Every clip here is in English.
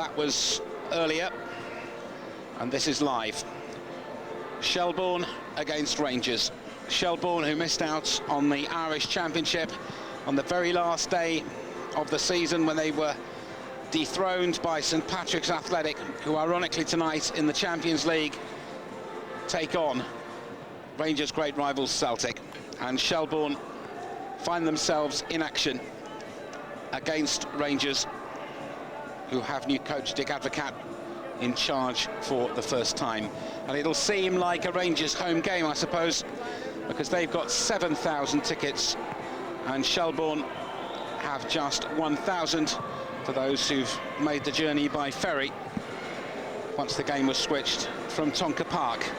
that was earlier, and this is live. Shelbourne against Rangers. Shelbourne, who missed out on the Irish Championship on the very last day of the season when they were dethroned by St Patrick's Athletic, who ironically tonight in the Champions League take on Rangers' great rivals Celtic. And Shelbourne find themselves in action against Rangers, who have new coach Dick Advocat in charge for the first time. And it'll seem like a Rangers home game, I suppose, because they've got 7,000 tickets and Shelbourne have just 1,000 for those who've made the journey by ferry once the game was switched from Tonka Park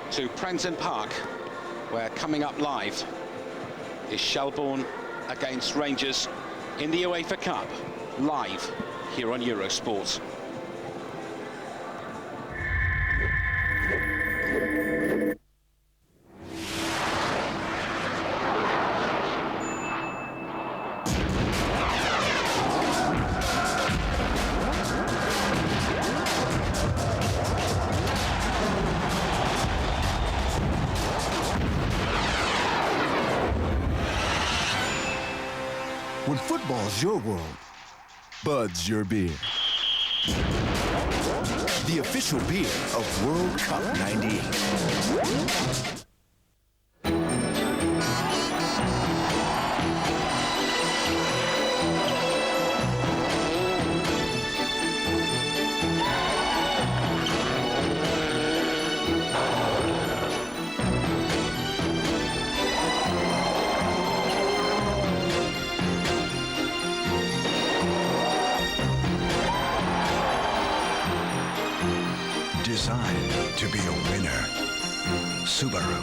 to Prenton Park, where coming up live is Shelbourne against Rangers in the UEFA Cup, live here on Eurosport. When football's your world, Bud's your beer. The official beer of World Cup '98. Designed to be a winner. Subaru.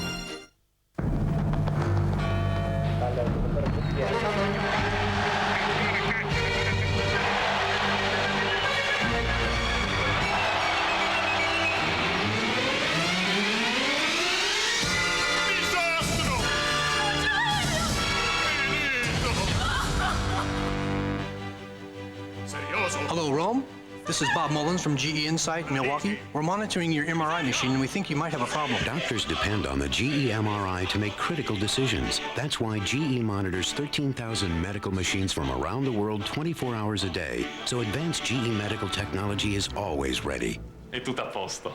Hello, Rome. This is Bob Mullins from GE Insight, Milwaukee. We're monitoring your MRI machine and we think you might have a problem. Doctors depend on the GE MRI to make critical decisions. That's why GE monitors 13,000 medical machines from around the world 24 hours a day. So advanced GE medical technology is always ready. È tutto a posto.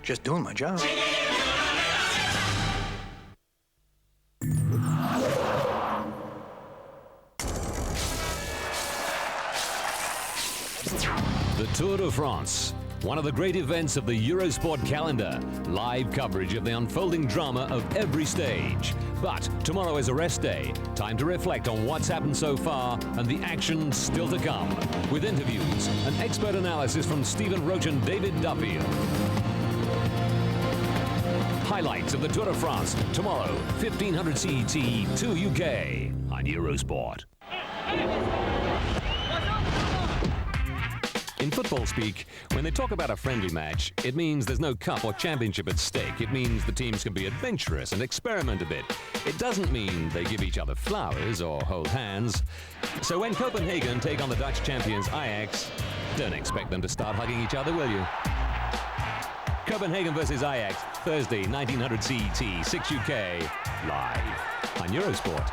Just doing my job. The Tour de France, one of the great events of the Eurosport calendar. Live coverage of the unfolding drama of every stage. But tomorrow is a rest day. Time to reflect on what's happened so far and the action still to come. With interviews and expert analysis from Stephen Roach and David Duffield. Highlights of the Tour de France tomorrow, 1500 CET, 2 UK on Eurosport. In football speak, when they talk about a friendly match, it means there's no cup or championship at stake. It means the teams can be adventurous and experiment a bit. It doesn't mean they give each other flowers or hold hands. So when Copenhagen take on the Dutch champions Ajax, don't expect them to start hugging each other, will you? Copenhagen versus Ajax, Thursday, 1900 CET, 6 UK, live on Eurosport.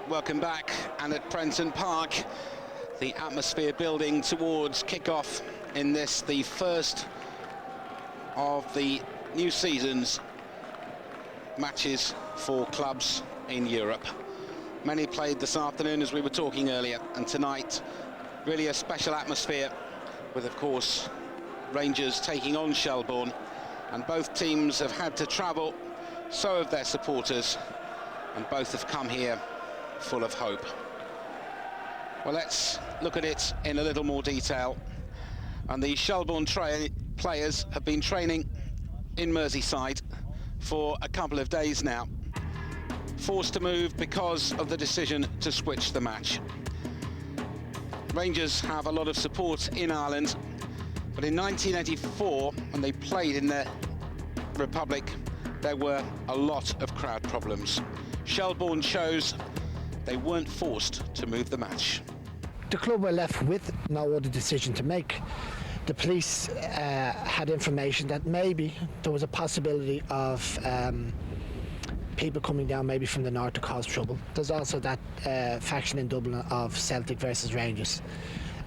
Welcome back, and at Prenton Park, the atmosphere building towards kick-off in this, the first of the new season's matches for clubs in Europe. Many played this afternoon, as we were talking earlier, and tonight, really a special atmosphere with, of course, Rangers taking on Shelbourne, and both teams have had to travel, so have their supporters, and both have come here full of hope. Well, let's look at it in a little more detail. And the Shelbourne players have been training in Merseyside for a couple of days now. forced to move because of the decision to switch the match. Rangers have a lot of support in Ireland, but in 1984, when they played in the Republic, there were a lot of crowd problems. Shelbourne shows they weren't forced to move the match. The club were left with no other decision to make. The police had information that maybe there was a possibility of people coming down maybe from the north to cause trouble. There's also that faction in Dublin of Celtic versus Rangers.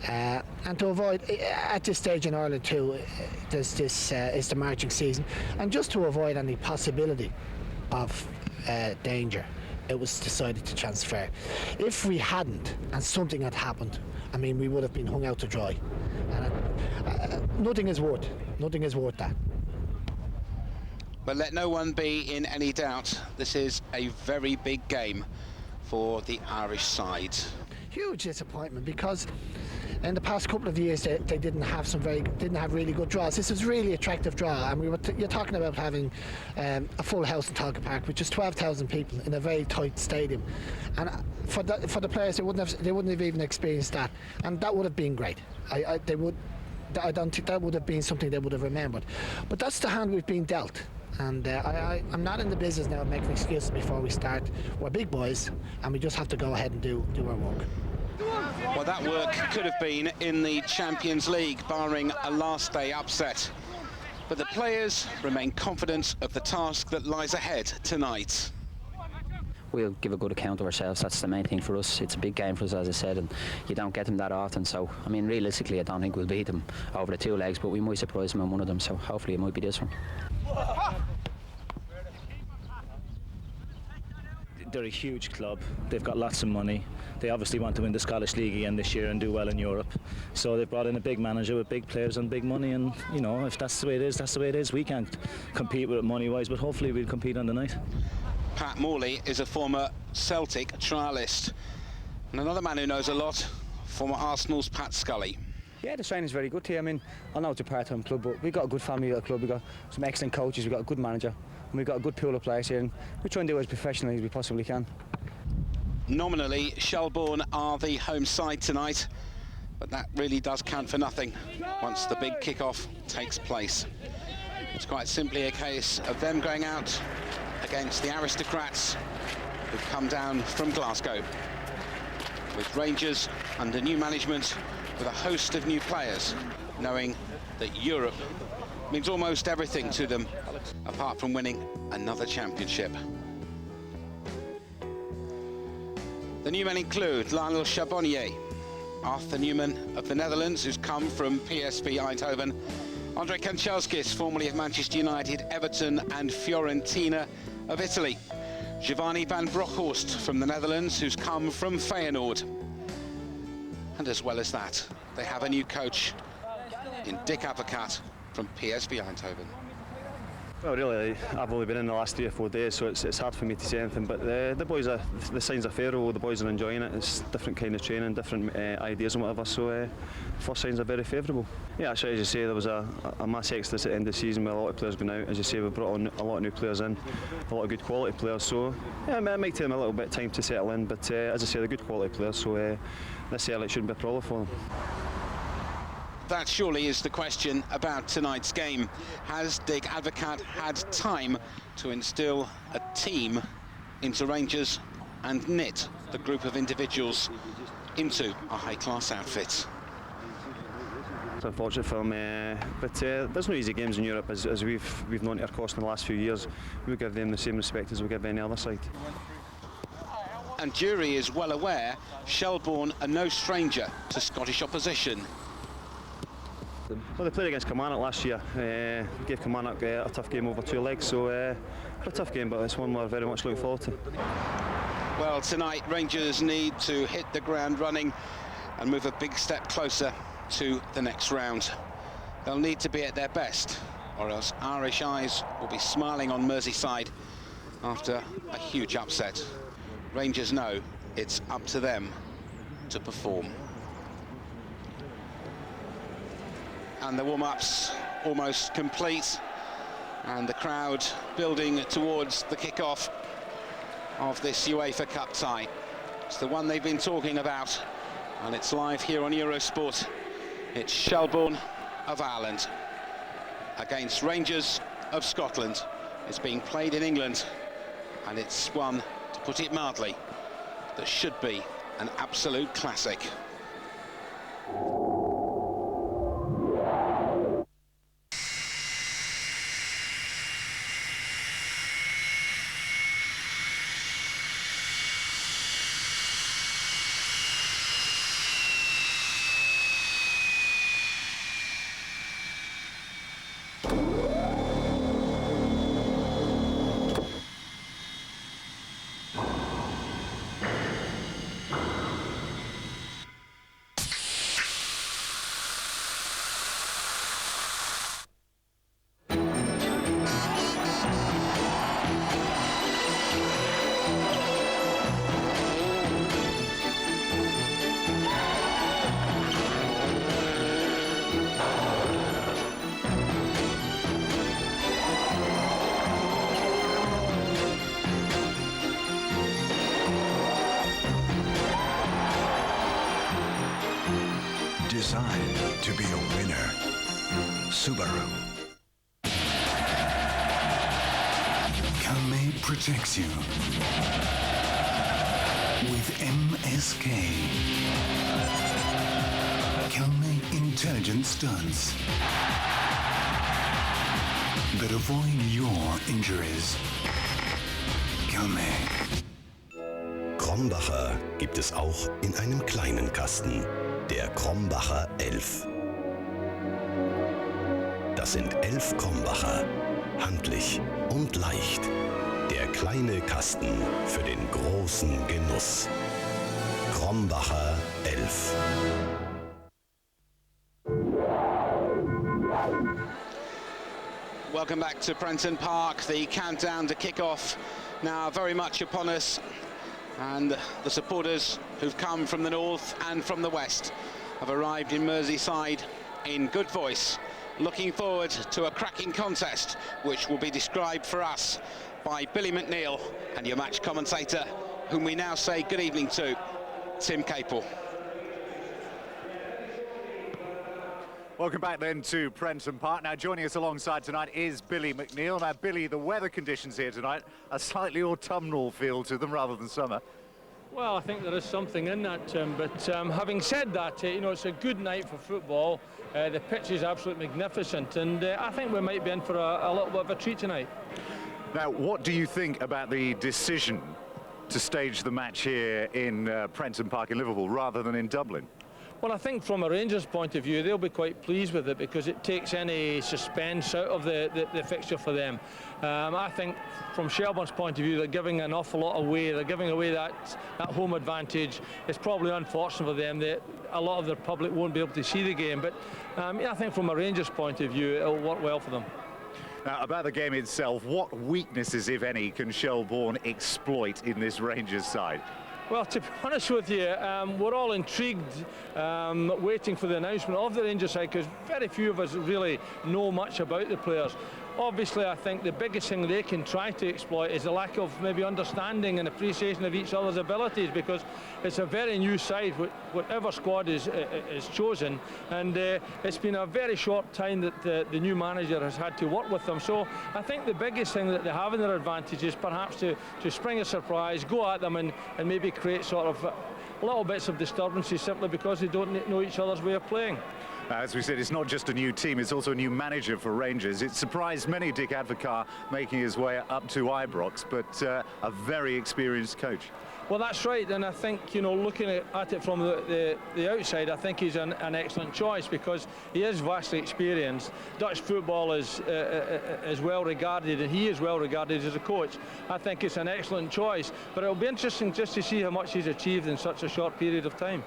And to avoid, at this stage in Ireland too, there's this is the marching season, and just to avoid any possibility of danger, it was decided to transfer. If we hadn't, and something had happened, I mean, we would have been hung out to dry. And nothing is worth that. But let no one be in any doubt, this is a very big game for the Irish side. Huge disappointment, because in the past couple of years they didn't have really good draws. This is really attractive draw, and you're talking about having a full house in Talca Park, which is 12,000 people in a very tight stadium, and for the players they wouldn't have even experienced that, and that would have been great. I don't think that would have been something they would have remembered, but that's the hand we've been dealt. And I'm not in the business now of making excuses before we start. We're big boys, and we just have to go ahead and do our work. Well, that work could have been in the Champions League, barring a last-day upset. But the players remain confident of the task that lies ahead tonight. We'll give a good account of ourselves. That's the main thing for us. It's a big game for us, as I said, and you don't get them that often. So, I mean, realistically, I don't think we'll beat them over the two legs, but we might surprise them on one of them. So, hopefully, it might be this one. They're a huge club. They've got lots of money. They obviously want to win the Scottish League again this year and do well in Europe. So they've brought in a big manager with big players and big money, and you know, if that's the way it is, that's the way it is. We can't compete with it money-wise, but hopefully we'll compete on the night. Pat Morley is a former Celtic trialist, and another man who knows a lot, former Arsenal's Pat Scully. Yeah, the training's very good here. I mean, I know it's a part-time club, but we've got a good family at the club. We've got some excellent coaches, we've got a good manager, and we've got a good pool of players here, and we try and do it as professionally as we possibly can. Nominally, Shelbourne are the home side tonight, but that really does count for nothing once the big kick-off takes place. It's quite simply a case of them going out against the aristocrats who've come down from Glasgow, with Rangers under new management, with a host of new players, knowing that Europe means almost everything to them, apart from winning another championship. The new men include Lionel Charbonnier, Arthur Newman of the Netherlands, who's come from PSV Eindhoven, André Kanchelskis, formerly of Manchester United, Everton and Fiorentina of Italy, Giovanni van Bronckhorst from the Netherlands, who's come from Feyenoord. And as well as that, they have a new coach in Dick Advocaat from PSV Eindhoven. Well, really, I've only been in the last 3 or 4 days, so it's hard for me to say anything, but the boys are, the signs are favourable, the boys are enjoying it. It's different kind of training, different ideas and whatever, so first signs are very favourable. Yeah, actually, as you say, there was a mass exodus at the end of the season with a lot of players going out. As you say, we brought on a lot of new players in, a lot of good quality players, so yeah, it might take them a little bit of time to settle in, but as I say, they're good quality players, so this early shouldn't be a problem for them. That surely is the question about tonight's game. Has Dick Advocaat had time to instill a team into Rangers and knit the group of individuals into a high-class outfit? It's unfortunate for them, but there's no easy games in Europe, as we've known to our cost in the last few years. We give them the same respect as we give any other side. And Jury is well aware Shelbourne are no stranger to Scottish opposition. Well, they played against Kilmarnock last year, gave Kilmarnock a tough game over 2 legs, so a tough game, but it's one we're very much looking forward to. Well, tonight Rangers need to hit the ground running and move a big step closer to the next round. They'll need to be at their best, or else Irish eyes will be smiling on Merseyside after a huge upset. Rangers know it's up to them to perform. And the warm-up's almost complete, and the crowd building towards the kick-off. of this UEFA Cup tie. It's the one they've been talking about, and it's live here on Eurosport. It's Shelbourne of Ireland against Rangers of Scotland. It's being played in England, and it's one, to put it mildly, that should be an absolute classic. Designed to be a winner. Subaru. Calmay protects you with MSK. Calmay Intelligent Stunts that avoid your injuries. Calmay. Krombacher gibt es auch in einem kleinen Kasten, der Krombacher 11. Das sind 11 Krombacher, handlich und leicht. Der kleine Kasten für den großen Genuss. Krombacher 11. Welcome back to Prenton Park. The countdown to kick-off now very much upon us, and the supporters who've come from the north and from the west have arrived in Merseyside in good voice, looking forward to a cracking contest which will be described for us by Billy McNeil and your match commentator, whom we now say good evening to, Tim Capel. Welcome back then to Prenton Park. Now joining us alongside tonight is Billy McNeil. Now Billy, the weather conditions here tonight, a slightly autumnal feel to them rather than summer. Well, I think there is something in that, Tim, but having said that, you know, it's a good night for football. The pitch is absolutely magnificent, and I think we might be in for a little bit of a treat tonight. Now, what do you think about the decision to stage the match here in Prenton Park in Liverpool rather than in Dublin? Well, I think from a Rangers point of view, they'll be quite pleased with it because it takes any suspense out of the fixture for them. I think from Shelbourne's point of view, they're giving an awful lot away. They're giving away that home advantage. It's probably unfortunate for them that a lot of their public won't be able to see the game. But I think from a Rangers point of view, it'll work well for them. Now, about the game itself, what weaknesses, if any, can Shelbourne exploit in this Rangers side? Well, to be honest with you, we're all intrigued, waiting for the announcement of the Rangers side, because very few of us really know much about the players. Obviously, I think the biggest thing they can try to exploit is a lack of maybe understanding and appreciation of each other's abilities, because it's a very new side, whatever squad is chosen, and it's been a very short time that the new manager has had to work with them. So I think the biggest thing that they have in their advantage is perhaps to spring a surprise, go at them and maybe create sort of little bits of disturbances simply because they don't know each other's way of playing. As we said, it's not just a new team, it's also a new manager for Rangers. It surprised many Dick Advocaat making his way up to Ibrox, but a very experienced coach. Well, that's right, and I think, you know, looking at it from the outside, I think he's an excellent choice because he is vastly experienced. Dutch football is well regarded, and he is well regarded as a coach. I think it's an excellent choice, but it'll be interesting just to see how much he's achieved in such a short period of time.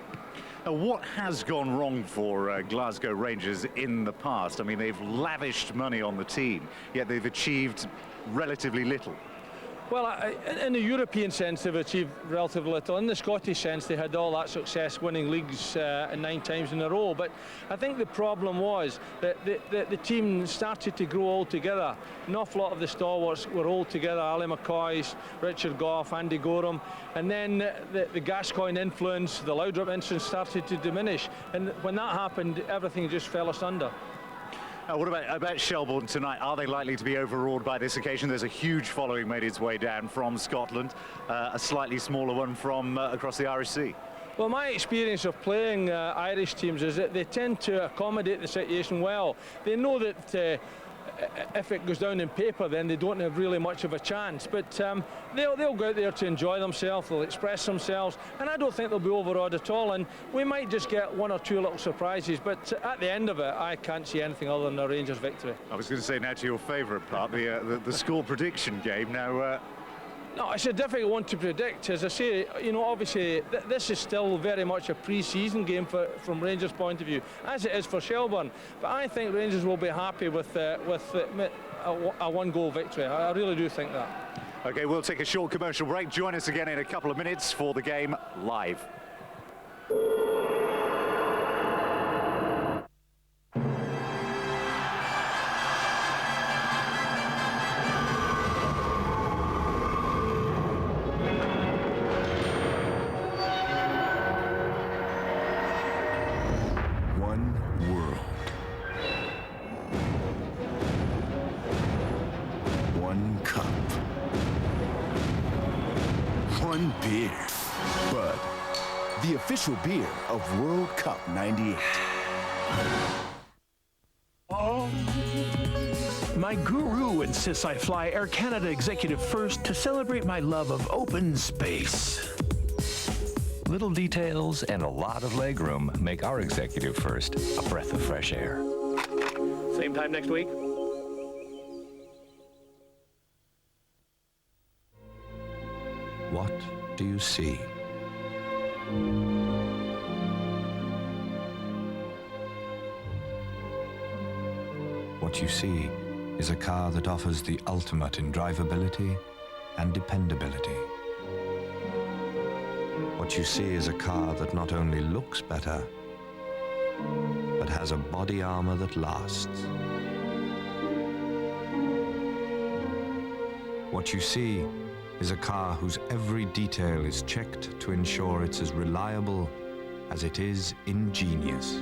Now, what has gone wrong for Glasgow Rangers in the past? I mean, they've lavished money on the team, yet they've achieved relatively little. Well, in the European sense, they've achieved relatively little. In the Scottish sense, they had all that success winning leagues 9 times in a row. But I think the problem was that the team started to grow all together. An awful lot of the stalwarts were all together. Ali McCoy, Richard Gough, Andy Gorham. And then the Gascoigne influence, the Laudrup instance started to diminish. And when that happened, everything just fell asunder. What about Shelbourne tonight? Are they likely to be overawed by this occasion? There's a huge following made its way down from Scotland, a slightly smaller one from across the Irish Sea. Well, my experience of playing Irish teams is that they tend to accommodate the situation well. They know that if it goes down in paper, then they don't have really much of a chance. But they'll go out there to enjoy themselves, they'll express themselves, and I don't think they'll be overawed at all. And we might just get 1 or 2 little surprises, but at the end of it, I can't see anything other than a Rangers victory. I was going to say now to your favourite part, the score prediction game. Now, no, it's a difficult one to predict. As I say, you know, obviously this is still very much a pre-season game from Rangers' point of view, as it is for Shelbourne. But I think Rangers will be happy with a 1-goal victory. I really do think that. OK, we'll take a short commercial break. Join us again in a couple of minutes for the game live. Official beer of World Cup '98. My guru insists I fly Air Canada Executive first to celebrate my love of open space. Little details and a lot of legroom make our Executive First a breath of fresh air. Same time next week. What do you see? What you see is a car that offers the ultimate in drivability and dependability. What you see is a car that not only looks better, but has a body armor that lasts. What you see is a car whose every detail is checked to ensure it's as reliable as it is ingenious.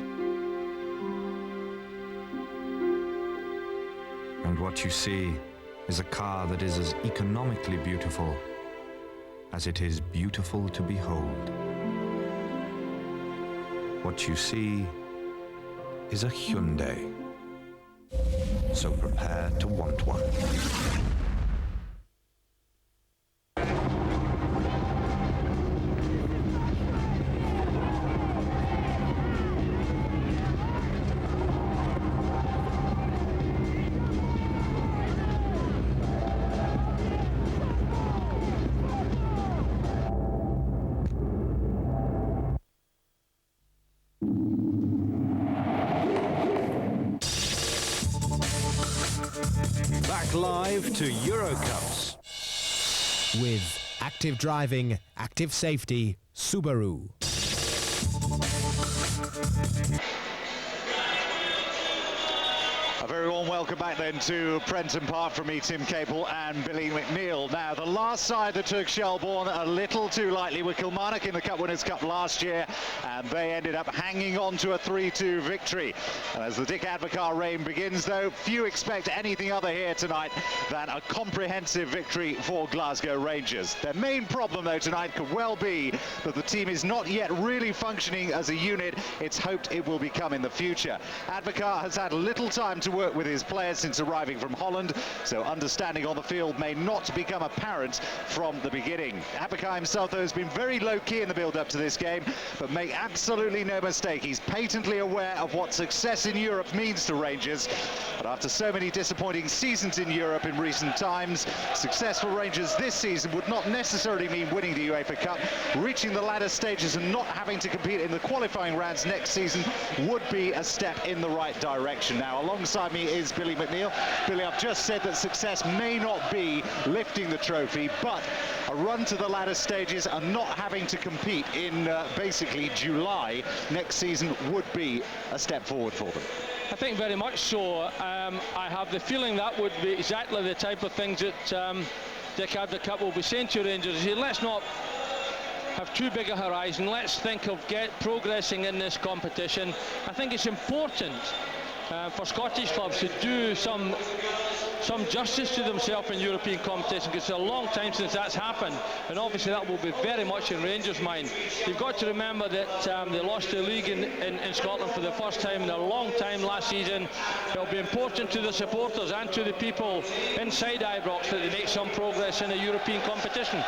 And what you see is a car that is as economically beautiful as it is beautiful to behold. What you see is a Hyundai. So prepare to want one. Live to Euro Cups. With active driving, active safety, Subaru. A very warm welcome back then to Prenton Park from me, Tim Capel and Billy McNeil. Now, the last side that took Shelbourne a little too lightly were Kilmarnock in the Cup Winners' Cup last year, and they ended up hanging on to a 3-2 victory. And as the Dick Advocaat reign begins, though, few expect anything other here tonight than a comprehensive victory for Glasgow Rangers. Their main problem, though, tonight could well be that the team is not yet really functioning as a unit. It's hoped it will become in the future. Advocaat has had little time to work with his players since arriving from Holland, so understanding on the field may not become apparent from the beginning. Advocaat himself, though, has been very low-key in the build-up to this game, but make absolutely no mistake, he's patently aware of what success in Europe means to Rangers. But after so many disappointing seasons in Europe in recent times, success for Rangers this season would not necessarily mean winning the UEFA Cup. Reaching the latter stages and not having to compete in the qualifying rounds next season would be a step in the right direction. Now, alongside me me is Billy McNeil. Billy, I've just said that success may not be lifting the trophy, but a run to the latter stages and not having to compete in basically July next season would be a step forward for them. I think very much so. I have the feeling that would be exactly the type of things that Dick Advocaat will be saying to Rangers. Let's not have too big a horizon. Let's think of progressing in this competition. I think it's important for Scottish clubs to do some justice to themselves in European competition, because it's a long time since that's happened, and obviously that will be very much in Rangers' mind. You've got to remember that they lost the league in Scotland for the first time in a long time last season. It'll be important to the supporters and to the people inside Ibrox that they make some progress in a European competition.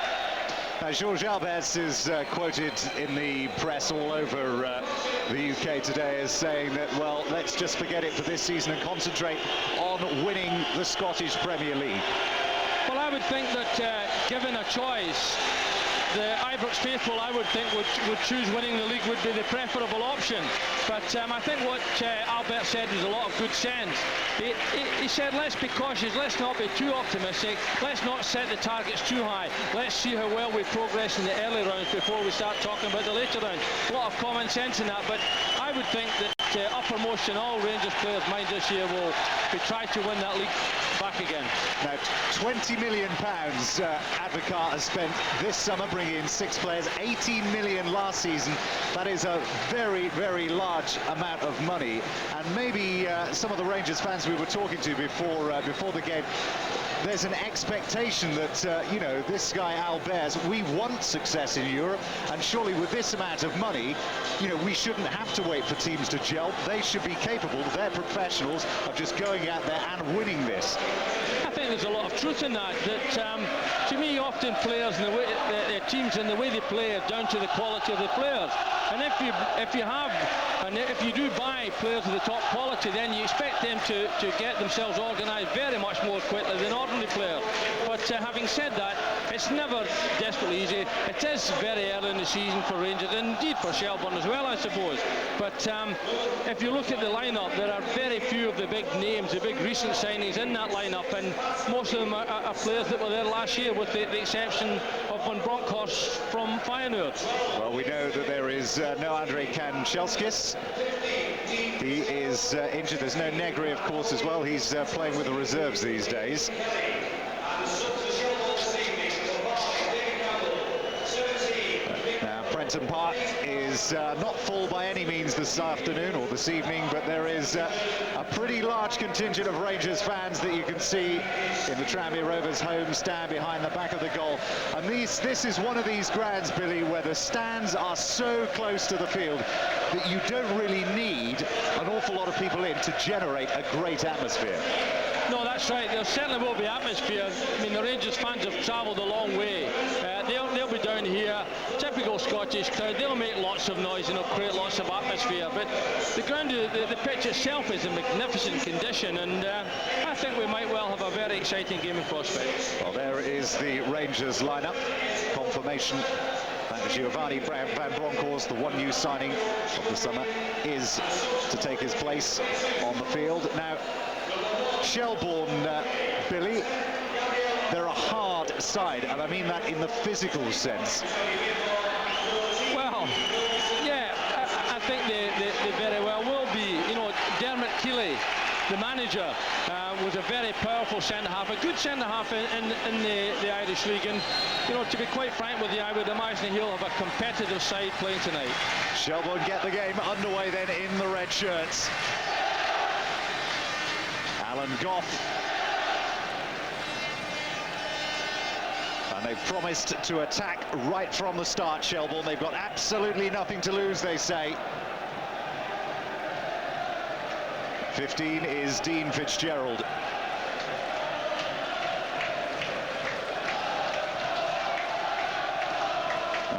Georges Albertz is quoted in the press all over the UK today as saying that, well, let's just forget it for this season and concentrate on winning the Scottish Premier League. Well, I would think that given a choice, the Ibrox faithful, I would think, would choose winning the league would be the preferable option. But I think what Albert said was a lot of good sense. He said, let's be cautious, let's not be too optimistic, let's not set the targets too high. Let's see how well we progress in the early rounds before we start talking about the later rounds. A lot of common sense in that, but I would think that uppermost in all Rangers players' minds this year will be try to win that league back again. Now, £20 million Advocaat has spent this summer bringing in 6 players, 18 million last season. That is a very, very large amount of money, and maybe some of the Rangers fans we were talking to before the game, there's an expectation that, you know, this guy Albert, we want success in Europe, and surely with this amount of money, you know, we shouldn't have to wait for teams to gel. They should be capable, they're professionals, of just going out there and winning this. I think there's a lot of truth in that. To me, often players and the way their teams and the way they play are down to the quality of the players. And if you do buy players of the top quality, then you expect them to get themselves organised very much more quickly than ordinary players. But having said that, it's never desperately easy. It is very early in the season for Rangers, and indeed for Shelbourne as well, I suppose. But if you look at the lineup, there are very few of the big names, the big recent signings in that lineup, and most of them are players that were there last year, with the exception of Van Bronckhorst from Feyenoord. Well, we know that there is no Andrei Kanchelskis. He is injured. There's no Negri, of course, as well. He's playing with the reserves these days. Prenton Park is not full by any means this afternoon or this evening, but there is a pretty large contingent of Rangers fans that you can see in the Tranmere Rovers home stand behind the back of the goal. And this is one of these grounds, Billy, where the stands are so close to the field that you don't really need an awful lot of people in to generate a great atmosphere. No, that's right. There certainly will be atmosphere. I mean, the Rangers fans have travelled a long way. They'll be down here, typical Scottish crowd. They'll make lots of noise and they'll create lots of atmosphere. But the ground, the pitch itself is in magnificent condition, and I think we might well have a very exciting game in prospect. Well, there is the Rangers lineup. Confirmation that Giovanni Van Bronckhorst, the one new signing of the summer, is to take his place on the field. Now, Shelbourne, Billy, they're a hard side, and I mean that in the physical sense. Well, yeah, I think they very well will be. You know, Dermot Keeley, the manager, was a very powerful centre-half, a good centre-half in the Irish League, and, you know, to be quite frank with you, I would imagine he'll have a competitive side playing tonight. Shelbourne get the game underway then in the red shirts. Alan Goff. And they've promised to attack right from the start, Shelbourne. They've got absolutely nothing to lose, they say. 15 is Dean Fitzgerald.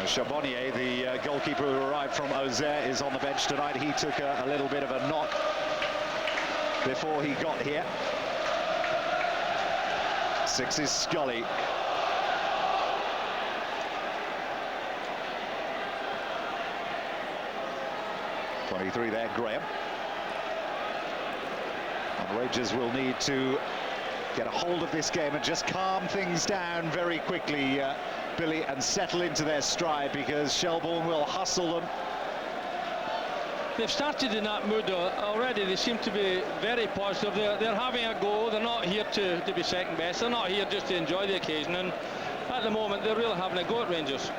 Charbonnier, the goalkeeper who arrived from Auxerre, is on the bench tonight. He took a little bit of a knock before he got here. 6 is Scully. #23 there, Graham. And Rangers will need to get a hold of this game and just calm things down very quickly, Billy, and settle into their stride, because Shelbourne will hustle them. They've started in that mood already. They seem to be very positive. They're having a go. They're not here to be second best. They're not here just to enjoy the occasion, and at the moment they're really having a go at Rangers.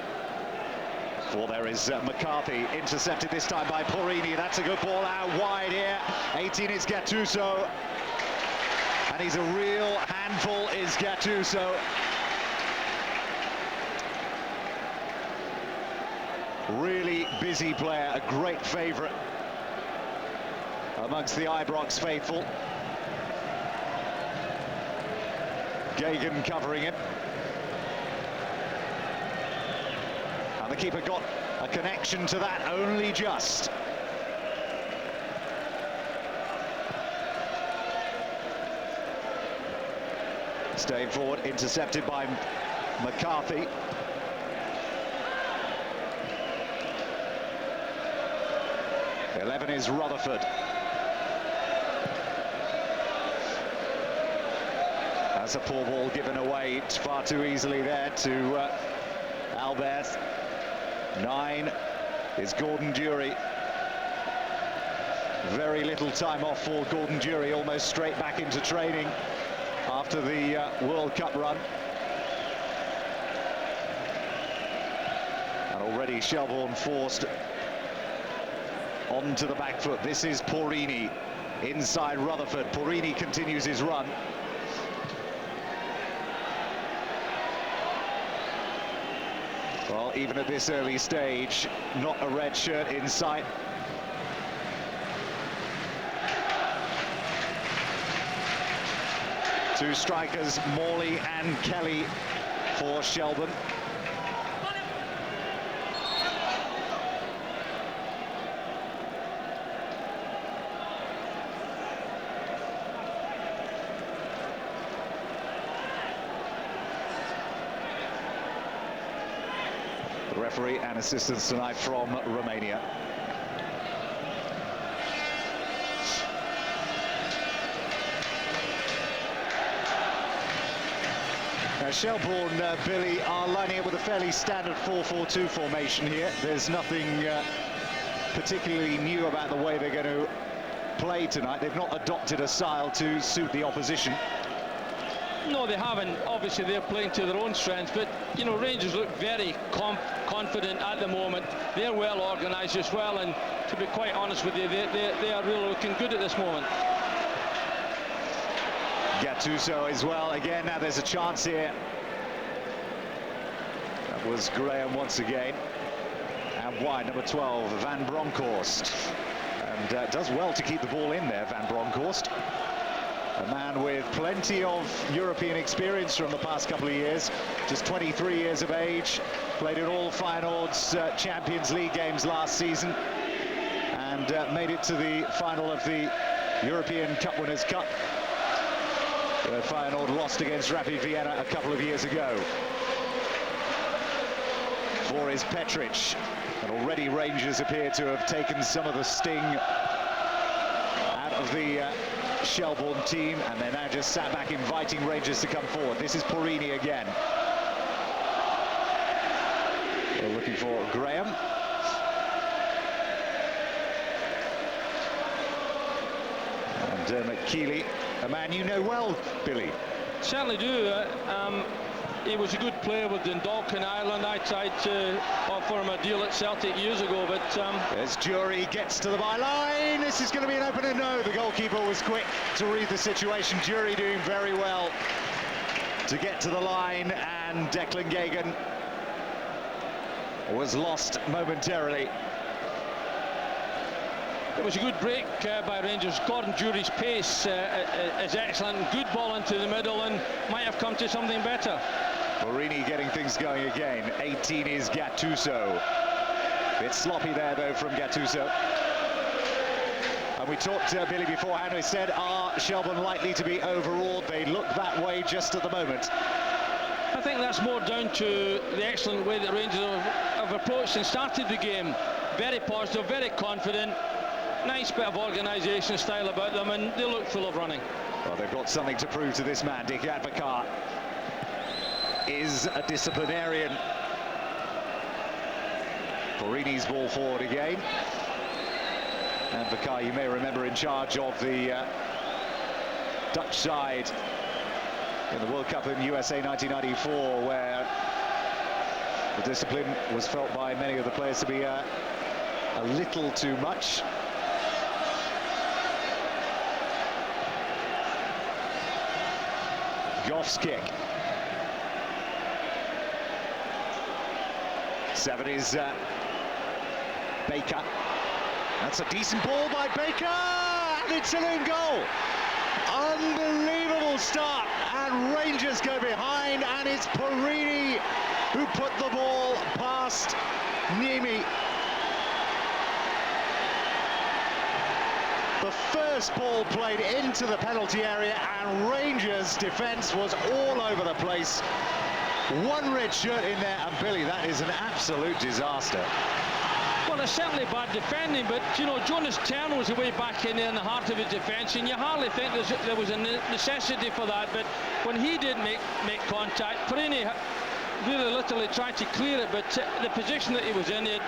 Well, there is McCarthy, intercepted this time by Porrini. That's a good ball out wide here. 18 is Gattuso, and he's a real handful, is Gattuso. Really busy player, a great favourite amongst the Ibrox faithful. Gagan covering him. And the keeper got a connection to that, only just. Staying forward, intercepted by McCarthy. The 11 is Rutherford. That's a poor ball given away far too easily there to Albert. 9 is Gordon Dury. Very little time off for Gordon Dury, almost straight back into training after the World Cup run. And already Shelbourne forced onto the back foot. This is Porrini inside Rutherford. Porrini continues his run. Well, even at this early stage, not a red shirt in sight. Two strikers, Morley and Kelly for Shelbourne. The referee and assistants tonight from Romania. Now Shelbourne, Billy, are lining up with a fairly standard 4-4-2 formation here. There's nothing particularly new about the way they're going to play tonight. They've not adopted a style to suit the opposition. No, they haven't. Obviously, they're playing to their own strengths, but, you know, Rangers look very confident at the moment. They're well organised as well, and to be quite honest with you, they are really looking good at this moment. Gattuso as well. Again, now there's a chance here. That was Graham once again. And wide, number 12, Van Bronckhorst. And does well to keep the ball in there, Van Bronckhorst. A man with plenty of European experience from the past couple of years. Just 23 years of age. Played in all Feyenoord's Champions League games last season. And made it to the final of the European Cup Winners' Cup, where Feyenoord lost against Rapid Vienna a couple of years ago. 4 is Petric. And already Rangers appear to have taken some of the sting out of the Shelbourne team, and they're now just sat back inviting Rangers to come forward. This is Porrini again. We're looking for Graham. And Dermot Keeley, a man you know well, Billy. Certainly do. He was a good player with Dundalk in Ireland. I tried to offer him a deal at Celtic years ago, but... As Jury gets to the byline, this is going to be an opener. No, the goalkeeper was quick to read the situation. Jury doing very well to get to the line, and Declan Gagan was lost momentarily. It was a good break by Rangers. Gordon Jury's pace is excellent. Good ball into the middle, and might have come to something better. Porrini getting things going again. 18 is Gattuso. Bit sloppy there, though, from Gattuso. And we talked, Billy, beforehand. We said, are Shelbourne likely to be overawed? They look that way just at the moment. I think that's more down to the excellent way that Rangers have approached and started the game. Very positive, very confident. nice bit of organisation style about them, and they look full of running. Well, they've got something to prove to this man. Dick Advocaat is a disciplinarian. Porini's ball forward again. Advocaat, you may remember, in charge of the Dutch side in the World Cup in USA 1994, where the discipline was felt by many of the players to be a little too much. Goff's kick. 7 is Baker. That's a decent ball by Baker, and it's an own goal. Unbelievable start, and Rangers go behind, and it's Porini who put the ball past Niemi. The first ball played into the penalty area, and Rangers' defence was all over the place. One red shirt in there, and Billy, that is an absolute disaster. Well, it's certainly bad defending, but, you know, Jonas Tern was away back in there in the heart of his defence, and you hardly think there was a necessity for that, but when he did make contact, Porini really literally tried to clear it, but the position that he was in, he had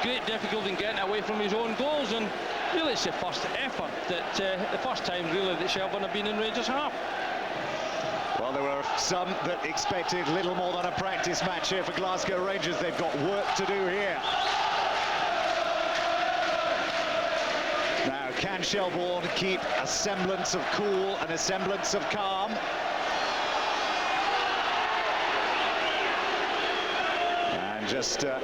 great difficulty in getting away from his own goals, and really it's the first effort that, the first time really that Shelbourne have been in Rangers half. Well, there were some that expected little more than a practice match here for Glasgow Rangers. They've got work to do here. Now, can Shelbourne keep a semblance of cool and a semblance of calm? And just a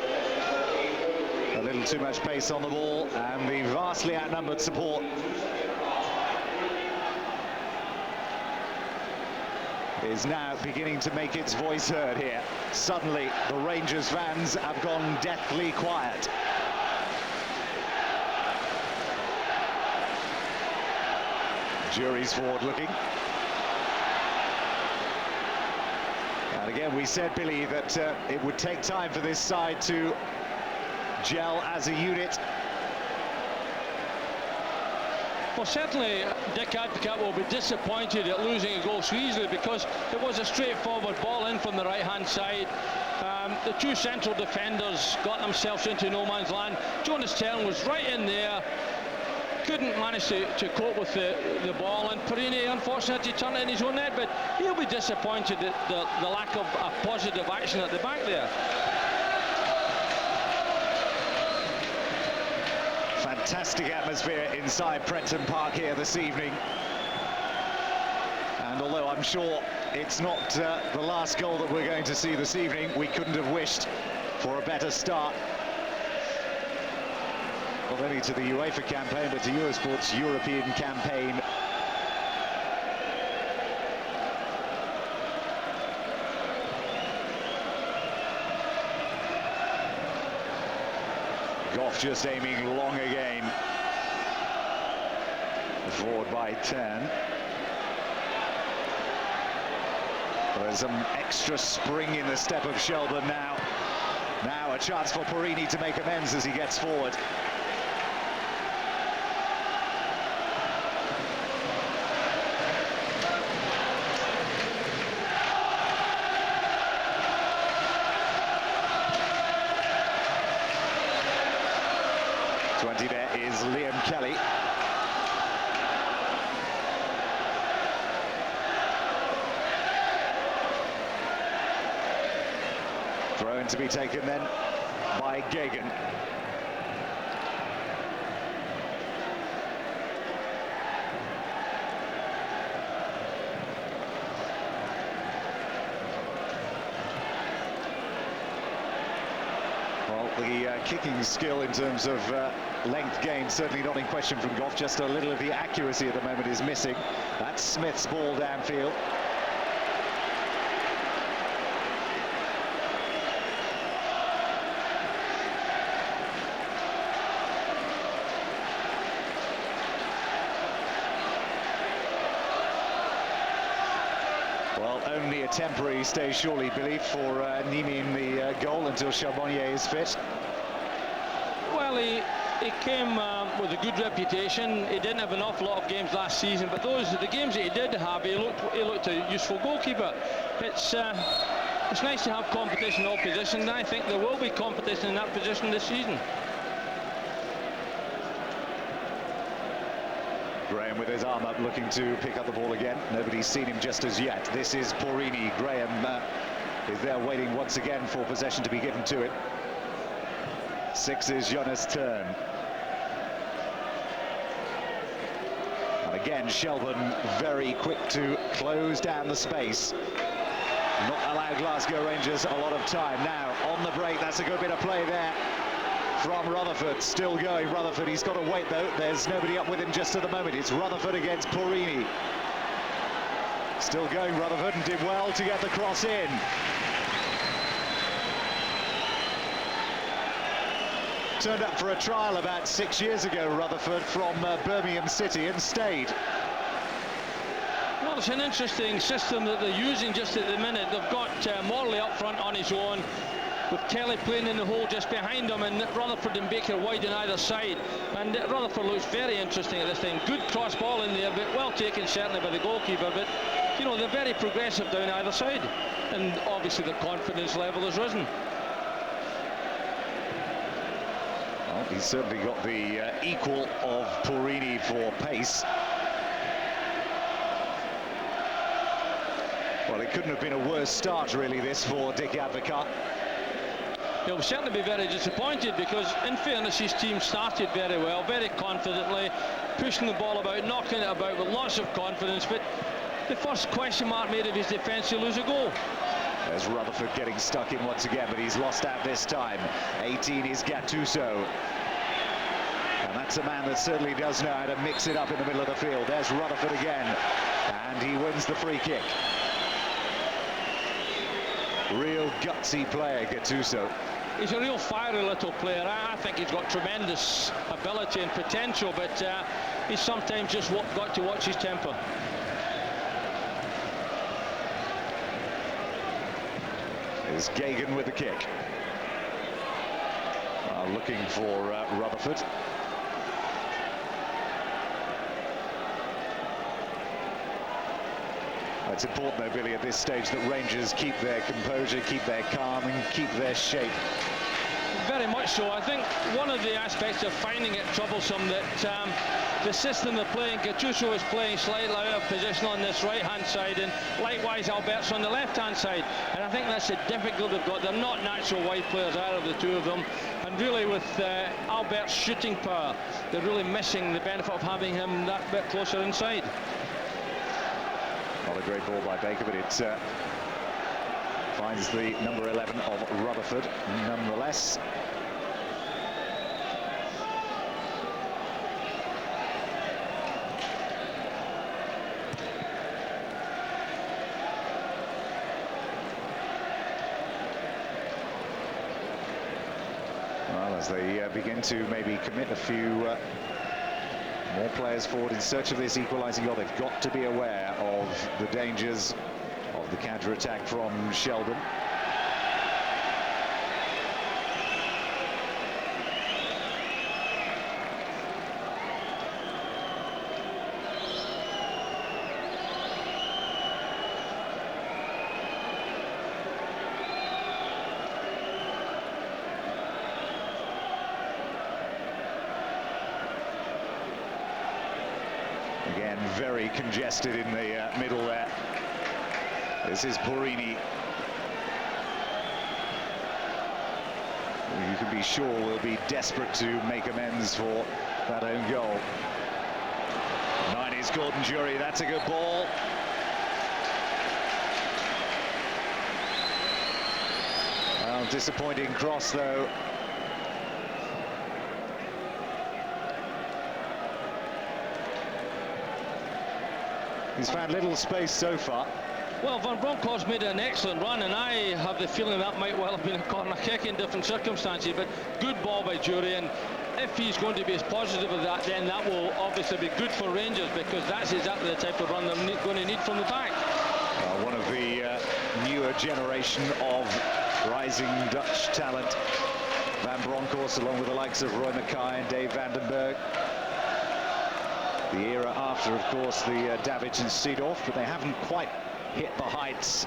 little too much pace on the ball, and the vastly outnumbered support is now beginning to make its voice heard here. Suddenly, the Rangers fans have gone deathly quiet. Jury's forward looking. And again, we said, Billy, that it would take time for this side to gel as a unit. Well, certainly Dick Advocaat will be disappointed at losing a goal so easily, because it was a straightforward ball in from the right-hand side. The two central defenders got themselves into no man's land. Jonas Tern was right in there, couldn't manage to cope with the ball, and Porini unfortunately turned it in his own net, but he'll be disappointed at the lack of a positive action at the back there. Fantastic atmosphere inside Prenton Park here this evening. And although I'm sure it's not the last goal that we're going to see this evening, we couldn't have wished for a better start, not only to the UEFA campaign, but to Eurosport's European campaign. Goff just aiming long again. Forward by 10. There's some extra spring in the step of Shelbourne now. Now a chance for Porini to make amends as he gets forward. There is Liam Kelly. Throw in to be taken then by Gagan. Well, the kicking skill in terms of length gain certainly not in question from Goff. Just a little of the accuracy at the moment is missing. That's Smith's ball downfield. Well, only a temporary stay, surely, Billy, for Niemi in the goal until Charbonnier is fit. Well, he came with a good reputation. He didn't have an awful lot of games last season, but the games that he did have, he looked a useful goalkeeper. It's nice to have competition in all positions, and I think there will be competition in that position this season. Graham with his arm up, looking to pick up the ball again. Nobody's seen him just as yet. This is Porrini. Graham is there waiting once again for possession to be given to it. 6 is Jonas' turn. And again, Shelbourne very quick to close down the space. Not allow Glasgow Rangers a lot of time. Now, on the break, that's a good bit of play there from Rutherford. Still going, Rutherford. He's got to wait, though. There's nobody up with him just at the moment. It's Rutherford against Porrini. Still going, Rutherford, and did well to get the cross in. Turned up for a trial about 6 years ago, Rutherford, from Birmingham City, and stayed. Well, it's an interesting system that they're using just at the minute. They've got Morley up front on his own, with Kelly playing in the hole just behind him, and Rutherford and Baker wide on either side. And Rutherford looks very interesting at this time. Good cross ball in there, but well taken certainly by the goalkeeper. But, you know, they're very progressive down either side. And obviously the confidence level has risen. Well, he's certainly got the equal of Porrini for pace. Well, it couldn't have been a worse start, really, this, for Dick Advocaat. He'll certainly be very disappointed because, in fairness, his team started very well, very confidently, pushing the ball about, knocking it about with lots of confidence. But the first question mark made of his defence, you lose a goal. There's Rutherford getting stuck in once again, but he's lost out this time. 18 is Gattuso. And that's a man that certainly does know how to mix it up in the middle of the field. There's Rutherford again, and he wins the free kick. Real gutsy player, Gattuso. He's a real fiery little player. I think he's got tremendous ability and potential, but he's sometimes just got to watch his temper. There's Gagan with the kick. Looking for Rutherford. It's important, though, Billy, at this stage that Rangers keep their composure, keep their calm, and keep their shape. Very much so. I think one of the aspects of finding it troublesome that the system they're playing, Gattuso is playing slightly out of position on this right-hand side, and likewise Albert's on the left-hand side. And I think that's the difficulty they've got. They're not natural wide players, either of the two of them. And really, with Albert's shooting power, they're really missing the benefit of having him that bit closer inside. Not a great ball by Baker, but it finds the number 11 of Rutherford nonetheless. Well, as they begin to maybe commit a few more players forward in search of this equalising goal, they've got to be aware of the dangers of the counter-attack from Shelbourne. Again, very congested in the middle there. This is Porrini. You can be sure we'll be desperate to make amends for that own goal. 9 is Gordon Jury. That's a good ball. Well, disappointing cross, though. He's found little space so far. Well, Van Bronckhorst made an excellent run, and I have the feeling that might well have been a corner kick in different circumstances, but good ball by Jury, and if he's going to be as positive as that, then that will obviously be good for Rangers, because that's exactly the type of run they're going to need from the back. One of the newer generation of rising Dutch talent. Van Bronckhorst, along with the likes of Roy Mackay and Dave Vandenberg. The era after, of course, the Davids and Seedorf, but they haven't quite hit the heights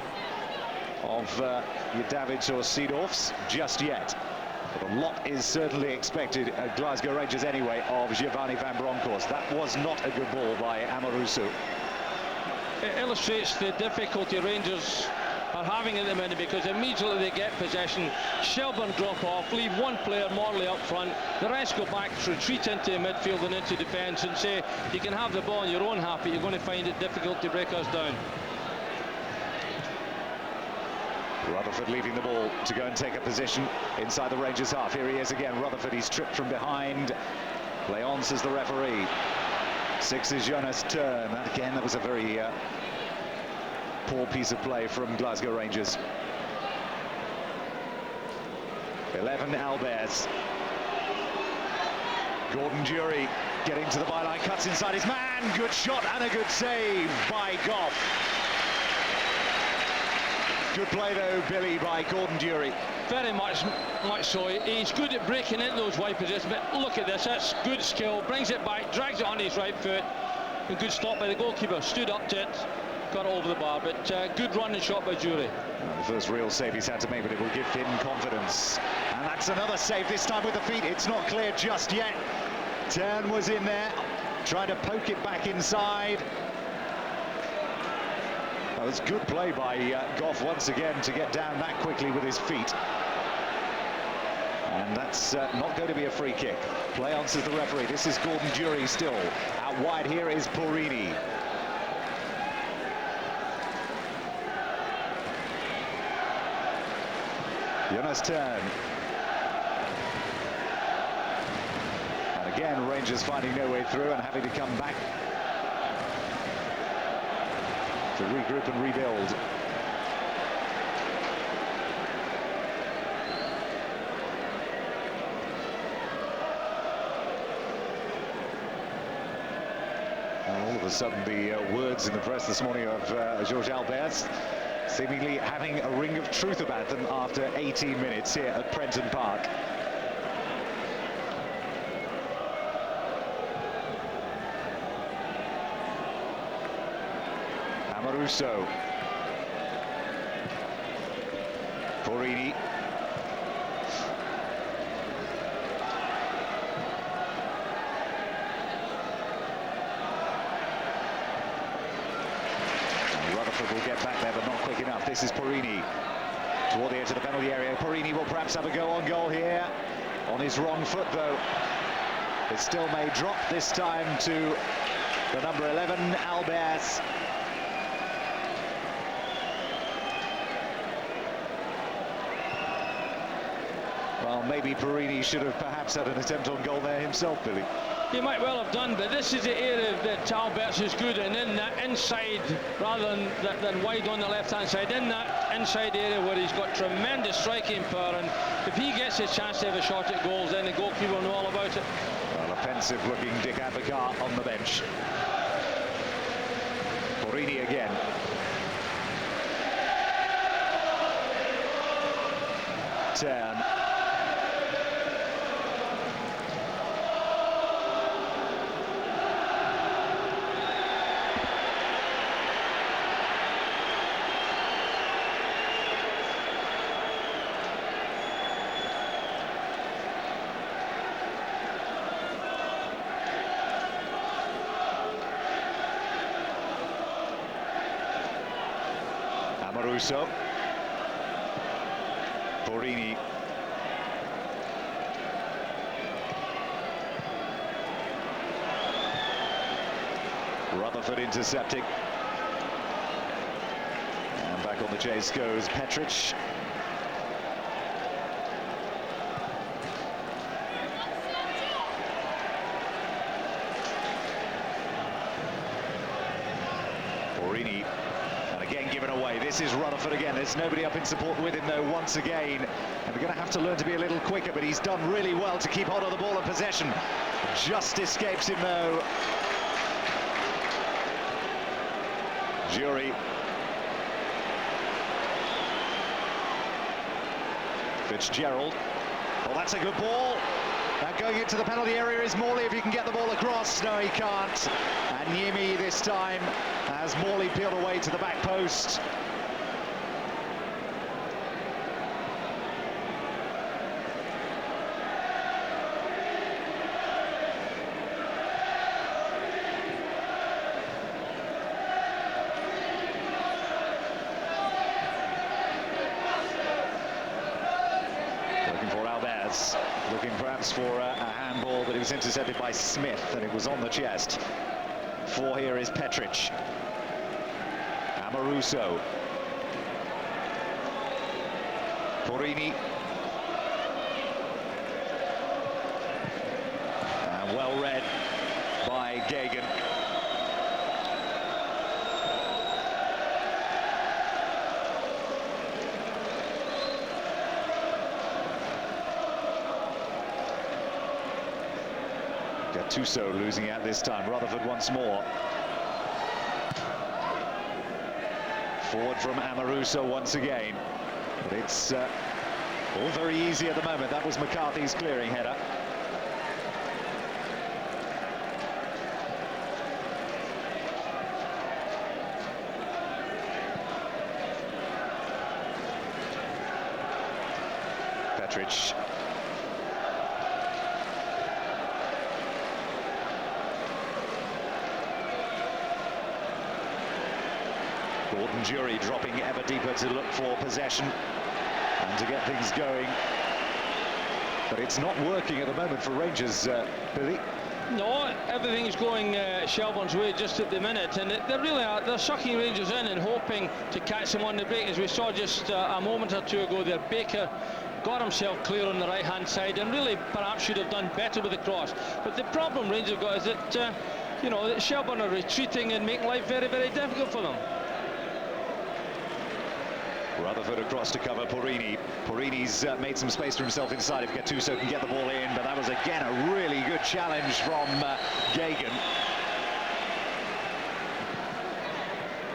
of your Davids or Seedorfs just yet. But a lot is certainly expected at Glasgow Rangers anyway of Giovanni Van Bronckhorst. That was not a good ball by Amoruso. It illustrates the difficulty Rangers are having at the minute, because immediately they get possession, Shelbourne drop off, leave one player morally up front, the rest go back, retreat into midfield and into defence, and say you can have the ball on your own half, but you're going to find it difficult to break us down. Rutherford leaving the ball to go and take a position inside the Rangers half. Here he is again, Rutherford. He's tripped from behind. Leonce is the referee. 6 is Jonas Turn. Again, that was a very poor piece of play from Glasgow Rangers. 11, Albers. Gordon Dury getting to the byline, cuts inside his man. Good shot and a good save by Goff. Good play though, Billy, by Gordon Dury. Very much so. He's good at breaking into those wide positions, but look at this, that's good skill, brings it back, drags it on his right foot, and good stop by the goalkeeper, stood up to it, got it over the bar, but good run and shot by Dury. The first real save he's had to make, but it will give him confidence. And that's another save, this time with the feet. It's not clear just yet. Turn was in there, trying to poke it back inside. That was good play by Goff once again to get down that quickly with his feet. And that's not going to be a free kick. Play answers the referee. This is Gordon Dury still. Out wide here is Porini. Jonas Turn. And again, Rangers finding no way through and having to come back to regroup and rebuild. And all of a sudden, the words in the press this morning of Georges Albert seemingly having a ring of truth about them after 18 minutes here at Prenton Park. Amoruso. Porini. Rutherford will get back there, but not quick enough. This is Porini. Toward the edge of the penalty area. Porini will perhaps have a go on goal here. On his wrong foot, though. It still may drop, this time to the number 11, Albers. Well, maybe Porini should have perhaps had an attempt on goal there himself, Billy. He might well have done, but this is the area that Alberts is good in that inside, rather than wide on the left-hand side, in that inside area where he's got tremendous striking power, and if he gets his chance to have a shot at goals, then the goalkeeper will know all about it. Well, a pensive-looking Dick Advocat on the bench. Porini again. Turn. Amoruso. Porini. Rutherford intercepting. And back on the chase goes Petric. Porini. And again given away. This is Rutherford again. There's nobody up in support with him though once again. And they're going to have to learn to be a little quicker, but he's done really well to keep hold of the ball and possession. Just escapes him though. Dury. Fitzgerald. Oh, that's a good ball. Now going into the penalty area is Morley, if he can get the ball across. No, he can't. And Niemi this time as Morley peeled away to the back post. Looking perhaps for a handball, but it was intercepted by Smith and it was on the chest. For here is Petric. Amoruso. Porini. And well read by Gagan. Gattuso losing out this time. Rutherford once more. Forward from Amoruso once again. But it's all very easy at the moment. That was McCarthy's clearing header. Petric. Gordon Jury dropping ever deeper to look for possession and to get things going. But it's not working at the moment for Rangers, Billy. No, everything's going Shelbourne's way just at the minute, and they really are. They're sucking Rangers in and hoping to catch them on the break. As we saw just a moment or two ago there, Baker got himself clear on the right-hand side and really perhaps should have done better with the cross. But the problem Rangers have got is that, you know, that Shelbourne are retreating and making life very, very difficult for them. Rutherford across to cover Porini. Porini's made some space for himself inside if Gattuso can get the ball in, but that was again a really good challenge from Gagan.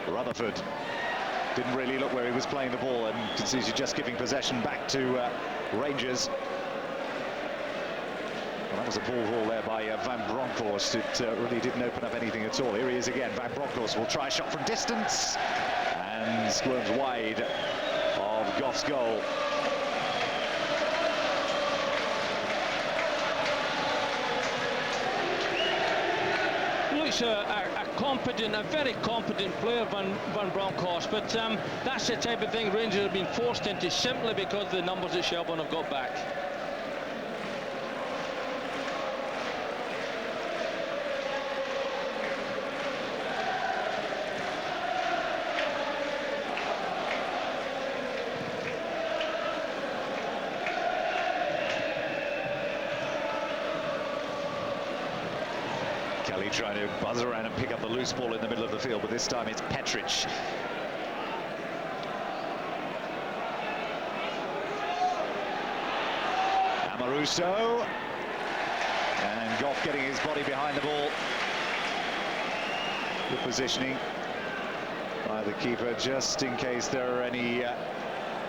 Rutherford didn't really look where he was playing the ball and considers just giving possession back to Rangers. Well, that was a ball haul there by Van Bronckhorst. It really didn't open up anything at all. Here he is again. Van Bronckhorst will try a shot from distance and squirms wide of Goff's goal. Looks a very competent player, Van Bronckhorst, but that's the type of thing Rangers have been forced into simply because of the numbers that Shelbourne have got back. Kelly trying to buzz around and pick up the loose ball in the middle of the field, but this time it's Petric. Amoruso. And Goff getting his body behind the ball. Good positioning by the keeper, just in case there are any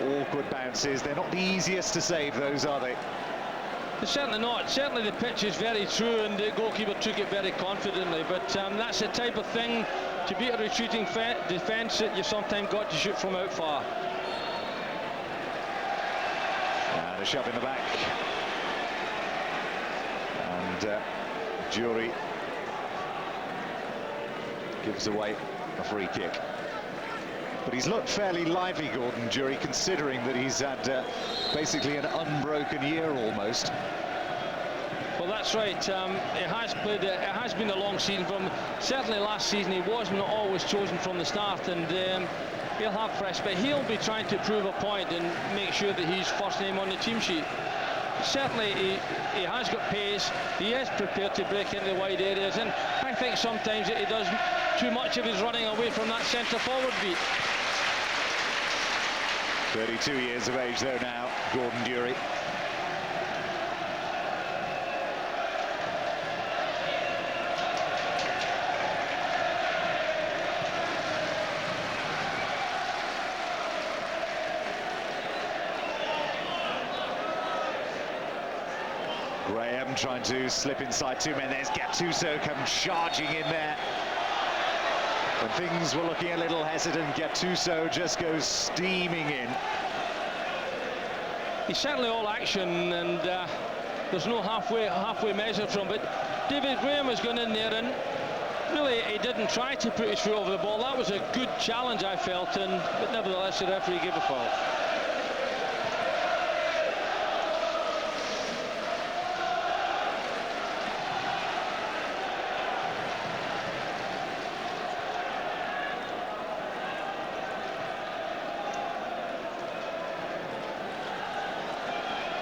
awkward bounces. They're not the easiest to save, those, are they? Certainly not. Certainly the pitch is very true and the goalkeeper took it very confidently, but that's the type of thing, to beat a retreating defence, that you sometimes got to shoot from out far. And a shove in the back. And Jury gives away a free kick. But he's looked fairly lively, Gordon Jury, considering that he's had basically an unbroken year almost. Well, that's right. It has been a long season from. Certainly last season he wasn't always chosen from the start, and he'll have fresh, but he'll be trying to prove a point and make sure that he's first name on the team sheet. Certainly he has got pace. He is prepared to break into the wide areas, and I think sometimes that he does too much of his running away from that centre forward beat. 32 years of age though now, Gordon Jury. Graham trying to slip inside two men. There's Gattuso come charging in there. When things were looking a little hesitant, Gattuso just goes steaming in. He's certainly all action, and there's no halfway measure from him. But David Graham has gone in there, and really he didn't try to put his foot over the ball. That was a good challenge, I felt, but nevertheless the referee gave a foul.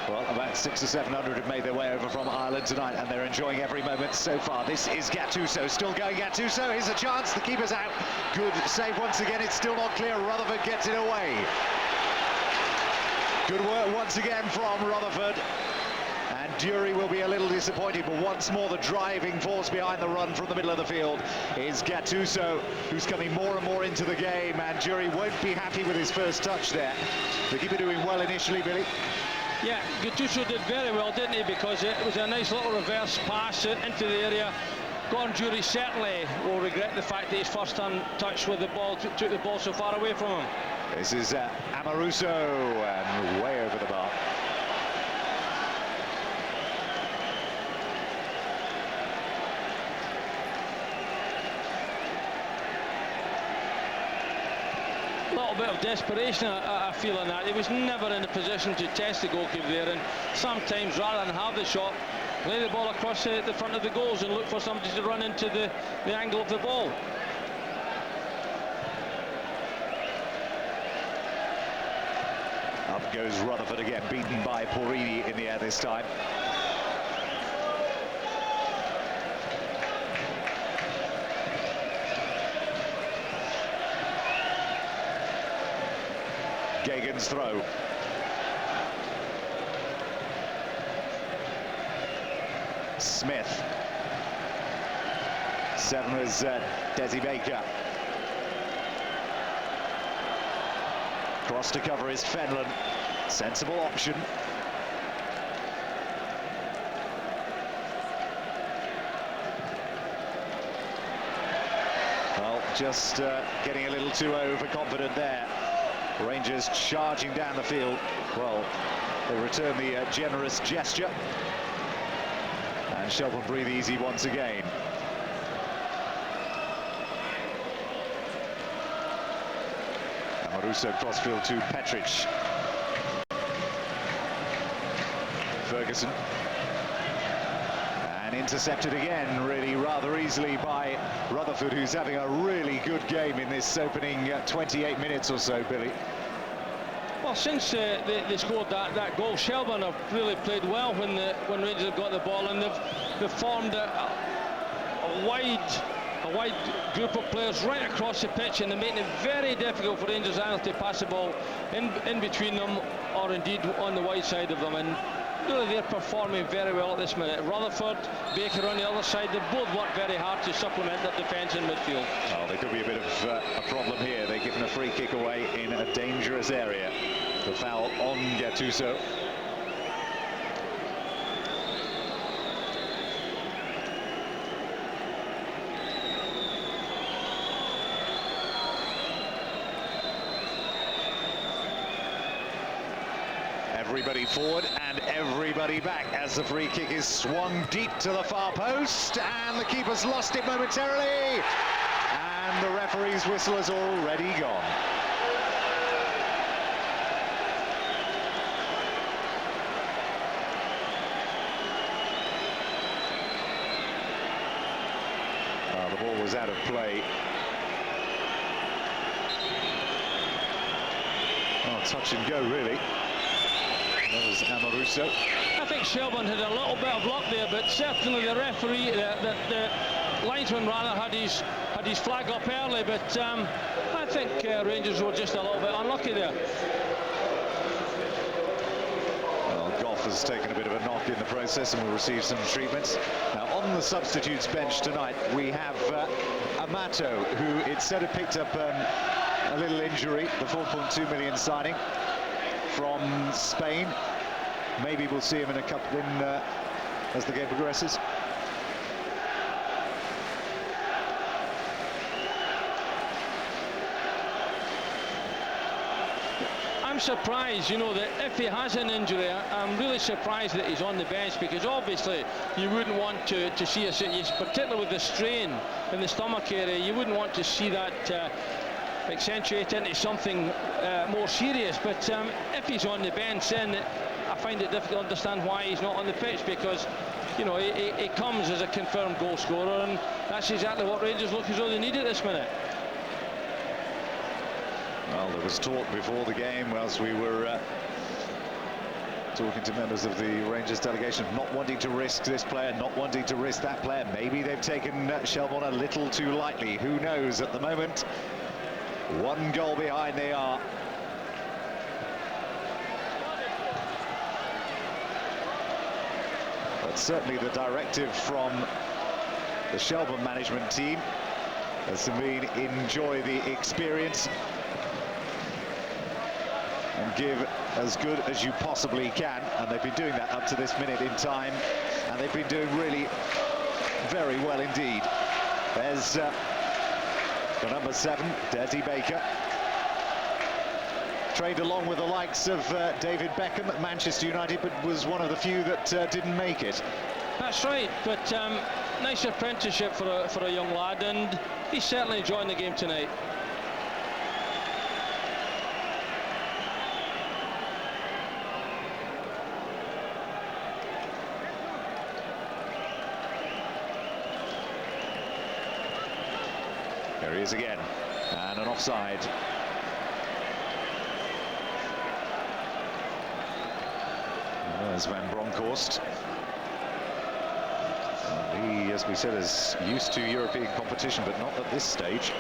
Well, about 600 or 700 have made their way over from Ireland tonight, and they're enjoying every moment so far. This is Gattuso, still going Gattuso. Here's a chance, the keeper's out. Good save once again, it's still not clear. Rutherford gets it away. Good work once again from Rutherford. And Dury will be a little disappointed, but once more the driving force behind the run from the middle of the field is Gattuso, who's coming more and more into the game, and Dury won't be happy with his first touch there. The keeper doing well initially, Billy. Yeah, Gattuso did very well, didn't he? Because it was a nice little reverse pass into the area. Gordon Dury certainly will regret the fact that his first touch with the ball took the ball so far away from him. This is Amoruso, and way over the bar. A little bit of desperation, I feel, in that. He was never in a position to test the goalkeeper there, and sometimes rather than have the shot, lay the ball across the front of the goals and look for somebody to run into the angle of the ball. Up goes Rutherford again, beaten by Porrini in the air this time. Gagan's throw. Smith. Seven was Desi Baker. Cross to cover is Fenlon. Sensible option. Well, just getting a little too overconfident there. Rangers charging down the field. Well, they return the generous gesture. And Shelbourne breathe easy once again. Amoruso crossfield to Petric. Ferguson. And intercepted again, really rather easily by Rutherford, who's having a really good game in this opening 28 minutes or so, Billy. Well, since they scored that goal, Shelbourne have really played well when Rangers have got the ball, and they've formed a wide group of players right across the pitch, and they're making it very difficult for Rangers either to pass the ball in between them or indeed on the wide side of them. And really, they're performing very well at this minute. Rutherford, Baker on the other side, they both work very hard to supplement their defence in midfield. Oh, there could be a bit of a problem here. They're given a free kick away in a dangerous area. The foul on Gattuso. Everybody forward and everybody back as the free kick is swung deep to the far post, and the keeper's lost it momentarily, and the referee's whistle is already gone. The ball was out of play. Oh, touch and go, really. That was Amoruso. I think Shelbourne had a little bit of luck there, but certainly the referee, the linesman rather, had his flag up early, but I think Rangers were just a little bit unlucky there. Well, Goff has taken a bit of a knock in the process and will receive some treatments. Now, on the substitutes bench tonight, we have Amato, who it said had picked up a little injury, the 4.2 million signing from Spain. Maybe we'll see him in as the game progresses? I'm surprised, you know, that if he has an injury, I'm really surprised that he's on the bench, because obviously you wouldn't want to see a situation, particularly with the strain in the stomach area, you wouldn't want to see that accentuate into something more serious. But if he's on the bench, then I find it difficult to understand why he's not on the pitch, because, you know, he comes as a confirmed goal scorer, and that's exactly what Rangers look as though they need at this minute. Well, there was talk before the game, as we were talking to members of the Rangers delegation, not wanting to risk this player, not wanting to risk that player. Maybe they've taken Shelbourne a little too lightly. Who knows? At the moment, 1 goal behind they are. But certainly the directive from the Shelbourne management team has been enjoy the experience and give as good as you possibly can, and they've been doing that up to this minute in time, and they've been doing really very well indeed. There's the number 7, Desi Baker, trained along with the likes of David Beckham at Manchester United, but was one of the few that didn't make it. That's right, but nice apprenticeship for a young lad, and he's certainly enjoying the game tonight. There he is again, and an offside. There's Van Bronckhorst. He, as we said, is used to European competition, but not at this stage.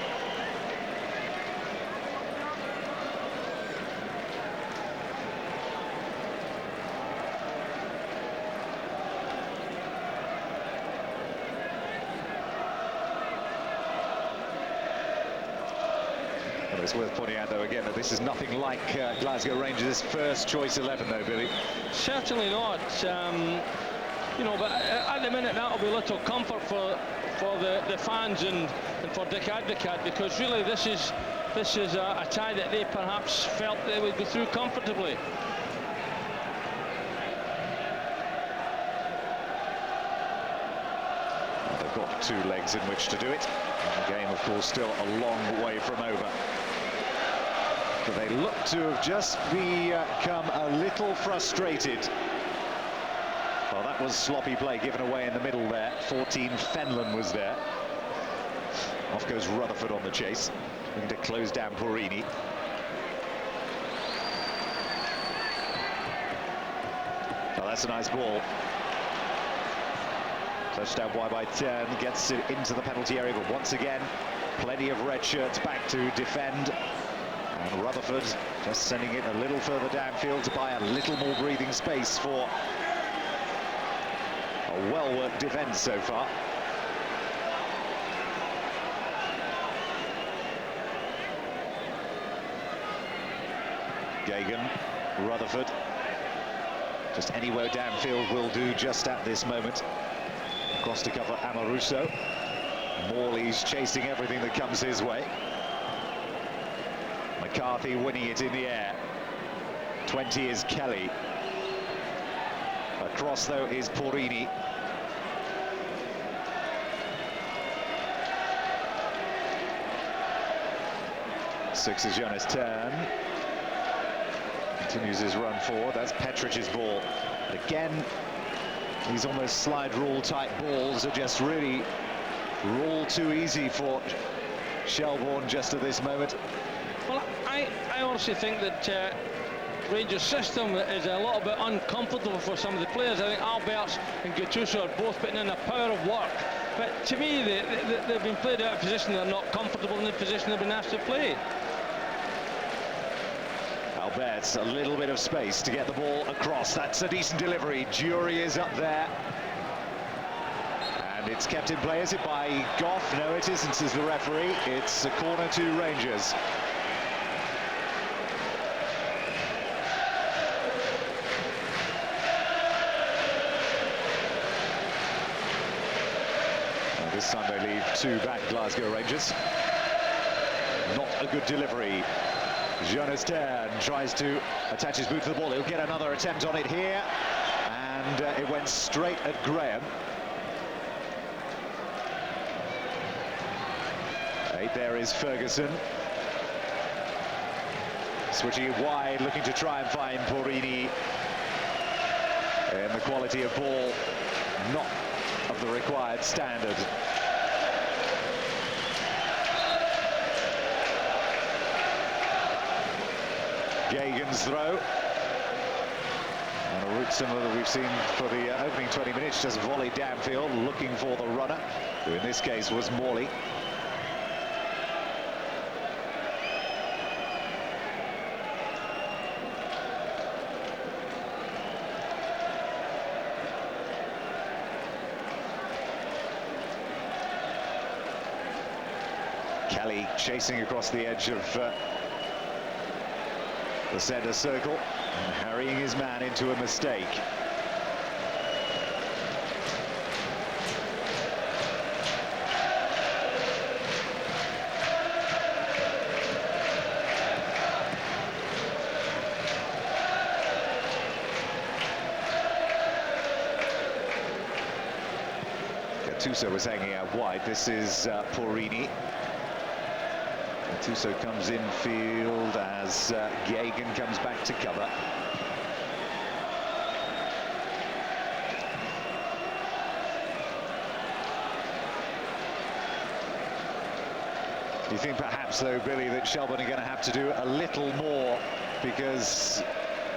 It's worth pointing out, though, again, that this is nothing like Glasgow Rangers' first choice 11, though, Billy. Certainly not. You know, but at the minute that'll be little comfort for the fans and for Dick Advocat, because really this is a tie that they perhaps felt they would go through comfortably. Well, they've got 2 legs in which to do it. And the game, of course, still a long way from over. But they look to have just become a little frustrated. Well, that was sloppy play given away in the middle there. 14 Fenlon was there. Off goes Rutherford on the chase, looking to close down Porini. Well, that's a nice ball. Touchdown wide by 10, gets it into the penalty area, but once again, plenty of red shirts back to defend. And Rutherford just sending it a little further downfield to buy a little more breathing space for a well-worked defence so far. Gagan, Rutherford, just anywhere downfield will do just at this moment. Across to cover Amoruso. Morley's chasing everything that comes his way. McCarthy winning it in the air. 20 is Kelly. Across, though, is Porini. Six is Jonas Tern. Continues his run forward. That's Petrich's ball. But again, these almost slide rule type balls are just really rule too easy for Shelbourne just at this moment. Well, I honestly think that Rangers' system is a little bit uncomfortable for some of the players. I think Alberts and Gattuso are both putting in a power of work. But to me, they've been played out of position. They're not comfortable in the position they've been asked to play. Alberts, a little bit of space to get the ball across. That's a decent delivery. Jury is up there. And it's kept in play, is it, by Goff? No, it isn't, says the referee. It's a corner to Rangers. This time they leave 2 back, Glasgow Rangers. Not a good delivery. Jonas Stern tries to attach his boot to the ball. He'll get another attempt on it here. And it went straight at Graham. There is Ferguson. Switching it wide, looking to try and find Porrini. And the quality of ball, not of the required standard. Gagan's throw. And a route similar that we've seen for the opening 20 minutes, just volleyed downfield, looking for the runner, who in this case was Morley. Kelly chasing across the edge of the centre circle and harrying his man into a mistake. Gattuso was hanging out wide. This is Porrini. Gattuso comes in field as Gagan comes back to cover. Do you think perhaps, though, Billy, that Shelbourne are going to have to do a little more, because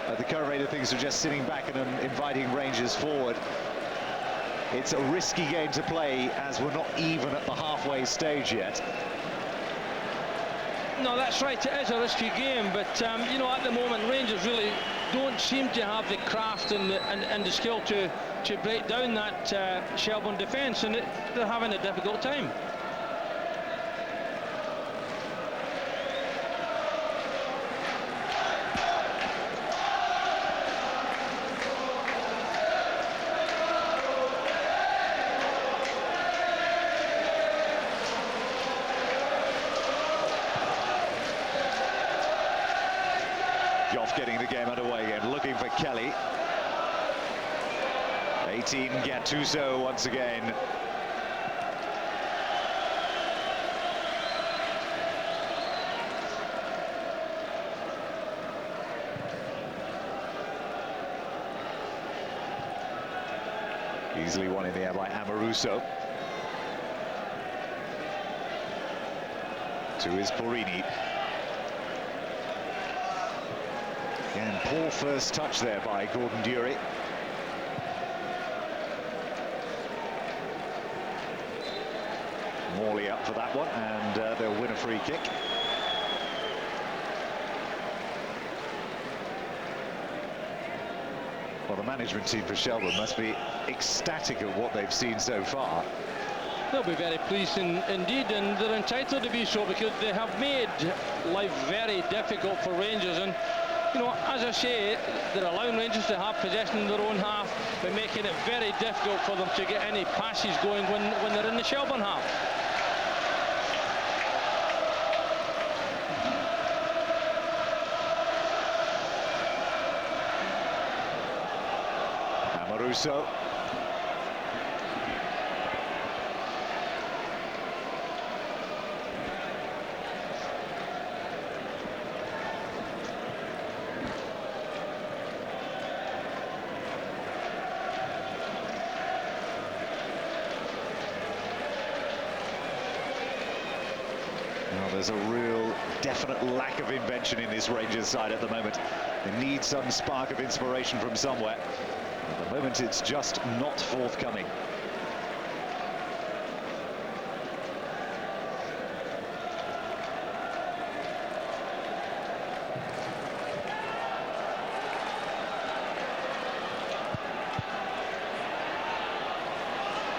at the current rate of things are just sitting back and inviting Rangers forward? It's a risky game to play, as we're not even at the halfway stage yet. No, that's right, it is a risky game, but you know, at the moment Rangers really don't seem to have the craft and the skill to break down that Shelbourne defence, and they're having a difficult time. Getting the game underway again, looking for Kelly. 18, Gattuso once again. Easily won in the air by Amoruso. 2 is Porrini. And poor first touch there by Gordon Dury. Morley up for that one, and they'll win a free kick. Well, the management team for Shelbourne must be ecstatic at what they've seen so far. They'll be very pleased indeed, and they're entitled to be so, because they have made life very difficult for Rangers. And you know, as I say, they're allowing Rangers to have possession in their own half, but making it very difficult for them to get any passes going when they're in the Shelbourne half. Amoruso. There's a real definite lack of invention in this Rangers side at the moment. They need some spark of inspiration from somewhere. At the moment, it's just not forthcoming.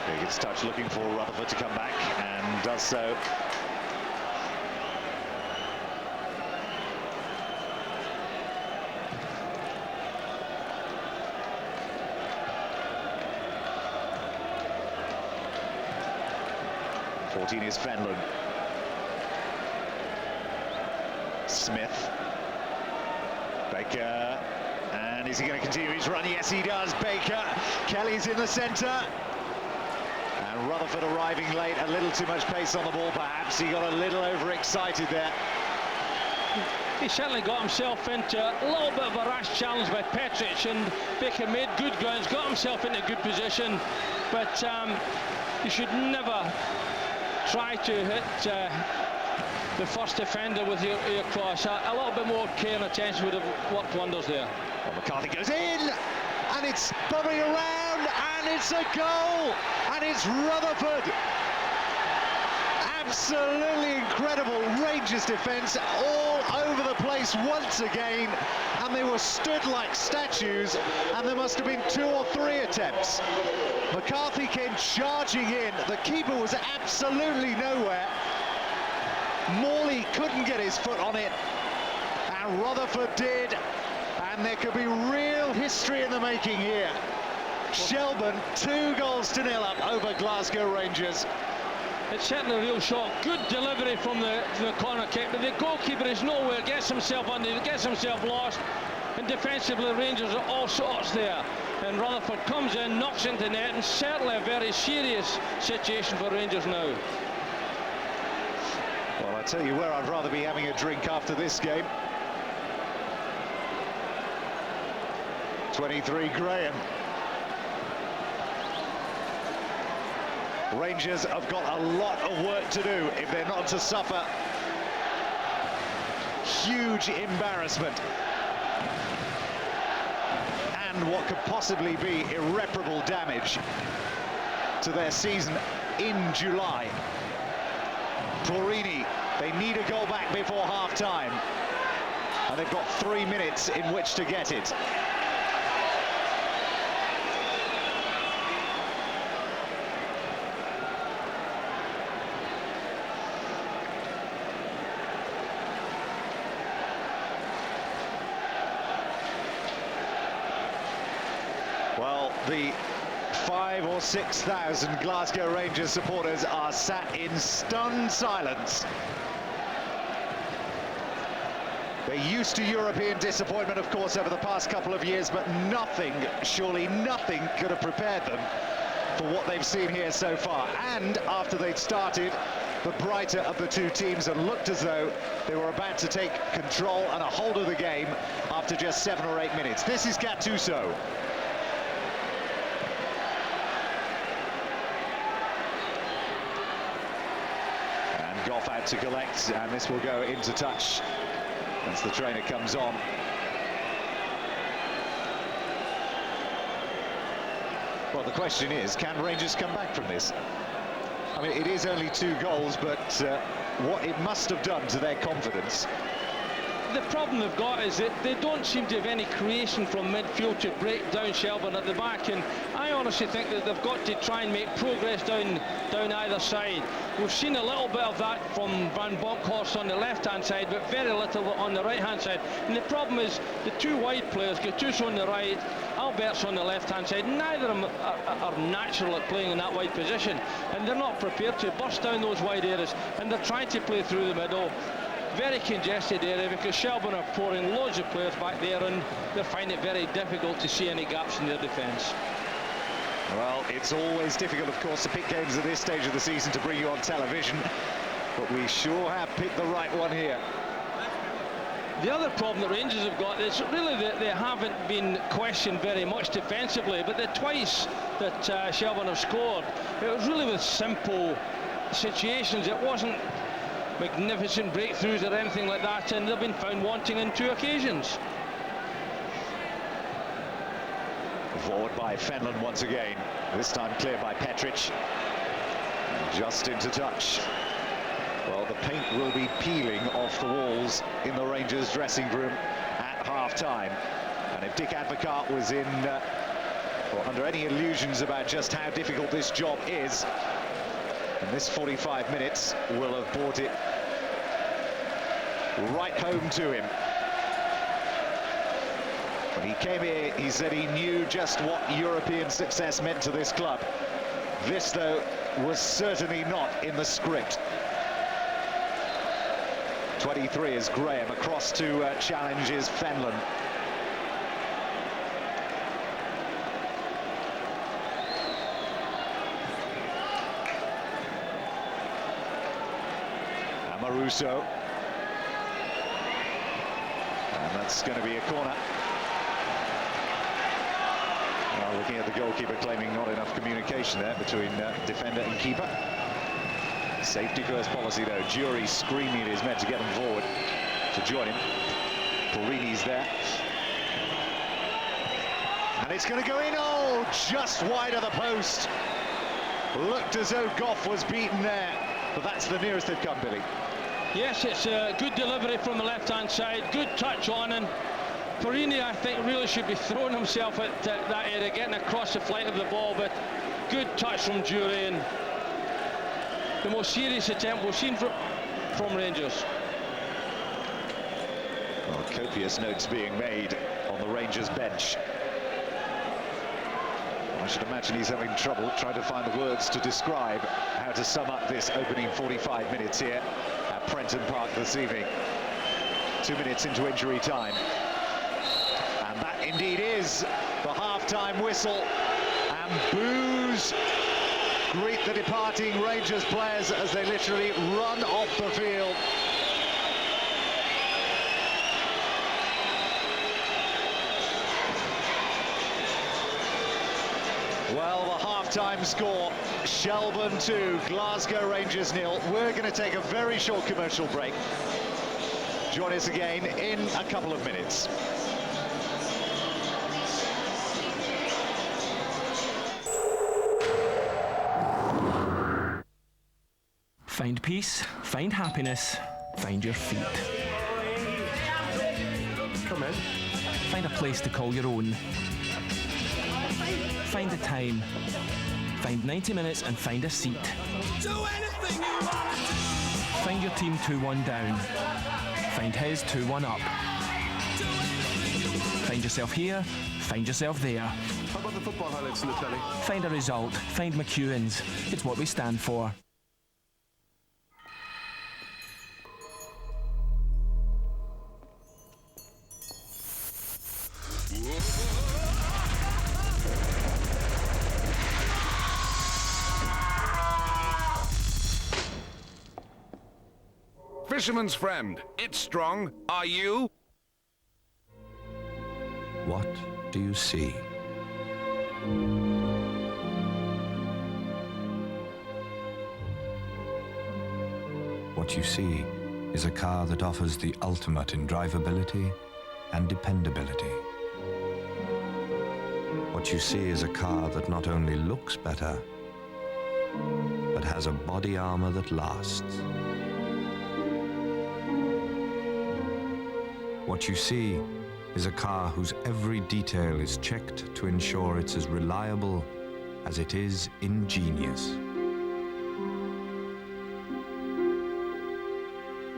Gagan's touch, looking for Rutherford to come back, and does so. 14 is Fenlon. Smith. Baker. And is he going to continue his run? Yes, he does. Baker. Kelly's in the centre. And Rutherford arriving late. A little too much pace on the ball, perhaps. He got a little overexcited there. He certainly got himself into a little bit of a rash challenge by Petric, and Baker made good grounds, got himself into a good position, but you should never try to hit the first defender with your cross. A little bit more care and attention would have worked wonders there. Well, McCarthy goes in, and it's bubbling around, and it's a goal, and it's Rutherford. Absolutely incredible Rangers defence all over the place once again, and they were stood like statues, and there must have been 2 or 3 attempts. McCarthy came charging in, the keeper was absolutely nowhere. Morley couldn't get his foot on it, and Rutherford did, and there could be real history in the making here. Shelbourne 2-0 up over Glasgow Rangers. It's certainly a real shot. Good delivery from the corner kick, but the goalkeeper is nowhere, gets himself under, gets himself lost, and defensively Rangers are all sorts there. And Rutherford comes in, knocks into net, and certainly a very serious situation for Rangers now. Well, I tell you where I'd rather be having a drink after this game. 23 Graham. Rangers have got a lot of work to do if they're not to suffer huge embarrassment and what could possibly be irreparable damage to their season in July. Porini, they need a goal back before half-time, and they've got 3 minutes in which to get it. Well, the 5,000 or 6,000 Glasgow Rangers supporters are sat in stunned silence. They're used to European disappointment, of course, over the past couple of years, but nothing, surely nothing, could have prepared them for what they've seen here so far. And after they'd started, the brighter of the two teams, and looked as though they were about to take control and a hold of the game after just 7 or 8 minutes. This is Gattuso. Goff out to collect, and this will go into touch as the trainer comes on. Well, the question is, can Rangers come back from this? I mean, it is only 2 goals, but what it must have done to their confidence. The problem they've got is that they don't seem to have any creation from midfield to break down Shelbourne at the back, and I honestly think that they've got to try and make progress down either side. We've seen a little bit of that from Van Bronckhorst on the left-hand side, but very little on the right-hand side. And the problem is the 2 wide players, Gattuso on the right, Albert's on the left-hand side. Neither of them are natural at playing in that wide position, and they're not prepared to burst down those wide areas, and they're trying to play through the middle. Very congested area because Shelbourne are pouring loads of players back there, and they're finding it very difficult to see any gaps in their defence. Well, it's always difficult, of course, to pick games at this stage of the season to bring you on television, but we sure have picked the right one here. The other problem that Rangers have got is really that they haven't been questioned very much defensively, but the twice that Shelbourne have scored, it was really with simple situations. It wasn't magnificent breakthroughs or anything like that, and they've been found wanting on 2 occasions. Forward by Fenlon once again, this time cleared by Petric, and just into touch. Well, the paint will be peeling off the walls in the Rangers dressing room at half-time, and if Dick Advocaat was in or under any illusions about just how difficult this job is, and this 45 minutes will have brought it right home to him. When he came here, he said he knew just what European success meant to this club. This, though, was certainly not in the script. 23 is Graham, across to challenge is Fenlon. Amaruso. And that's going to be a corner. Well, looking at the goalkeeper claiming not enough communication there between defender and keeper. Safety first policy though. Jury screaming at his men to get them forward to join him. Porini's there. And it's going to go in. Oh, just wide of the post. Looked as though Goff was beaten there. But that's the nearest they've come, Billy. Yes, it's a good delivery from the left-hand side. Good touch on, and Porini, I think, really should be throwing himself at that area, getting across the flight of the ball, but good touch from Jury, and the most serious attempt we've seen from Rangers. Well, copious notes being made on the Rangers bench. I should imagine he's having trouble trying to find the words to describe how to sum up this opening 45 minutes here at Prenton Park this evening. 2 minutes into injury time. And that indeed is the half-time whistle. And boos greet the departing Rangers players as they literally run off the field. Well, the half-time score, Shelbourne 2, Glasgow Rangers 0. We're going to take a very short commercial break. Join us again in a couple of minutes. Find peace, find happiness, find your feet. Come in. Find a place to call your own. Find the time. Find 90 minutes and find a seat. Do anything you want to do. Find your team 2-1 down. Find his 2-1 up. Find yourself here, find yourself there. How about the football highlights in the telly? Find a result, find McEwen's. It's what we stand for. Fisherman's friend, it's strong. Are you? What do you see? What you see is a car that offers the ultimate in drivability and dependability. What you see is a car that not only looks better, but has a body armor that lasts. What you see is a car whose every detail is checked to ensure it's as reliable as it is ingenious.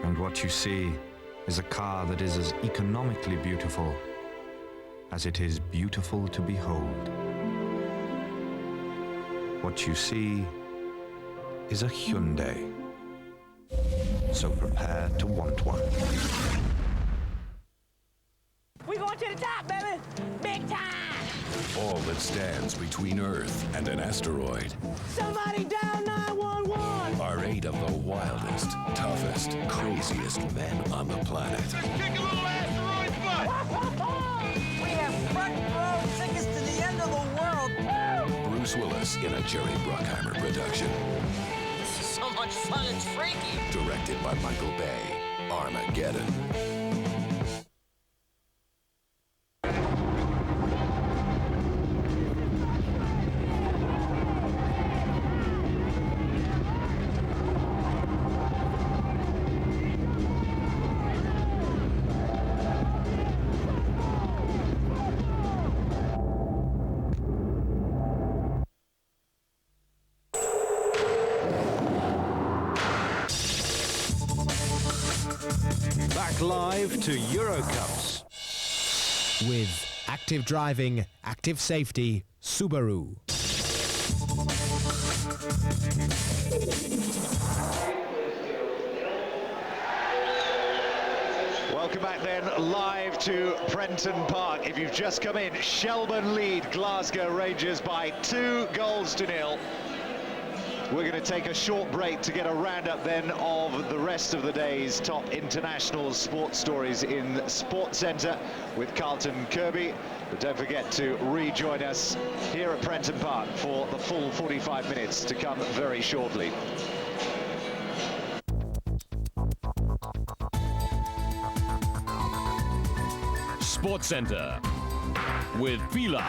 And what you see is a car that is as economically beautiful as it is beautiful to behold. What you see is a Hyundai. So prepare to want one. We going to the top, baby! Big time! All that stands between Earth and an asteroid Somebody down 911! are 8 of the wildest, toughest, craziest men on the planet. Kick a little asteroid butt! We have front row tickets to the end of the world! Bruce Willis in a Jerry Bruckheimer production. This is so much fun, it's freaky! Directed by Michael Bay. Armageddon. Back live to Eurocups. With active driving, active safety, Subaru. welcome back then live to Prenton Park. If you've just come in, Shelbourne lead Glasgow Rangers by 2-0. We're going to take a short break to get a roundup then of the rest of the day's top international sports stories in Sports Centre with Carlton Kirby. But don't forget to rejoin us here at Prenton Park for the full 45 minutes to come very shortly. Sports Centre with Vila.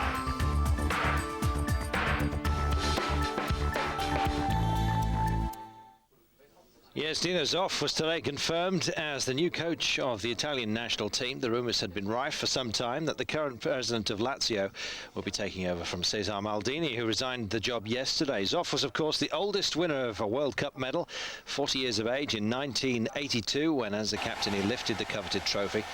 Yes, Dino Zoff was today confirmed as the new coach of the Italian national team. The rumours had been rife for some time that the current president of Lazio will be taking over from Cesar Maldini, who resigned the job yesterday. Zoff was, of course, the oldest winner of a World Cup medal, 40 years of age in 1982, when, as the captain, he lifted the coveted trophy.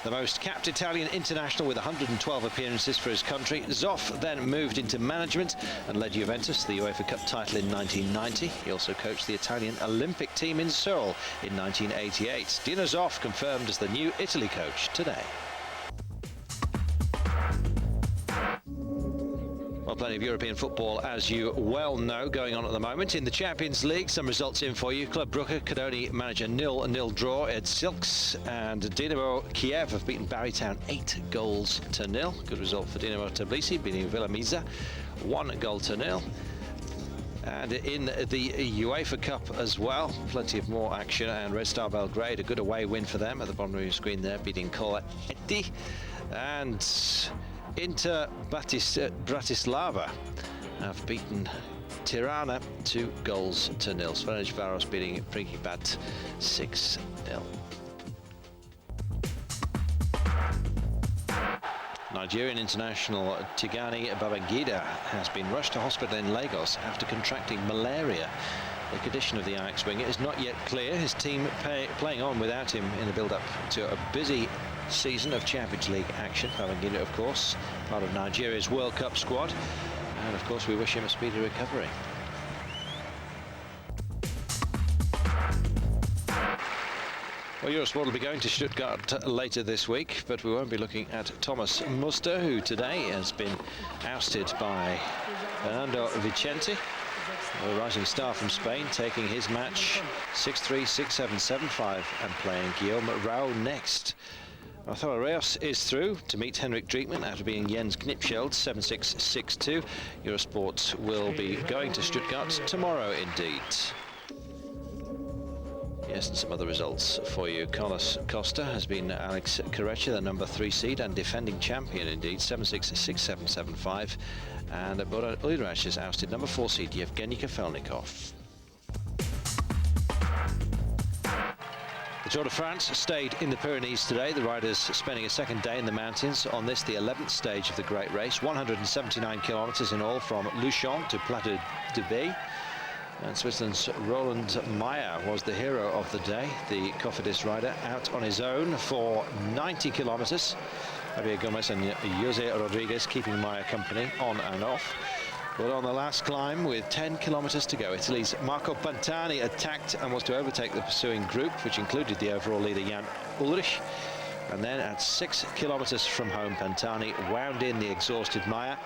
The most capped Italian international with 112 appearances for his country. Zoff then moved into management and led Juventus to the UEFA Cup title in 1990. He also coached the Italian Olympic team in Seoul in 1988. Dino Zoff confirmed as the new Italy coach today. Well, plenty of European football, as you well know, going on at the moment. In the Champions League, some results in for you. Club Brugge could only manage a 0-0 draw at Silks, and Dinamo Kiev have beaten Barrytown 8-0. Good result for Dinamo Tbilisi, beating Villamisa 1-0. And in the UEFA Cup as well, plenty of more action, and Red Star Belgrade, a good away win for them at the bottom of your screen there, beating Coletti. And Inter Bratislava have beaten Tirana 2-0. Ferencváros beating Pripyat 6-0. Nigerian international Tigani Babangida has been rushed to hospital in Lagos after contracting malaria. The condition of the Ajax winger is not yet clear. His team playing on without him in the build-up to a busy season of Champions League action. Babangida, of course, part of Nigeria's World Cup squad. And, of course, we wish him a speedy recovery. Well, Eurosport will be going to Stuttgart later this week, but we won't be looking at Thomas Muster, who today has been ousted by Fernando Vicente, the rising star from Spain, taking his match 6-3, 6-7, 7-5, and playing Guillaume Rau next. Othello Reyes is through to meet Henrik Driekman after being Jens Knipscheld 7-6, 6-2. Eurosport will be going to Stuttgart tomorrow indeed. Yes, and some other results for you. Carlos Costa has been Alex Correia, the number 3 seed and defending champion indeed, 7-6, 6-7, 7-5. And Bora Ulrich has ousted number 4 seed Yevgeny Kafelnikov. The Tour de France stayed in the Pyrenees today. The riders spending a second day in the mountains on this, the 11th stage of the great race. 179 kilometres in all from Luchon to Plateau de Bay. And Switzerland's Roland Meyer was the hero of the day, the Cofidis rider, out on his own for 90 kilometres. Javier Gomez and Jose Rodriguez keeping Meyer company on and off. But on the last climb, with 10 kilometres to go, Italy's Marco Pantani attacked and was to overtake the pursuing group, which included the overall leader Jan Ullrich. And then at 6 kilometres from home, Pantani wound in the exhausted Meyer,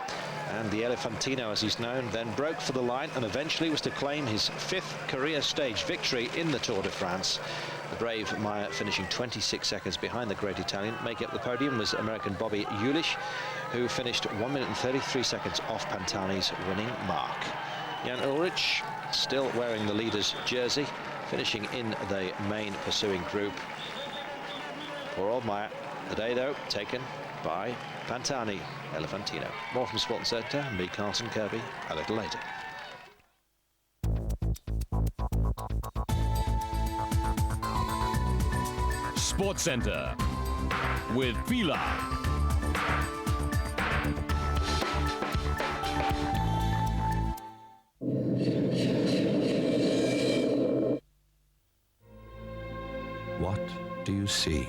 and the Elefantino, as he's known, then broke for the line and eventually was to claim his 5th career stage victory in the Tour de France. The brave Meyer finishing 26 seconds behind the great Italian. Making up the podium was American Bobby Julich, who finished 1 minute and 33 seconds off Pantani's winning mark. Jan Ullrich still wearing the leader's jersey, finishing in the main pursuing group. Poor old Meyer. The day, though, taken by Pantani Elefantino. More from Sports Centre, me, Carlton Kirby, a little later. Sports Centre with Vila. What do you see?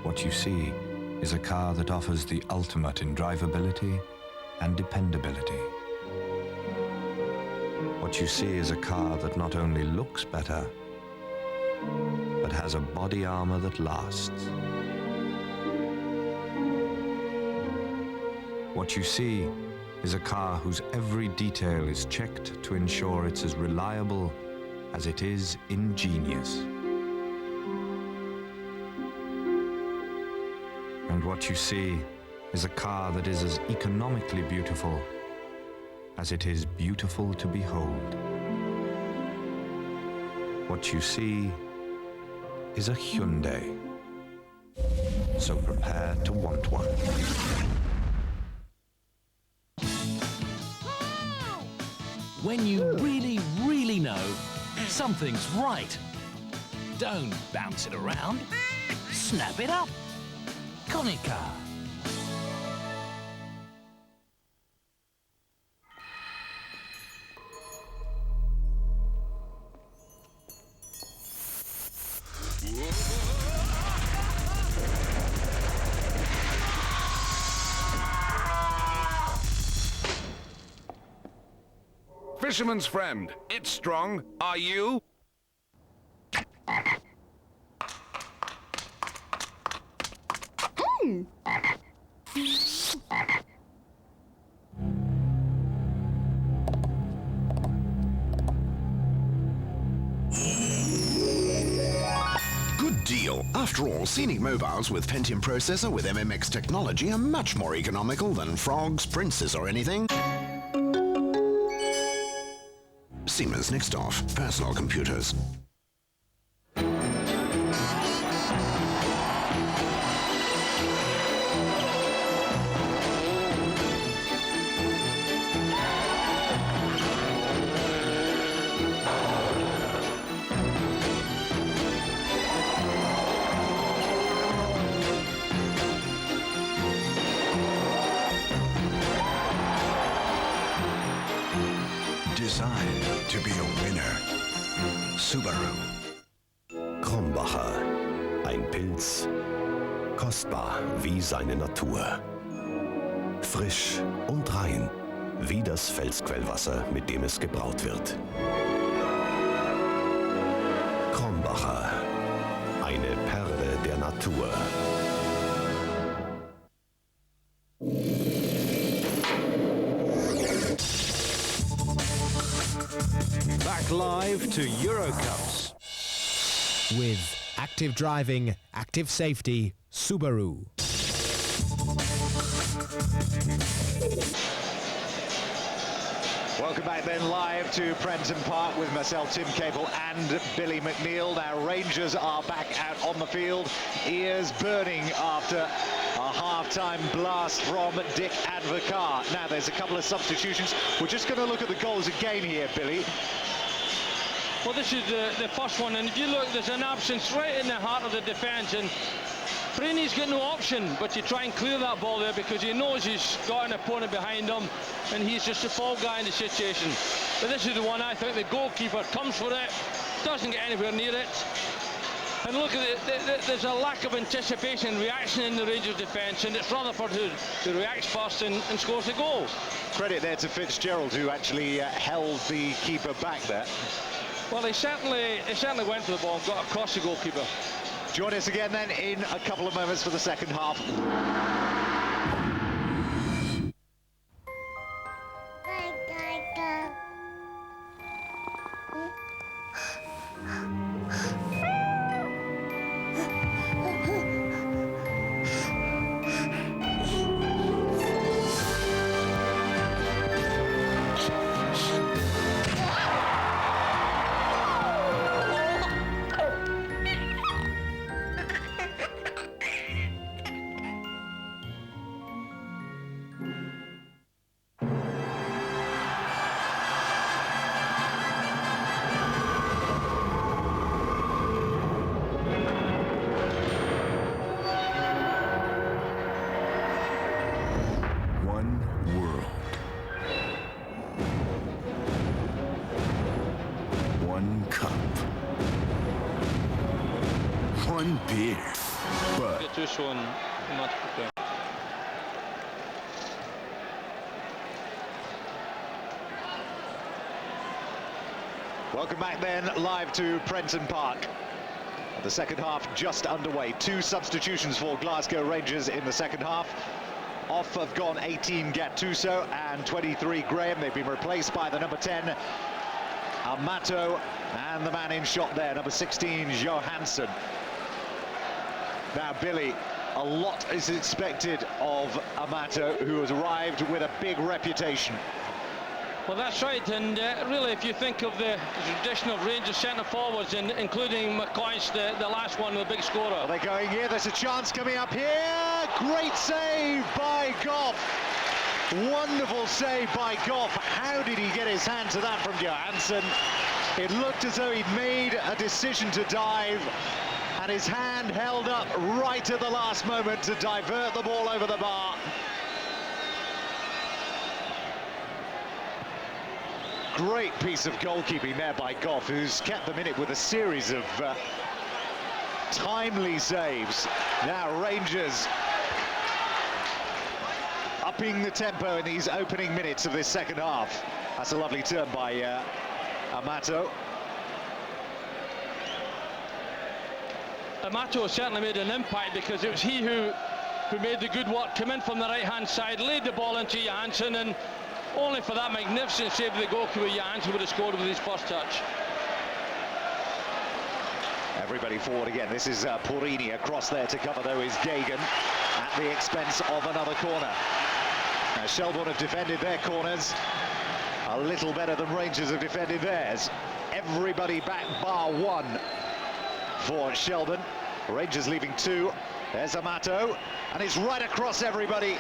What you see is a car that offers the ultimate in drivability and dependability. What what you see is a car that not only looks better, but has a body armor that lasts. What you see is a car whose every detail is checked to ensure it's as reliable as it is ingenious. And what you see is a car that is as economically beautiful as it is beautiful to behold. What you see is a Hyundai. So prepare to want one. When you really, really know something's right, don't bounce it around. Snap it up. Konica. Fisherman's friend, it's strong. Are you? Good deal. After all, scenic mobiles with Pentium processor with MMX technology are much more economical than Frogs, Princes or anything. Siemens Nixdorf, personal computers. Designed to be a winner. Subaru. Krombacher. Ein Pilz. Kostbar wie seine Natur. Frisch und rein wie das Felsquellwasser, mit dem es gebraut wird. Krombacher. Eine Perle der Natur. Back live to Eurocups. With active driving, active safety, Subaru. Welcome back then live to Prenton Park with myself, Tim Capel and Billy McNeil. Now Rangers are back out on the field, ears burning after a half-time blast from Dick Advocaat. Now there's a couple of substitutions. We're just going to look at the goals again here, Billy. Well, this is the first one, and if you look, there's an absence right in the heart of the defence, and Brainey's got no option but to try and clear that ball there because he knows he's got an opponent behind him and he's just a fall guy in the situation. But this is the one I think the goalkeeper comes for it, doesn't get anywhere near it. And look at it, there's a lack of anticipation and reaction in the Rangers defence, and it's Rutherford who reacts first and scores the goal. Credit there to Fitzgerald, who actually held the keeper back there. Well, he certainly went for the ball and got across the goalkeeper. Join us again then in a couple of moments for the second half. One beer, but Welcome back then, live to Prenton Park. The second half just underway. 2 substitutions for Glasgow Rangers in the second half. Off have gone 18 Gattuso and 23 Graham. They've been replaced by the number 10, Amato, and the man in shot there, number 16, Johansson. Now, Billy, a lot is expected of Amato, who has arrived with a big reputation. Well, that's right, and really, if you think of the tradition of Rangers centre forwards, including McCoist, the last one, the big scorer. Are they going here? There's a chance coming up here. Great save by Goff. Wonderful save by Goff. How did he get his hand to that from Johansson? It looked as though he'd made a decision to dive, and his hand held up right at the last moment to divert the ball over the bar. Great piece of goalkeeping there by Goff, who's kept them in it with a series of timely saves. Now Rangers upping the tempo in these opening minutes of this second half. That's a lovely turn by Amato. Amato certainly made an impact, because it was he who made the good work, come in from the right-hand side, laid the ball into Johansson, and only for that magnificent save of the goalkeeper, Johansson would have scored with his first touch. Everybody forward again. This is Porini. Across there to cover, though, is Gagan at the expense of another corner. Now, Shelbourne have defended their corners a little better than Rangers have defended theirs. Everybody back bar one for Shelbourne. Rangers leaving 2. There's Amato, and it's right across everybody.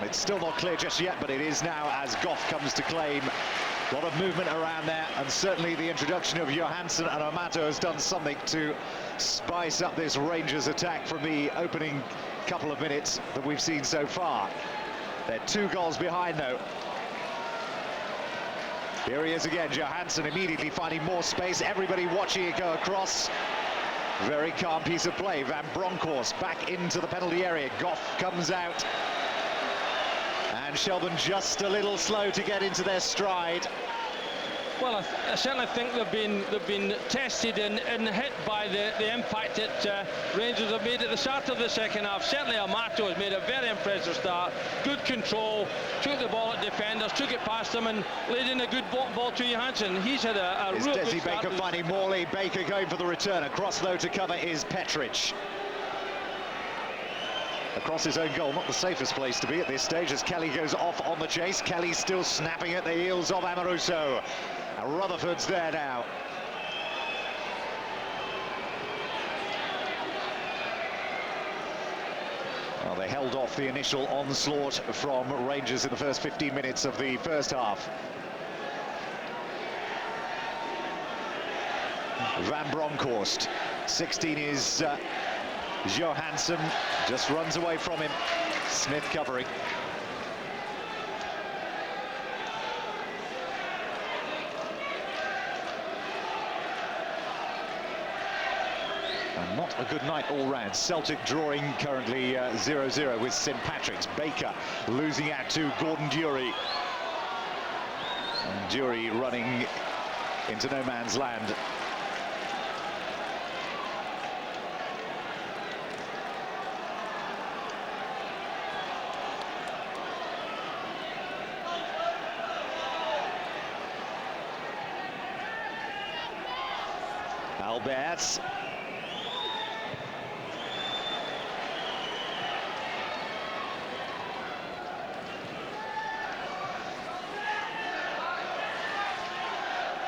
It's still not clear just yet, but it is now as Goff comes to claim. A lot of movement around there, and certainly the introduction of Johansson and Amato has done something to spice up this Rangers attack from the opening couple of minutes that we've seen so far. They're 2 goals behind, though. Here he is again, Johansson immediately finding more space. Everybody watching it go across. Very calm piece of play. Van Bronckhorst back into the penalty area. Goff comes out. And Shelbourne just a little slow to get into their stride. Well, I certainly think they've been tested and hit by the impact that Rangers have made at the start of the second half. Certainly Amato has made a very impressive start. Good control, took the ball at defenders, took it past them, and laid in a good ball to Johansson. He's had a real good Desi start. Baker finding Morley. Baker going for the return. Across, though, to cover is Petric. Across his own goal, not the safest place to be at this stage, as Kelly goes off on the chase. Kelly still snapping at the heels of Amoruso. And Rutherford's there now. Well, they held off the initial onslaught from Rangers in the first 15 minutes of the first half. Van Bronckhorst, 16 is Johansson, just runs away from him. Smith covering. And not a good night all round. Celtic drawing currently 0-0 with St Patrick's. Baker losing out to Gordon Dury. And Dury running into no man's land. Alberts.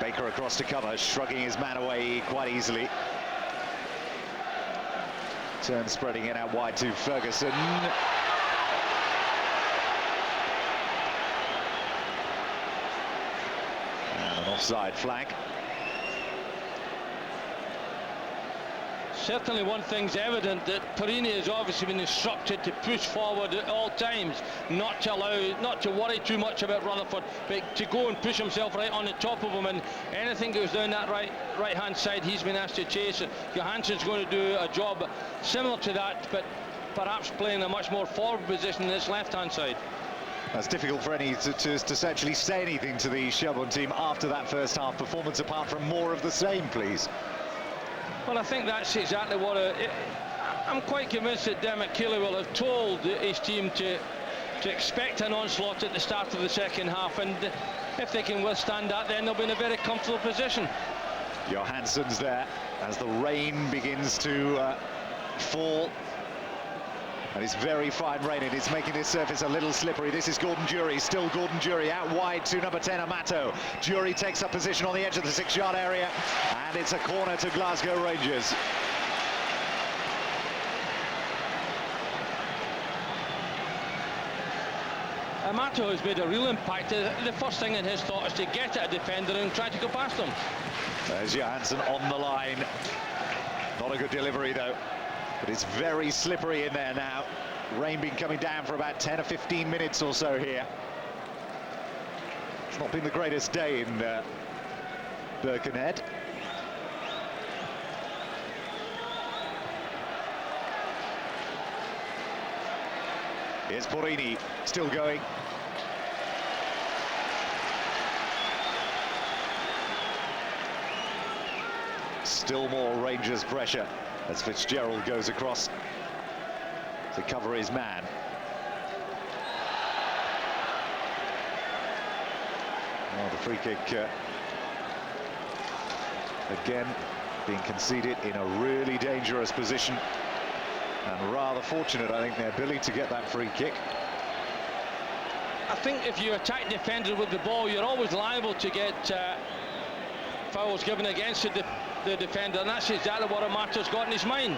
Baker across to cover, shrugging his man away quite easily. Turn spreading it out wide to Ferguson. And an offside flag. Certainly one thing's evident, that Porini has obviously been instructed to push forward at all times, not to worry too much about Rutherford, but to go and push himself right on the top of him, and anything that goes down that right-hand side he's been asked to chase. Johansson's going to do a job similar to that, but perhaps playing a much more forward position in this left-hand side. It's difficult for any to essentially say anything to the Shelbourne team after that first half performance, apart from more of the same, please. Well, I think that's exactly what I'm quite convinced that Dermot Keeley will have told his team to expect an onslaught at the start of the second half, and if they can withstand that, then they'll be in a very comfortable position. Johansson's there as the rain begins to fall. And it's very fine rain, and it's making this surface a little slippery. This is Gordon Jury, still Gordon Jury, out wide to number 10, Amato. Jury takes up position on the edge of the 6-yard area, and it's a corner to Glasgow Rangers. Amato has made a real impact. The first thing in his thought is to get at a defender and try to go past him. There's Johansson on the line. Not a good delivery, though. But it's very slippery in there now. Rain been coming down for about 10 or 15 minutes or so here. It's not been the greatest day in Birkenhead. Here's Porini, still going. Still more Rangers pressure as Fitzgerald goes across to cover his man. Well, the free kick again being conceded in a really dangerous position, and rather fortunate, I think, their ability to get that free kick. I think if you attack defenders with the ball, you're always liable to get fouls given against the defender, and that's exactly what Amato's got in his mind.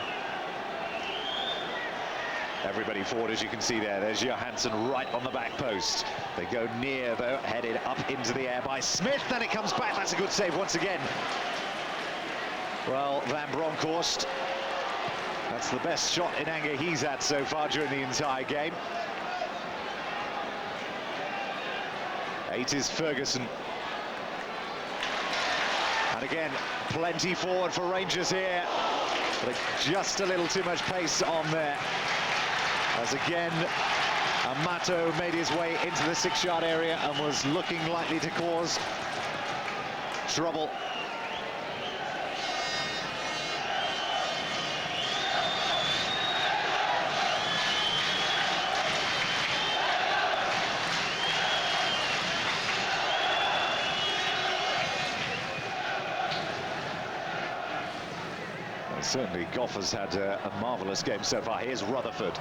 Everybody forward, as you can see there. There's Johansson right on the back post. They go near, though, headed up into the air by Smith, and it comes back. That's a good save once again. Well, Van Bronckhorst, that's the best shot in anger he's had so far during the entire game. 8 is Ferguson. And again, plenty forward for Rangers here, but just a little too much pace on there. As again, Amato made his way into the 6-yard area and was looking likely to cause trouble. Certainly Goff has had a marvellous game so far. Here's Rutherford.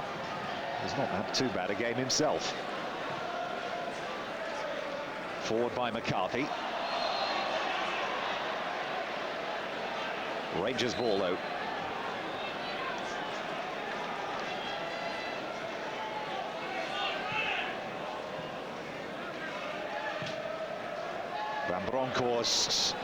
He's not had too bad a game himself. Forward by McCarthy. Rangers ball, though. Van Bronckhorst.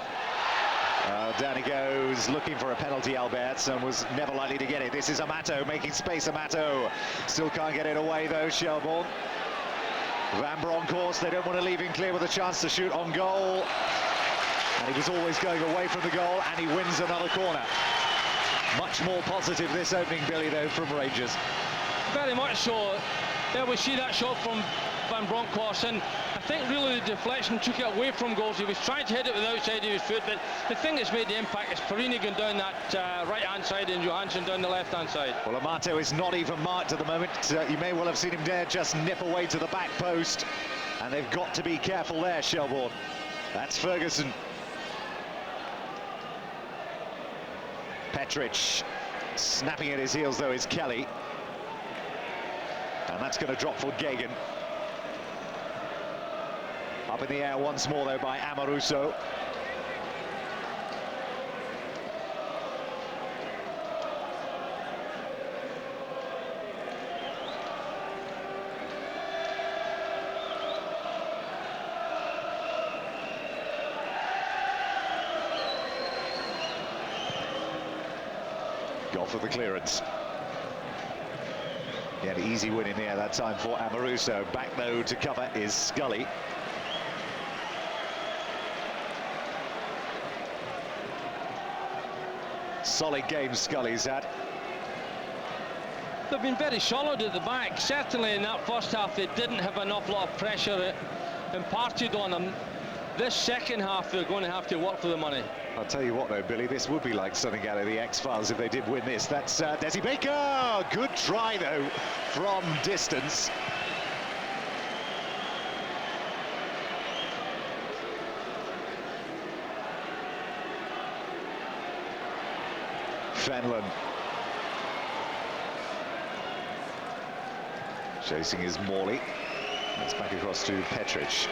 Down he goes, looking for a penalty, Alberts, and was never likely to get it. This is Amato making space. Amato still can't get it away, though, Shelbourne. Van Bronckhorst, they don't want to leave him clear with a chance to shoot on goal. And he was always going away from the goal, and he wins another corner. Much more positive this opening, Billy, though, from Rangers. Very much so. There we see that shot from Van Bronckhorst, and I think really the deflection took it away from goals. He was trying to hit it with the outside of his foot, but the thing that's made the impact is Perini going down that right-hand side and Johansson down the left-hand side. Well, Amato is not even marked at the moment. You may well have seen him there just nip away to the back post, and they've got to be careful there, Shelbourne. That's Ferguson. Petric snapping at his heels, though, is Kelly. And that's going to drop for Gagan. Up in the air once more, though, by Amoruso. Goal for the clearance. He had an easy win in the air that time for Amoruso. Back, though, to cover is Scully. Solid game Scully's had. They've been very solid at the back. Certainly in that first half they didn't have an awful lot of pressure imparted on them. This second half they're going to have to work for the money. I'll tell you what though, Billy, this would be like something out of the X-Files if they did win this. That's Desi Baker! Good try though from distance. Fenlon. Chasing is Morley. It's back across to Petric.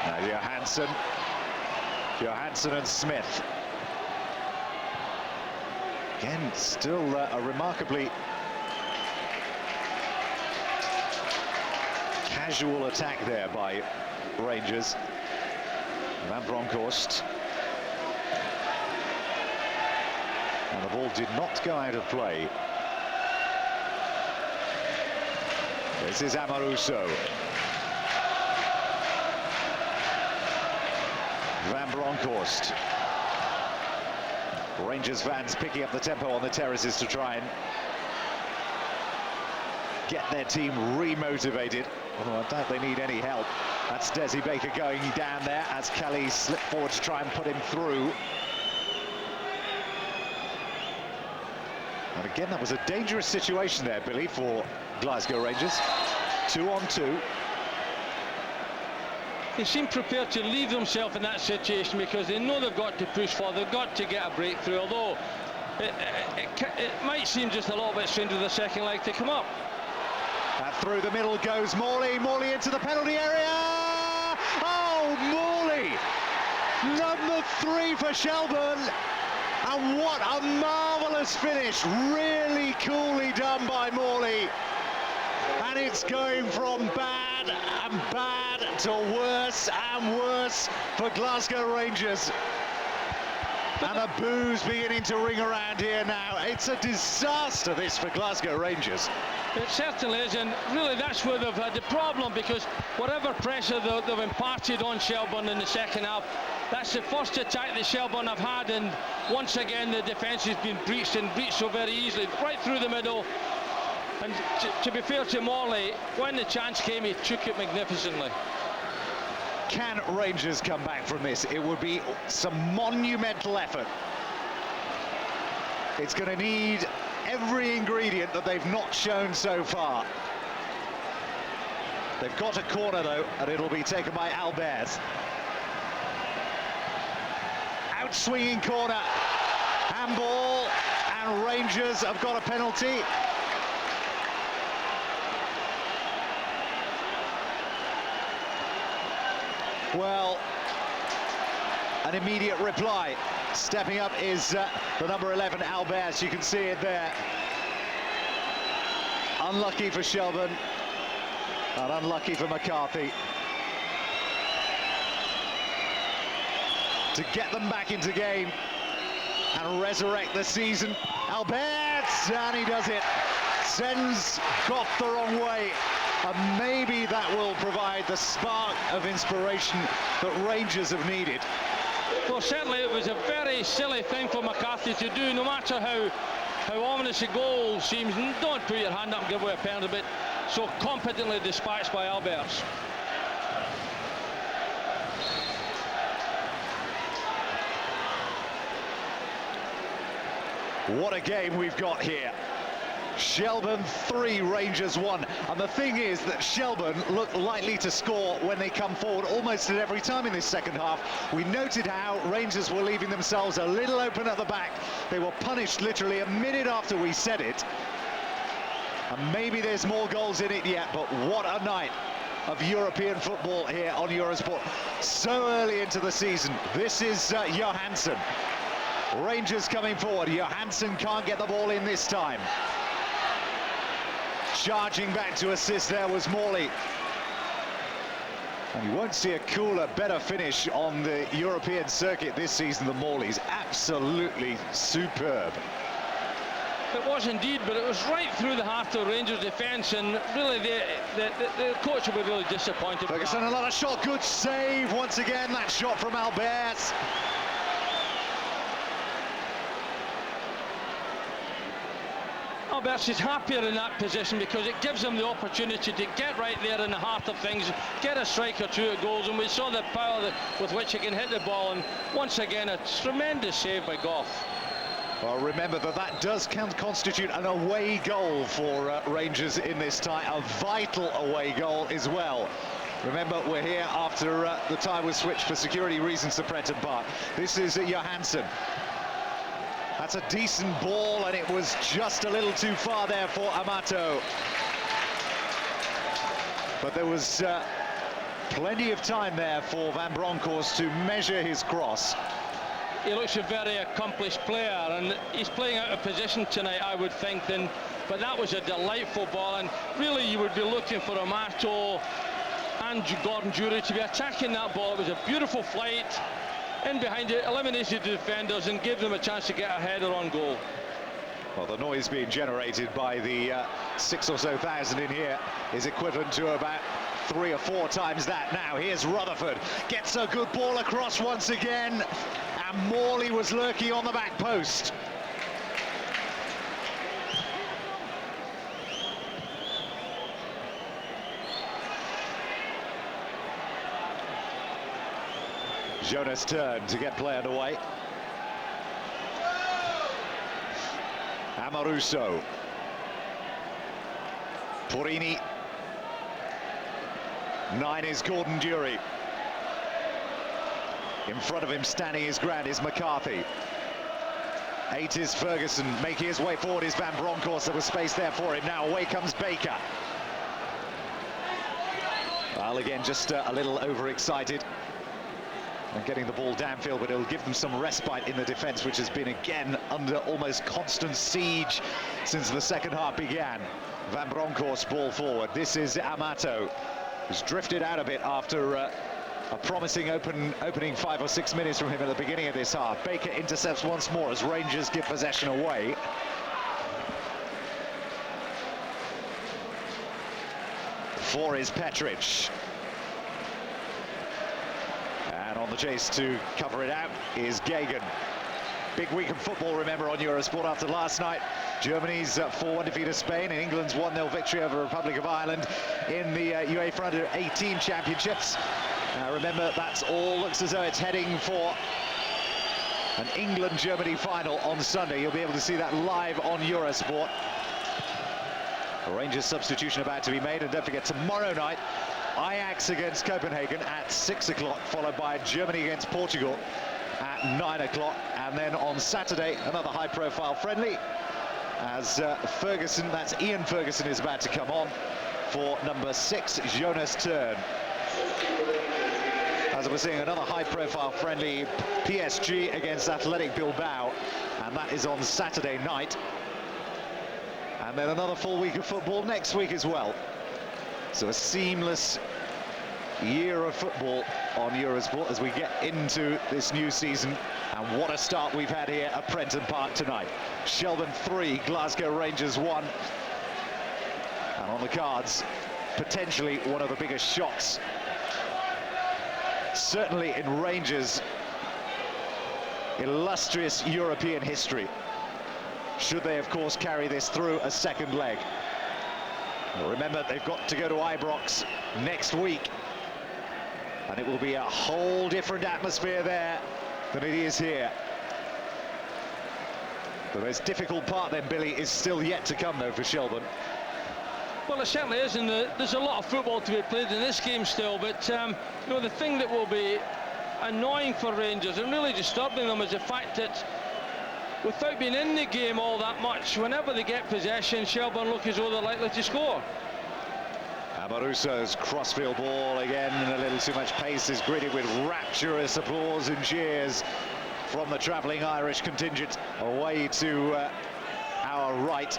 Now Johansson and Smith. Again, still a remarkably casual attack there by Rangers. Van Bronckhorst. And the ball did not go out of play. This is Amoruso. Van Bronckhorst. Rangers fans picking up the tempo on the terraces to try and get their team re-motivated. Although I doubt they need any help. That's Desi Baker going down there as Kelly slipped forward to try and put him through. And again, that was a dangerous situation there, Billy, for Glasgow Rangers. 2-on-2. They seem prepared to leave themselves in that situation because they know they've got to push forward, they've got to get a breakthrough, although it might seem just a little bit strange with the second leg to come up. And through the middle goes Morley. Morley into the penalty area. Oh, Morley! Number 3 for Shelbourne. And what a marvellous finish. Really coolly done by Morley. And it's going from bad and bad to worse and worse for Glasgow Rangers. And the boos beginning to ring around here now. It's a disaster, this, for Glasgow Rangers. It certainly is, and really that's where they've had the problem, because whatever pressure they've imparted on Shelbourne in the second half, that's the first attack that Shelbourne have had, and once again the defence has been breached, and breached so very easily, right through the middle. And to be fair to Morley, when the chance came, he took it magnificently. Can Rangers come back from this? It would be some monumental effort. It's going to need every ingredient that they've not shown so far. They've got a corner though, and it'll be taken by Albert. Out-swinging corner, handball, and Rangers have got a penalty. Well, an immediate reply. Stepping up is the number 11, Albert. You can see it there. Unlucky for Shelbourne, and unlucky for McCarthy. To get them back into game and resurrect the season. Albert, and he does it. Sends Goff the wrong way. And maybe that will provide the spark of inspiration that Rangers have needed. Well, certainly it was a very silly thing for McCarthy to do, no matter how ominous a goal seems. Don't put your hand up and give away a penalty, but so competently dispatched by Alberts. What a game we've got here. Shelbourne 3, Rangers 1. And the thing is that Shelbourne look likely to score when they come forward almost at every time in this second half. We noted how Rangers were leaving themselves a little open at the back. They were punished literally a minute after we said it. And maybe there's more goals in it yet, but what a night of European football here on Eurosport. So early into the season. This is Johansson. Rangers coming forward. Johansson can't get the ball in this time. Charging back to assist there was Morley. And you won't see a cooler, better finish on the European circuit this season than Morley's. Absolutely superb. It was indeed, but it was right through the heart of Rangers defence, and really the coach will be really disappointed. Ferguson, another shot, good save once again, that shot from Albert. Albertz is happier in that position because it gives him the opportunity to get right there in the heart of things, get a strike or two at goals, and we saw the power with which he can hit the ball, and once again a tremendous save by Goff. Well, remember that does constitute an away goal for Rangers in this tie, a vital away goal as well. Remember, we're here after the tie was switched for security reasons to Prenton Park. This is Johansson. That's a decent ball, and it was just a little too far there for Amato. But there was plenty of time there for Van Bronckhorst to measure his cross. He looks a very accomplished player, and he's playing out of position tonight, I would think. But that was a delightful ball, and really you would be looking for Amato and Gordon Jury to be attacking that ball. It was a beautiful flight in behind it, eliminated the defenders and gave them a chance to get a header on goal. Well, the noise being generated by the 6,000 or so in here is equivalent to about 3 or 4 times that now. Here's Rutherford, gets a good ball across once again, and Morley was lurking on the back post. Jonas turn to get play underway. Amoruso. Porini. 9 is Gordon Dury. In front of him, standing his ground, is McCarthy. 8 is Ferguson. Making his way forward is Van Bronckhorst. There was space there for him. Now away comes Baker. Well, again, just a little overexcited and getting the ball downfield, but it'll give them some respite in the defence, which has been again under almost constant siege since the second half began. Van Bronckhorst ball forward. This is Amato, who's drifted out a bit after a promising opening 5 or 6 minutes from him at the beginning of this half. Baker intercepts once more as Rangers give possession away. Four is Petric. And on the chase to cover it out is Gagan. Big week of football, remember, on Eurosport after last night. Germany's 4-1 defeat of Spain and England's 1-0 victory over the Republic of Ireland in the UEFA Under-18 Championships. Remember, that's all looks as though it's heading for an England-Germany final on Sunday. You'll be able to see that live on Eurosport. A Rangers substitution about to be made, and don't forget, tomorrow night, Ajax against Copenhagen at 6 o'clock, followed by Germany against Portugal at 9 o'clock. And then on Saturday, another high-profile friendly, as Ferguson, that's Ian Ferguson, is about to come on for number 6, Jonas Turn. As we're seeing, another high-profile friendly, PSG against Athletic Bilbao, and that is on Saturday night. And then another full week of football next week as well. So a seamless year of football on Eurosport as we get into this new season. And what a start we've had here at Prenton Park tonight. Shelbourne 3, Glasgow Rangers 1. And on the cards, potentially one of the biggest shocks, certainly in Rangers' illustrious European history, should they, of course, carry this through a second leg. Well, remember, they've got to go to Ibrox next week, and it will be a whole different atmosphere there than it is here. The most difficult part then, Billy, is still yet to come, though, for Shelbourne. Well, it certainly is, and there's a lot of football to be played in this game still, but you know, the thing that will be annoying for Rangers and really disturbing them is the fact that without being in the game all that much, whenever they get possession, Shelbourne look as though they're likely to score. Amaruso's crossfield ball again, a little too much pace, is greeted with rapturous applause and cheers from the travelling Irish contingent away to our right.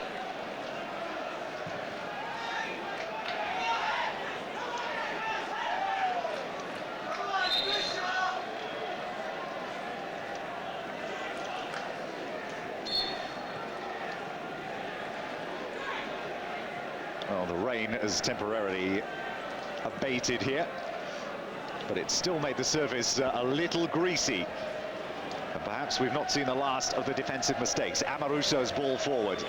Well, the rain has temporarily abated here, but it still made the surface a little greasy. And perhaps we've not seen the last of the defensive mistakes. Amoruso's ball forward.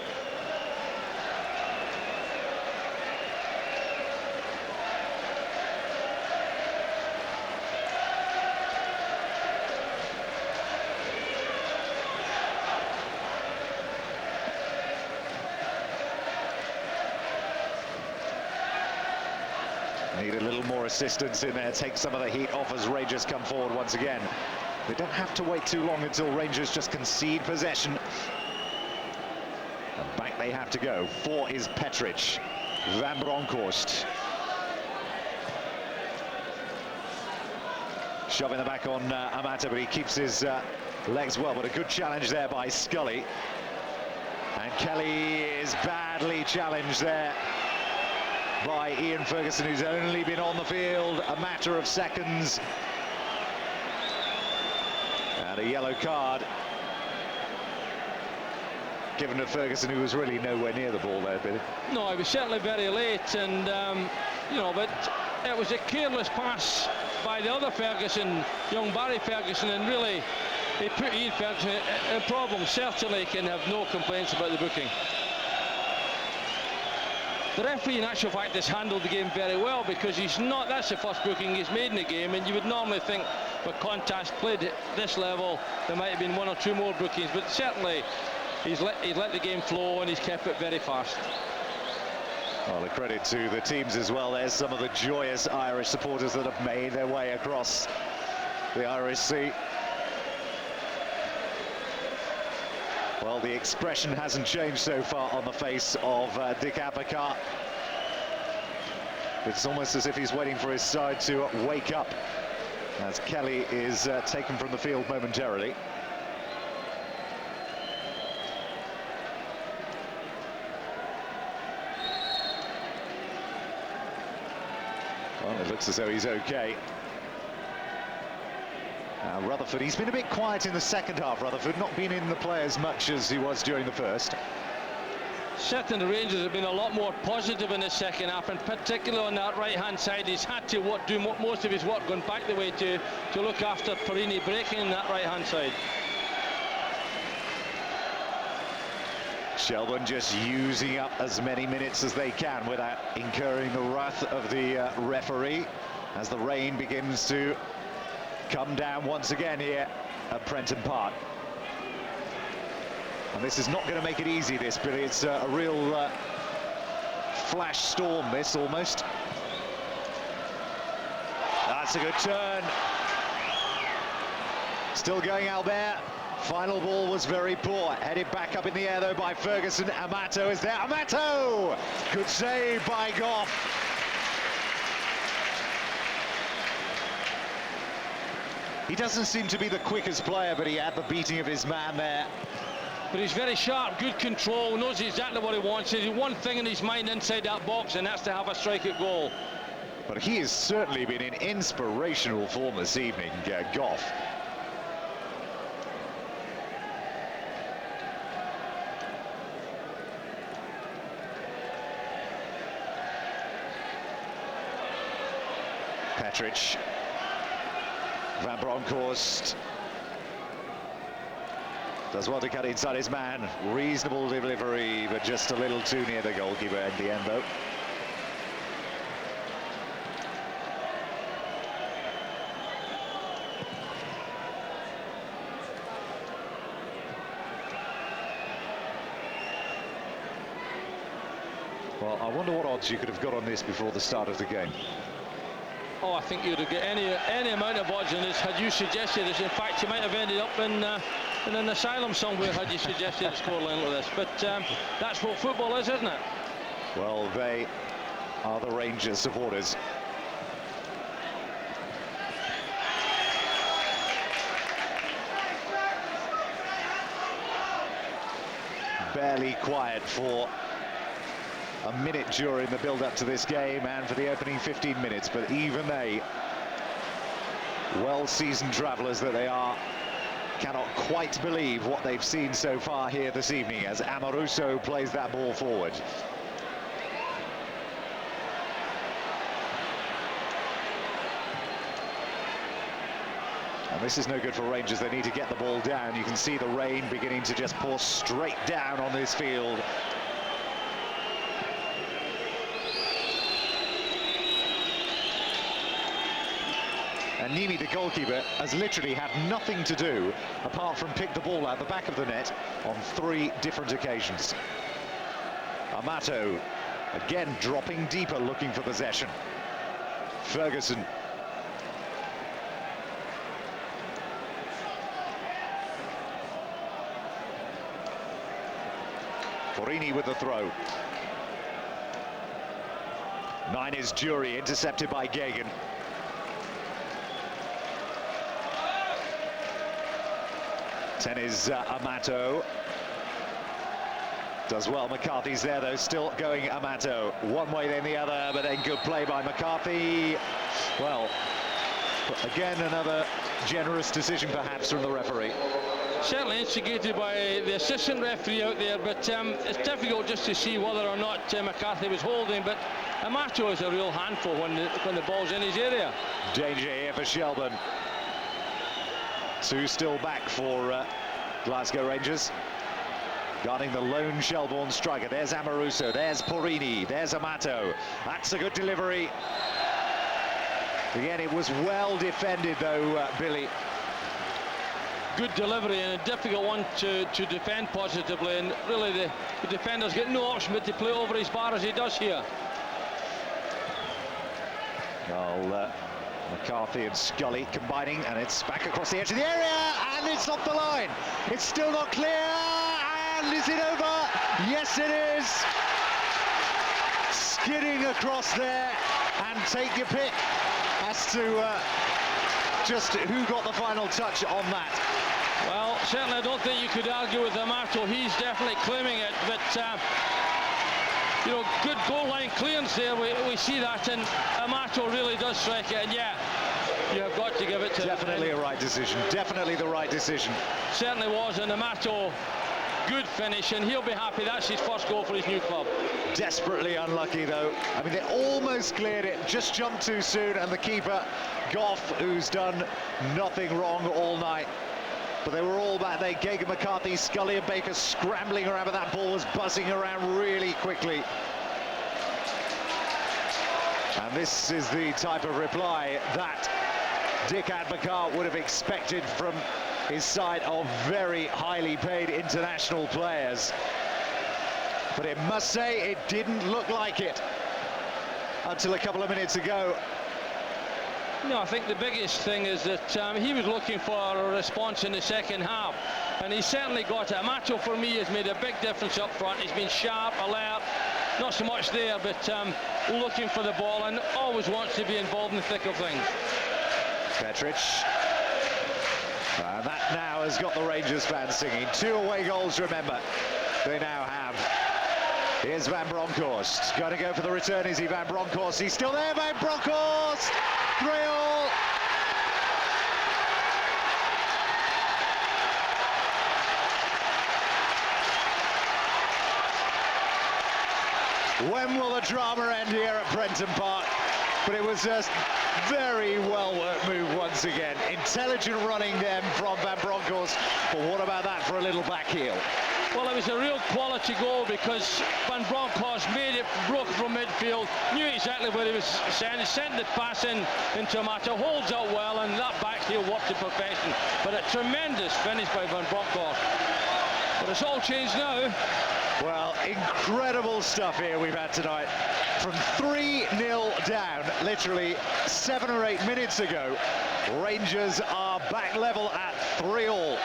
Need a little more assistance in there, take some of the heat off as Rangers come forward once again. They don't have to wait too long until Rangers just concede possession. And back they have to go. 4 is Petric. Van Bronckhorst. Shoving the back on Amata, but he keeps his legs well. But a good challenge there by Scully. And Kelly is badly challenged there by Ian Ferguson, who's only been on the field a matter of seconds. And a yellow card given to Ferguson, who was really nowhere near the ball there, Billy. No, he was certainly very late, and you know, but it was a careless pass by the other Ferguson, young Barry Ferguson, and really he put Ian Ferguson in problems. Certainly can have no complaints about the booking. The referee, in actual fact, has handled the game very well, because that's the first booking he's made in the game, and you would normally think with contest played at this level there might have been 1 or 2 more bookings, but certainly he's let the game flow and he's kept it very fast. Well, a credit to the teams as well. There's some of the joyous Irish supporters that have made their way across the Irish Sea. Well, the expression hasn't changed so far on the face of Dick Advocaat. It's almost as if he's waiting for his side to wake up as Kelly is taken from the field momentarily. Well, it looks as though he's okay. Rutherford, he's been a bit quiet in the second half, Rutherford, not been in the play as much as he was during the first. Certainly the Rangers have been a lot more positive in the second half, and particularly on that right-hand side. He's had to do most of his work going back the way to look after Perini breaking that right-hand side. Shelbourne just using up as many minutes as they can without incurring the wrath of the referee, as the rain begins to come down once again here at Prenton Park. And this is not going to make it easy, this, Billy. It's a real flash storm, this, almost. That's a good turn. Still going, Albert. Final ball was very poor. Headed back up in the air, though, by Ferguson. Amato is there. Amato! Good save by Goff. He doesn't seem to be the quickest player, but he had the beating of his man there. But he's very sharp, good control, knows exactly what he wants. There's one thing in his mind inside that box, and that's to have a strike-out goal. But he has certainly been in inspirational form this evening, Goff. Petric. Van Bronckhorst does well to cut inside his man. Reasonable delivery, but just a little too near the goalkeeper at the end, though. Well, I wonder what odds you could have got on this before the start of the game. Oh, I think you'd have got any amount of odds on this had you suggested this. In fact, you might have ended up in an asylum somewhere had you suggested a scoreline like this. But that's what football is, isn't it? Well, they are the Rangers supporters. Barely quiet for a minute during the build-up to this game and for the opening 15 minutes, but even they, well-seasoned travellers that they are, cannot quite believe what they've seen so far here this evening as Amoruso plays that ball forward. And this is no good for Rangers. They need to get the ball down. You can see the rain beginning to just pour straight down on this field. And Nimi, the goalkeeper, has literally had nothing to do apart from pick the ball out the back of the net on 3 different occasions. Amato again dropping deeper, looking for possession. Ferguson. Forini with the throw. 9 is Jury, intercepted by Gagan. Ten is Amato. Does well, McCarthy's there though, still going Amato. One way then the other, but then good play by McCarthy. Well, again another generous decision perhaps from the referee. Certainly instigated by the assistant referee out there, but it's difficult just to see whether or not McCarthy was holding, but Amato is a real handful when the ball's in his area. Danger here for Shelbourne. 2 still back for Glasgow Rangers. Guarding the lone Shelbourne striker. There's Amoruso, there's Porini, there's Amato. That's a good delivery. Again, it was well defended though, Billy. Good delivery and a difficult one to defend positively, and really the defender's got no option but to play over as far as he does here. Well, McCarthy and Scully combining, and it's back across the edge of the area, and it's off the line. It's still not clear, and is it over? Yes, it is. Skidding across there, and take your pick as to just who got the final touch on that. Well, certainly I don't think you could argue with Amato. He's definitely claiming it, but you know, good goal line clearance there. We see that, and Amato really does strike it, and yeah, you have got to give it to him. Definitely a right decision. Definitely the right decision. Certainly was, and Amato, good finish, and he'll be happy. That's his first goal for his new club. Desperately unlucky though. I mean, they almost cleared it, just jumped too soon, and the keeper, Goff, who's done nothing wrong all night. But they were all back there. Gagan, McCarthy, Scully and Baker scrambling around, but that ball was buzzing around really quickly. And this is the type of reply that Dick Advocaat would have expected from his side of very highly paid international players. But it must say it didn't look like it until a couple of minutes ago. No, I think the biggest thing is that he was looking for a response in the second half, and he certainly got it. Amato, for me, has made a big difference up front. He's been sharp, alert, not so much there, but looking for the ball, and always wants to be involved in the thick of things. Petric. And that now has got the Rangers fans singing. 2 away goals, remember, they now have. Here's Van Bronckhorst. Going to go for the return, is he, Van Bronckhorst? He's still there, Van Bronckhorst! 3-all. When will the drama end here at Prenton Park? But it was a very well-worked move once again. Intelligent running then from Van Bronckhorst. But what about that for a little back heel? Well, it was a real quality goal because Van Bronckhorst made it, broke from midfield, knew exactly where he was sent the pass into Amato, holds out well, and that back heel worked to perfection. But a tremendous finish by Van Bronckhorst. But it's all changed now. Well, incredible stuff here we've had tonight. From 3-0 down, literally 7 or 8 minutes ago, Rangers are back level at 3-all.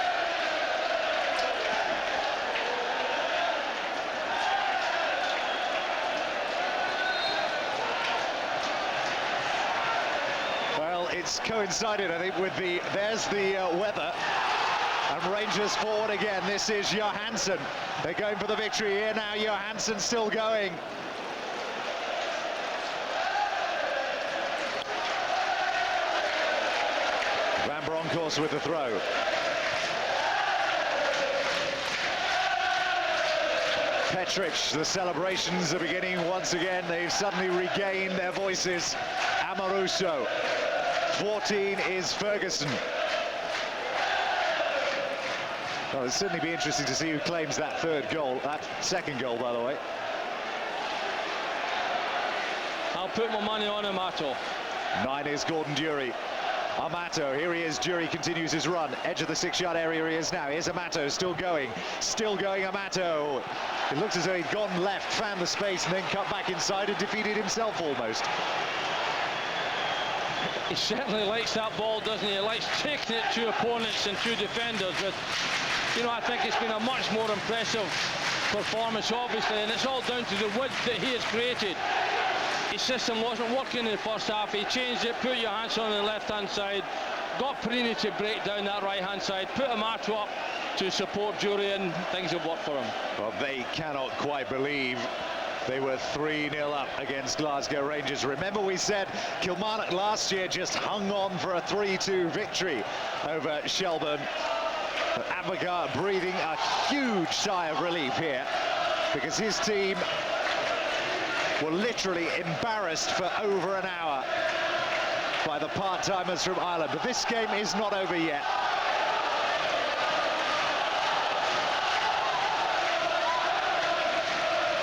Well, it's coincided, I think, with there's the weather. And Rangers forward again. This is Johansson. They're going for the victory here now. Johansson still going. Van Bronckhorst with the throw. Petric, the celebrations are beginning once again. They've suddenly regained their voices. Amoruso. 14 is Ferguson. Well, it'll certainly be interesting to see who claims that third goal, that second goal, by the way. I'll put my money on Amato. 9 is Gordon Durie. Amato, here he is. Durie continues his run. Edge of the 6-yard area he is now. Here's Amato, still going Amato. It looks as though he'd gone left, found the space, and then cut back inside and defeated himself almost. He certainly likes that ball, doesn't he? He likes taking it to opponents and to defenders, but you know, I think it's been a much more impressive performance, obviously, and it's all down to the width that he has created. His system wasn't working in the first half. He changed it, put Johansson on the left-hand side, got Perini to break down that right-hand side, put Amato up to support Durie, and things have worked for him. Well, they cannot quite believe they were 3-0 up against Glasgow Rangers. Remember, we said Kilmarnock last year just hung on for a 3-2 victory over Shelbourne. But Abagard breathing a huge sigh of relief here, because his team were literally embarrassed for over an hour by the part-timers from Ireland. But this game is not over yet.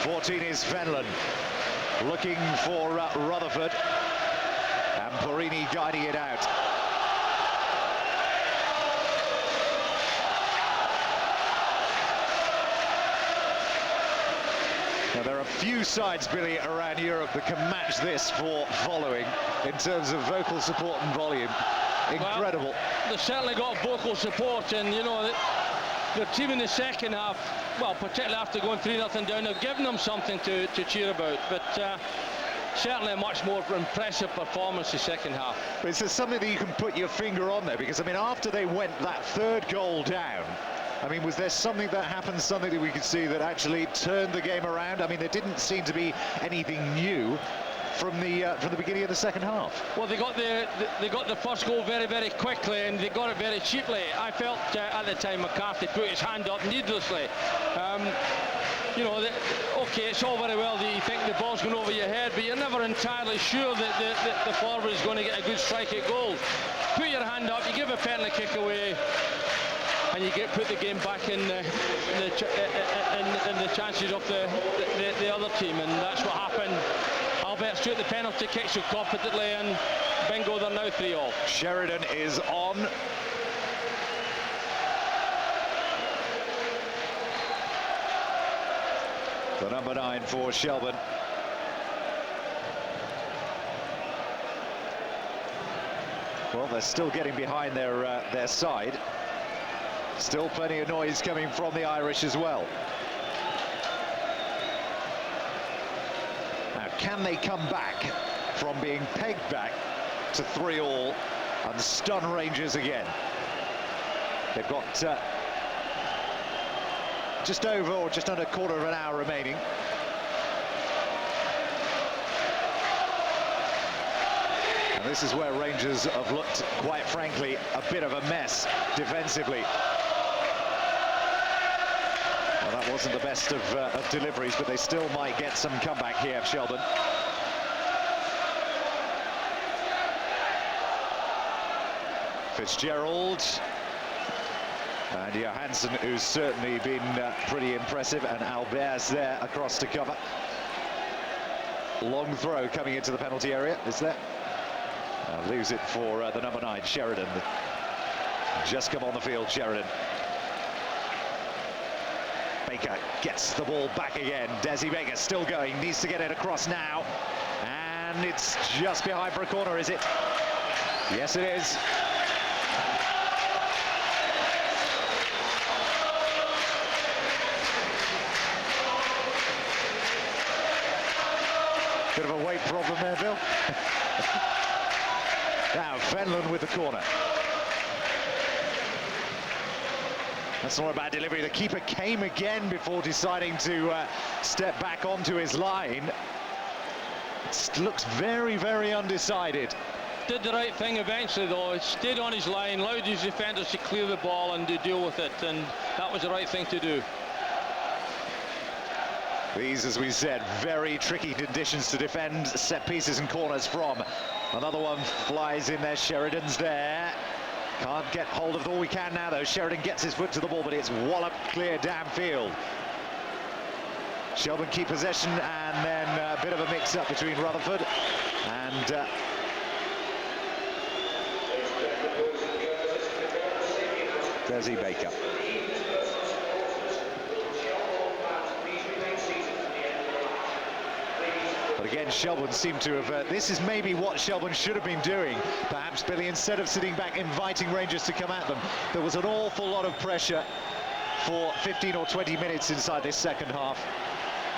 '14 is Fenlon, looking for Rutherford, and Perini guiding it out. Now, there are few sides, Billy, around Europe that can match this for following in terms of vocal support and volume. Incredible. Well, they've certainly got vocal support, and you know, their team in the second half, well, particularly after going 3-0 down, have given them something to cheer about, but certainly a much more impressive performance the second half. But it's something that you can put your finger on there, because I mean, after they went that third goal down, I mean, was there something that happened, something that we could see that actually turned the game around? I mean, there didn't seem to be anything new from the beginning of the second half. Well, they got the first goal very, very quickly, and they got it very cheaply. I felt at the time McCarthy put his hand up needlessly. You know, okay, it's all very well that you think the ball's going over your head, but you're never entirely sure that the forward is going to get a good strike at goal. Put your hand up, you give a penalty kick away, and you put the game back in the chances of the other team, and that's what happened. Albert took the penalty kick so competently, and bingo, they're now 3-all. Sheridan is on. The number 9 for Shelbourne. Well, they're still getting behind their side. Still plenty of noise coming from the Irish as well. Now, can they come back from being pegged back to 3-all and stun Rangers again? They've got just over or just under a quarter of an hour remaining. And this is where Rangers have looked, quite frankly, a bit of a mess defensively. Well, that wasn't the best of deliveries, but they still might get some comeback here, Shelbourne. Fitzgerald. And Johansson, who's certainly been pretty impressive, and Albert's there across to cover. Long throw coming into the penalty area, is there? Leaves it for the number 9, Sheridan. Just come on the field, Sheridan. Baker gets the ball back again. Desi Baker still going, needs to get it across now. And it's just behind for a corner, is it? Yes, it is. Bit of a weight problem there, Bill. Now, Fenlon with the corner. That's not a bad delivery. The keeper came again before deciding to step back onto his line. It looks very, very undecided. Did the right thing eventually, though. It stayed on his line, allowed his defenders to clear the ball and to deal with it, and that was the right thing to do. These, as we said, very tricky conditions to defend set pieces and corners from. Another one flies in there. Sheridan's there. Can't get hold of all we can now, though. Sheridan gets his foot to the ball, but it's walloped clear downfield. Shelbourne keep possession, and then a bit of a mix-up between Rutherford and Desi Baker. But again, Shelbourne seem to have... this is maybe what Shelbourne should have been doing, perhaps, Billy. Instead of sitting back, inviting Rangers to come at them, there was an awful lot of pressure for 15 or 20 minutes inside this second half.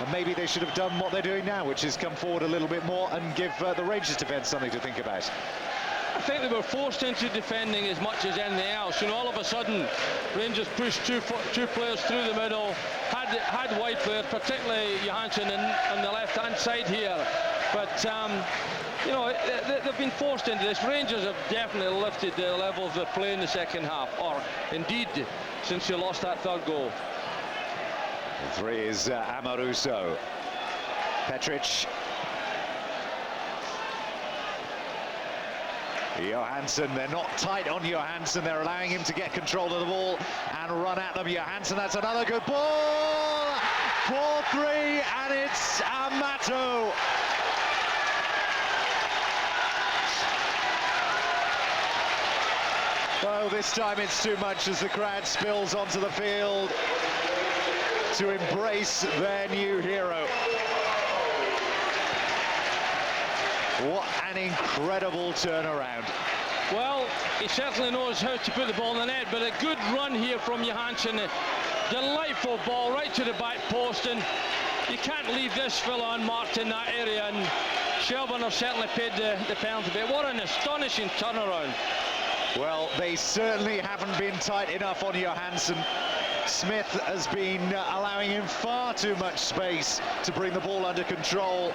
And maybe they should have done what they're doing now, which is come forward a little bit more and give the Rangers defence something to think about. I think they were forced into defending as much as anything else. You know, all of a sudden, Rangers pushed two players through the middle, had wide players, particularly Johansson on the left-hand side here. But, you know, they've been forced into this. Rangers have definitely lifted the level of their play in the second half, or indeed, since they lost that third goal. The three is Amoruso. Petric. Johansson, they're not tight on Johansson. They're allowing him to get control of the ball and run at them. Johansson, that's another good ball. 4-3, and it's Amato. Well, this time it's too much as the crowd spills onto the field to embrace their new hero. What an incredible turnaround. Well, he certainly knows how to put the ball in the net, but a good run here from Johansson. A delightful ball right to the back post, and you can't leave this fella unmarked in that area, and Shelbourne have certainly paid the penalty. But what an astonishing turnaround. Well, they certainly haven't been tight enough on Johansson. Smith has been allowing him far too much space to bring the ball under control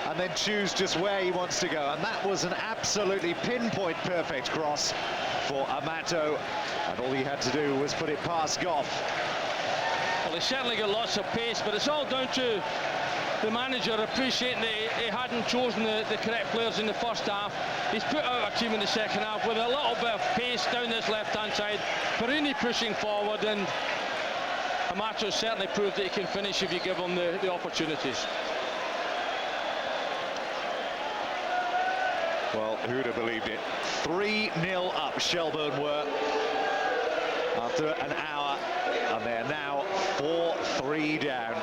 and then choose just where he wants to go. And that was an absolutely pinpoint perfect cross for Amato. And all he had to do was put it past Goff. Well, he certainly got lots of pace, but it's all down to the manager appreciating that he hadn't chosen the correct players in the first half. He's put out a team in the second half with a little bit of pace down this left-hand side. Perini pushing forward, and Amato certainly proved that he can finish if you give him the opportunities. Well, who'd have believed it? 3-0 up Shelbourne were after an hour, and they're now 4-3 down.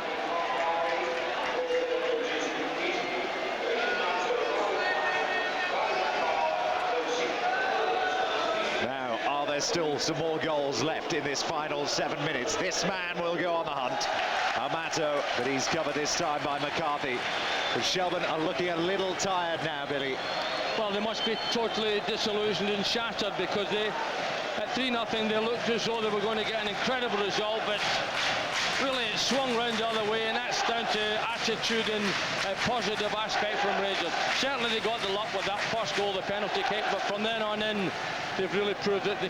Now, are there still some more goals left in this final 7 minutes? This man will go on the hunt. Amato, but he's covered this time by McCarthy. But Shelbourne are looking a little tired now, Billy. Well, they must be totally disillusioned and shattered, because at 3-0 they looked as though they were going to get an incredible result, but really it swung round the other way, and that's down to attitude and a positive aspect from Rangers. Certainly they got the luck with that first goal, the penalty kick, but from then on in they've really proved that they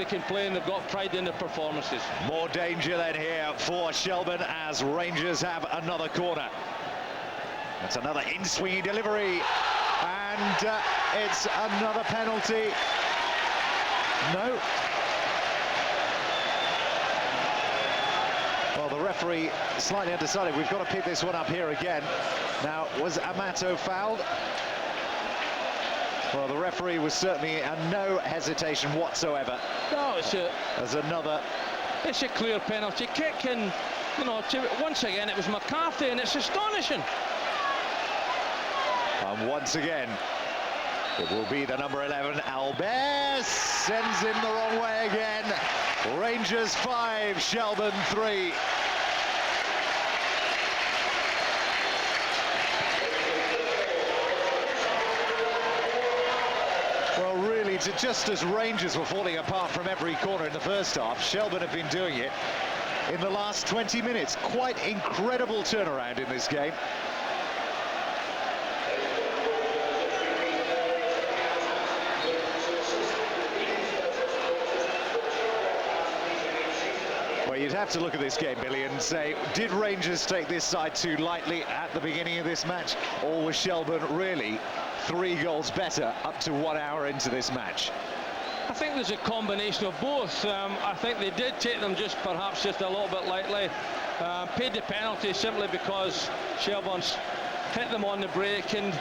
can play, and they've got pride in their performances. More danger then here for Shelbourne as Rangers have another corner. That's another in-swinging delivery, and it's another penalty. No. Well, the referee slightly undecided. We've got to pick this one up here again. Now, was Amato fouled? Well, the referee was certainly no hesitation whatsoever. No, It's a clear penalty kick, and you know, once again it was McCarthy, and it's astonishing. And once again, it will be the number 11, Albert, sends him the wrong way again. Rangers 5, Shelbourne 3. Well, really, just as Rangers were falling apart from every corner in the first half, Shelbourne have been doing it in the last 20 minutes. Quite incredible turnaround in this game. You'd have to look at this game, Billy, and say, did Rangers take this side too lightly at the beginning of this match, or was Shelbourne really 3 goals better up to 1 hour into this match? I think there's a combination of both. I think they did take them perhaps just a little bit lightly. Paid the penalty simply because Shelbourne's hit them on the break, and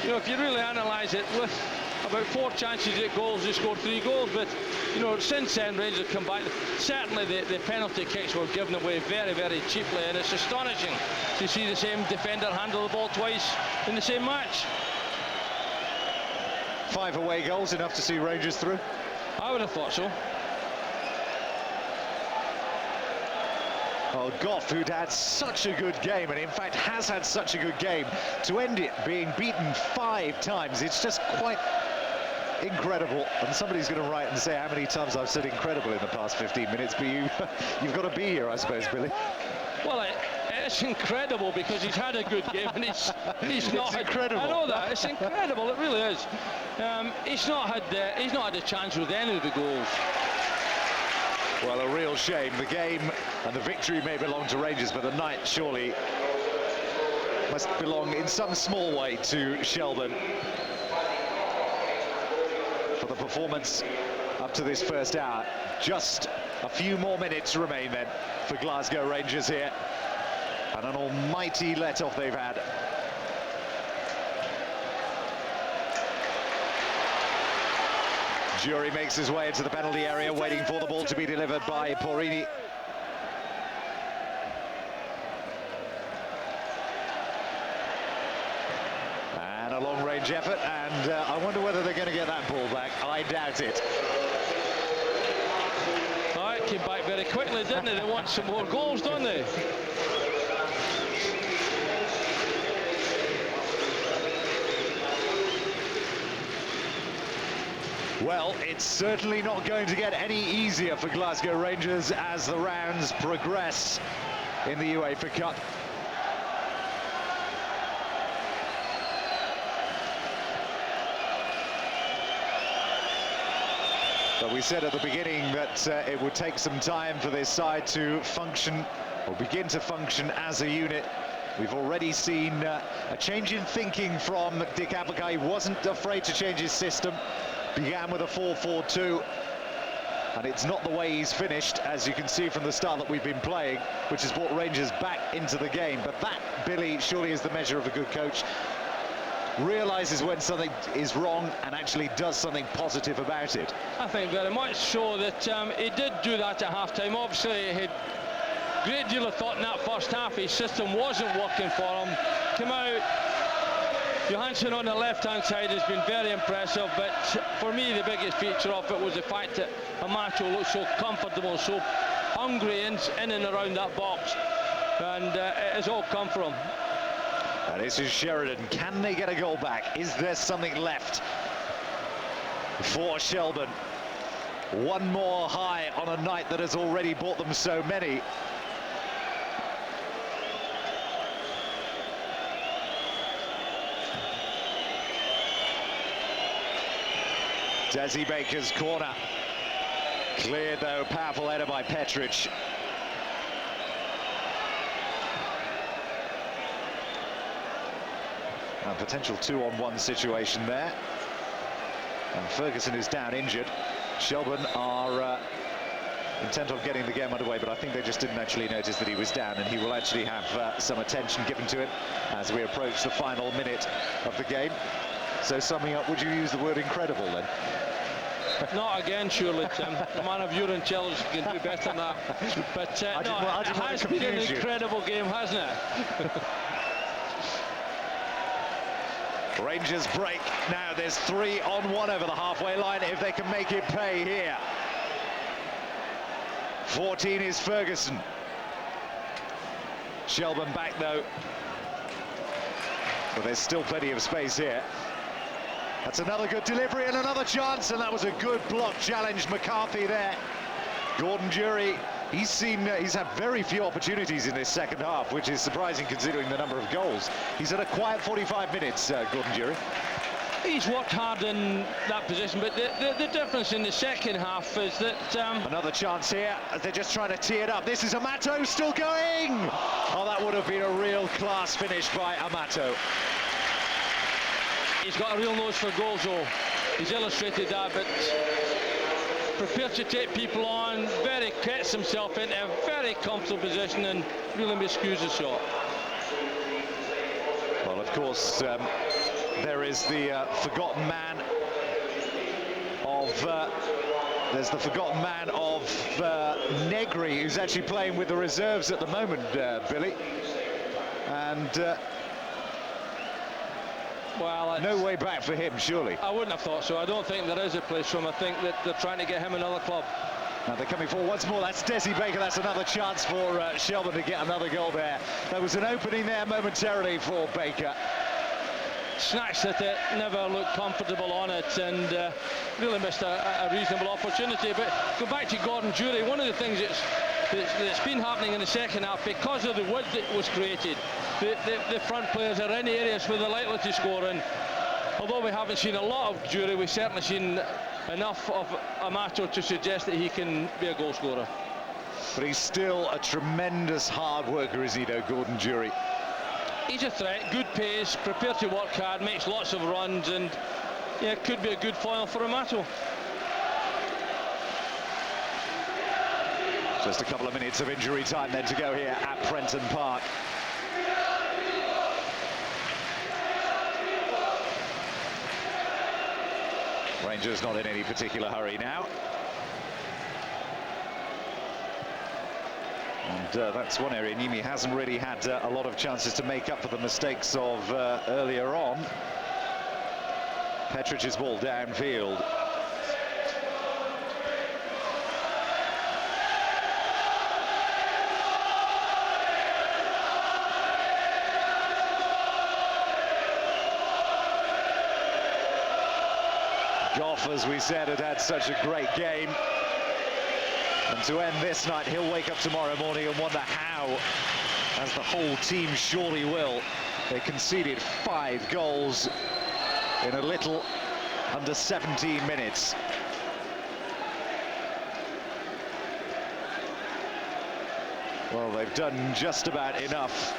you know, if you really analyse it, with about 4 chances at goals, they scored 3 goals. But you know, since then Rangers come back. Certainly the penalty kicks were given away very, very cheaply, and it's astonishing to see the same defender handle the ball twice in the same match. 5 away goals, enough to see Rangers through? I would have thought so. Well, Goff, who'd had such a good game, and in fact has had such a good game, to end it being beaten 5 times, it's just quite incredible. And somebody's going to write and say how many times I've said incredible in the past 15 minutes, but you've got to be here, I suppose, Billy. Well, it's incredible because he's had a good game, and he's not had, incredible. I know that, it's incredible, it really is. He's not had a chance with any of the goals. Well, a real shame. The game and the victory may belong to Rangers, but the night surely must belong in some small way to Shelbourne. For the performance up to this first hour. Just a few more minutes remain then for Glasgow Rangers here. And an almighty let-off they've had. Jury makes his way into the penalty area, waiting for the ball to be delivered by Porrini. And a long-range effort, and I wonder whether they're going to get that ball back. I doubt it. Oh, it came back very quickly, didn't it? They want some more goals, don't they? Well, it's certainly not going to get any easier for Glasgow Rangers as the rounds progress in the UEFA Cup. But we said at the beginning that it would take some time for this side to function, or begin to function as a unit. We've already seen a change in thinking from Dick Advocaat. He wasn't afraid to change his system. Began with a 4-4-2, and it's not the way he's finished, as you can see from the start that we've been playing, which has brought Rangers back into the game. But that, Billy, surely is the measure of a good coach. Realises when something is wrong and actually does something positive about it. I think very much so that he did do that at half-time. Obviously, he had a great deal of thought in that first half. His system wasn't working for him. Come out. Johansson on the left-hand side has been very impressive, but for me the biggest feature of it was the fact that Amato looked so comfortable, so hungry in and around that box, and it has all come from him. And this is Sheridan. Can they get a goal back? Is there something left for Shelbourne? One more high on a night that has already brought them so many. Desi Baker's corner. Cleared though, powerful header by Petric. A potential 2-on-1 situation there. And Ferguson is down injured. Shelbourne are intent on getting the game underway, but I think they just didn't actually notice that he was down, and he will actually have some attention given to him as we approach the final minute of the game. So summing up, would you use the word incredible then? Not again, surely, Tim. A man of your intelligence can do better than that. But it has been an incredible game, hasn't it? Rangers break. Now there's 3-on-1 over the halfway line if they can make it pay here. 14 is Ferguson. Shelbourne back though. But there's still plenty of space here. That's another good delivery and another chance, and that was a good block challenge. McCarthy there. Gordon Jury, he's had very few opportunities in this second half, which is surprising considering the number of goals. He's had a quiet 45 minutes, Gordon Jury. He's worked hard in that position, but the difference in the second half is that... Another chance here, as they're just trying to tee it up. This is Amato still going! Oh, that would have been a real class finish by Amato. He's got a real nose for goals, though. He's illustrated that, but prepared to take people on, gets himself into a very comfortable position and really miscues the shot. Well, of course, there is the forgotten man of... there's the forgotten man of Negri, who's actually playing with the reserves at the moment, Billy. And well, no way back for him, surely. I wouldn't have thought so. I don't think there is a place for him. I think that they're trying to get him another club. Now they're coming forward once more. That's Desi Baker. That's another chance for Shelbourne to get another goal there. There was an opening there momentarily for Baker. Snatched at it, never looked comfortable on it, and really missed a reasonable opportunity. But go back to Gordon Jury. One of the things that's been happening in the second half, because of the width that was created, the front players are in areas where they're likely to score. And although we haven't seen a lot of Jury, we've certainly seen enough of Amato to suggest that he can be a goal scorer. But he's still a tremendous hard worker, isn't he, though, Gordon Jury? He's a threat, good pace, prepared to work hard, makes lots of runs, and yeah, could be a good foil for Amato. Just a couple of minutes of injury time then to go here at Prenton Park. Rangers not in any particular hurry now. And that's one area Niemi hasn't really had a lot of chances to make up for the mistakes of earlier on. Petrich's ball downfield. Goff, as we said, had such a great game. And to end this night, he'll wake up tomorrow morning and wonder how, as the whole team surely will. They conceded 5 goals in a little under 17 minutes. Well, they've done just about enough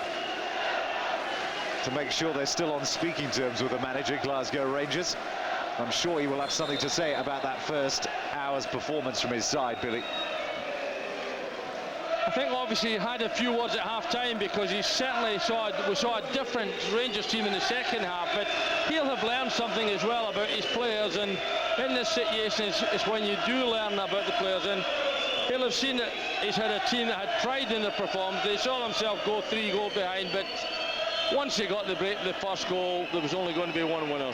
to make sure they're still on speaking terms with the manager, Glasgow Rangers. I'm sure he will have something to say about that first hour's performance from his side, Billy. I think obviously he had a few words at half-time, because he certainly we saw a different Rangers team in the second half, but he'll have learned something as well about his players, and in this situation it's when you do learn about the players, and he'll have seen that he's had a team that had pride in their performance. They saw themselves go 3 goals behind, but once they got the break, the first goal, there was only going to be one winner.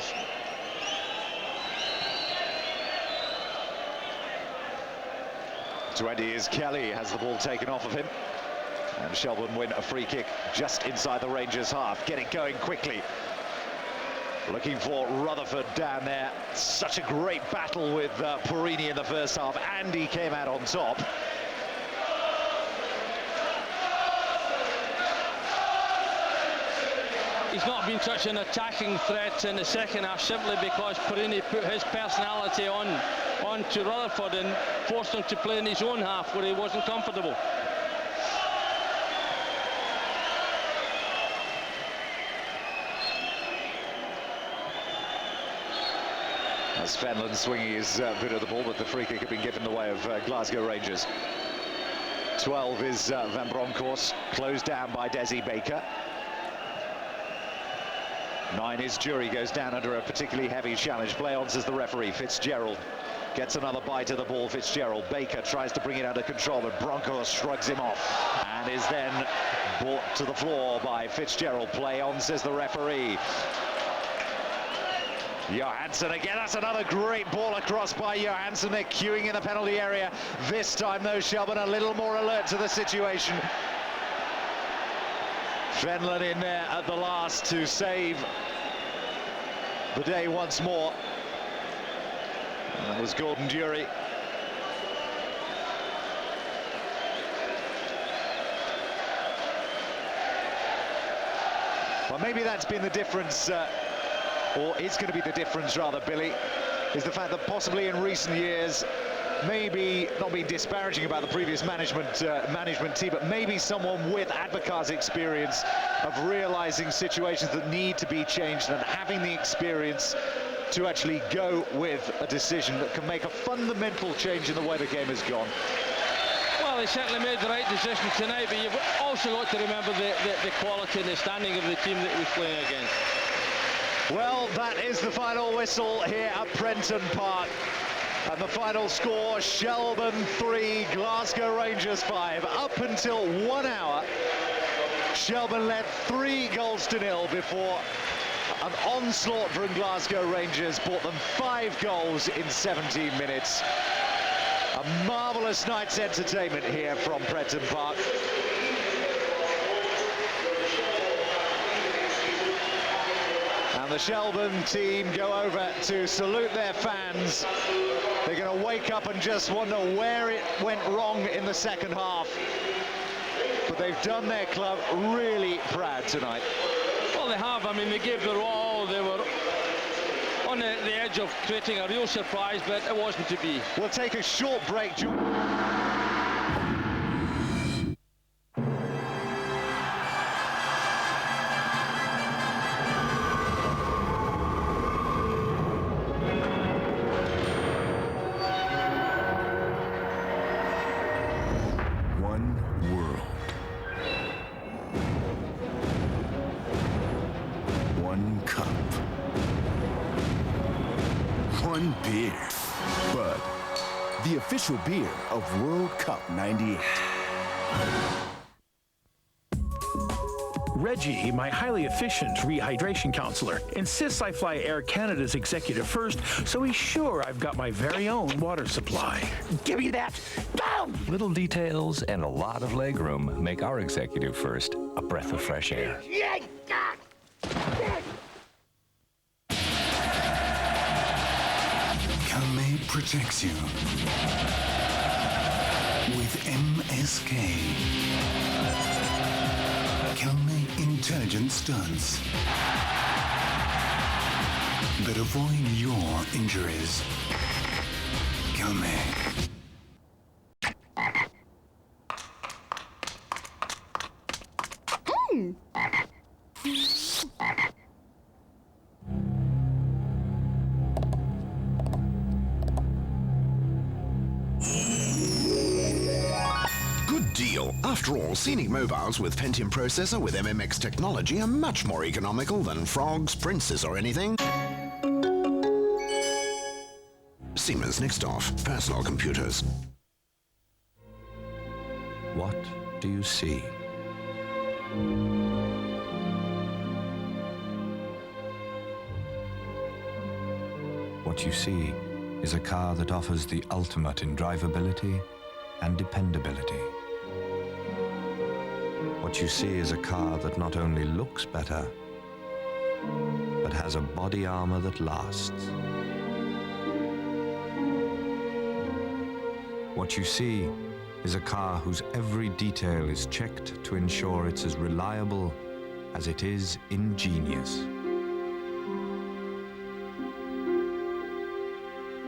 20 is Kelly, has the ball taken off of him. And Shelbourne win a free kick just inside the Rangers' half. Get it going quickly. Looking for Rutherford down there. Such a great battle with Purini in the first half. Andy came out on top. He's not been such an attacking threat in the second half, simply because Purini put his personality onto Rutherford and forced him to play in his own half where he wasn't comfortable. As Fenlon swinging his bit of the ball, but the free kick had been given the way of Glasgow Rangers. 12 is Van Bronckhorst, closed down by Desi Baker. 9 is Jury, goes down under a particularly heavy challenge. Play on, says the referee. Fitzgerald gets another bite of the ball. Fitzgerald. Baker tries to bring it under control, but Bronckhorst shrugs him off and is then brought to the floor by Fitzgerald. Play on, says the referee. Johansson again. That's another great ball across by Johansson. They're queuing in the penalty area. This time, though, Shelbourne a little more alert to the situation. Fenlon in there at the last to save the day once more. And that was Gordon Jury. Well, maybe that's been the difference, or is going to be the difference rather, Billy, is the fact that possibly in recent years, maybe not being disparaging about the previous management team, but maybe someone with Advocaat's experience of realizing situations that need to be changed and having the experience to actually go with a decision that can make a fundamental change in the way the game has gone. Well, they certainly made the right decision tonight, but you've also got to remember the quality and the standing of the team that he was playing against. Well, that is the final whistle here at Prenton Park. And the final score, Shelbourne 3, Glasgow Rangers 5. Up until 1 hour, Shelbourne led 3-0 before an onslaught from Glasgow Rangers brought them 5 goals in 17 minutes. A marvellous night's entertainment here from Prenton Park. And the Shelbourne team go over to salute their fans. They're going to wake up and just wonder where it went wrong in the second half. But they've done their club really proud tonight. Well, they have. I mean, they gave their all. They were on the edge of creating a real surprise, but it wasn't to be. We'll take a short break. One world. One cup. One beer. Bud, the official beer of World Cup '98. Reggie, my highly efficient rehydration counselor, insists I fly Air Canada's executive first, so he's sure I've got my very own water supply. Give me that! Boom! Little details and a lot of legroom make our executive first a breath of fresh air. Calmay protects you with MSK. Calmay intelligent studs that avoid your injuries. Calmay. Good deal. After all, scenic mobiles with Pentium processor with MMX technology are much more economical than Frogs, Princes or anything. Siemens Nixdorf, personal computers. What do you see? What you see is a car that offers the ultimate in drivability and dependability. What you see is a car that not only looks better, but has a body armor that lasts. What you see is a car whose every detail is checked to ensure it's as reliable as it is ingenious.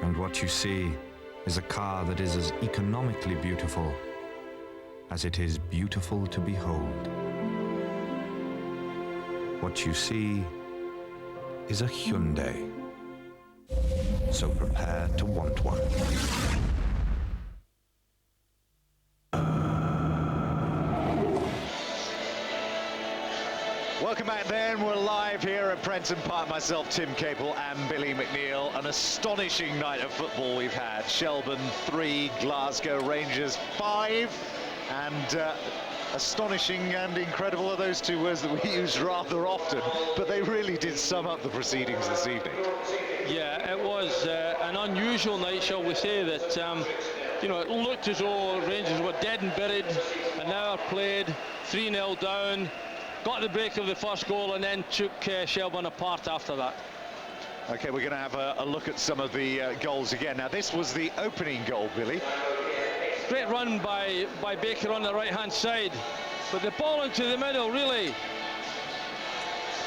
And what you see is a car that is as economically beautiful as it is beautiful to behold. What you see is a Hyundai. So prepare to want one. Welcome back then, we're live here at Prenton Park, myself, Tim Capel and Billy McNeil. An astonishing night of football we've had. Shelbourne 3, Glasgow Rangers 5, and astonishing and incredible are those two words that we use rather often, but they really did sum up the proceedings this evening. Yeah, it was an unusual night, shall we say, that you know, it looked as though Rangers were dead and buried, an hour played, 3-0 down, got the break of the first goal and then took Shelbourne apart after that. Okay, we're going to have a look at some of the goals again. Now, this was the opening goal, Billy. Great run by Baker on the right-hand side, but the ball into the middle, really.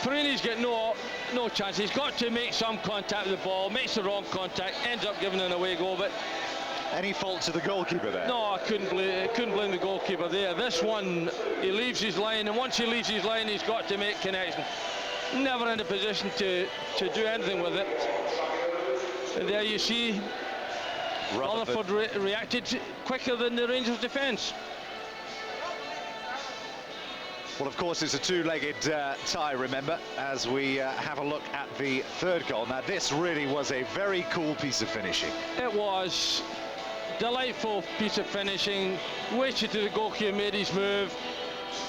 Perini's got no chance. He's got to make some contact with the ball, makes the wrong contact, ends up giving an away goal, but any fault to the goalkeeper there? No, I couldn't blame the goalkeeper there. This one, he leaves his line, and once he leaves his line, he's got to make connection. Never in a position to do anything with it. And there you see, Rutherford reacted quicker than the Rangers defence. Well, of course, it's a two-legged tie, remember, as we have a look at the third goal. Now, this really was a very cool piece of finishing. It was. Delightful piece of finishing. Waited till the goalkeeper made his move,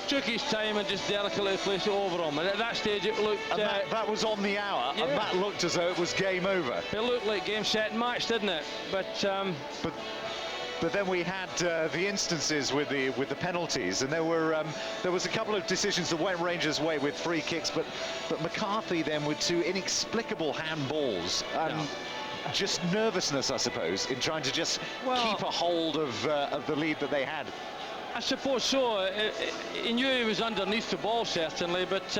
took his time and just delicately placed it over him. And at that stage it looked... And that was on the hour, yeah. And that looked as though it was game over. It looked like game, set and match, didn't it? But then we had the instances with the penalties, and there was a couple of decisions that went Rangers' way with free kicks, but McCarthy then with two inexplicable handballs. Just nervousness, I suppose, in trying to just keep a hold of the lead that they had. I suppose so. He knew he was underneath the ball, certainly, but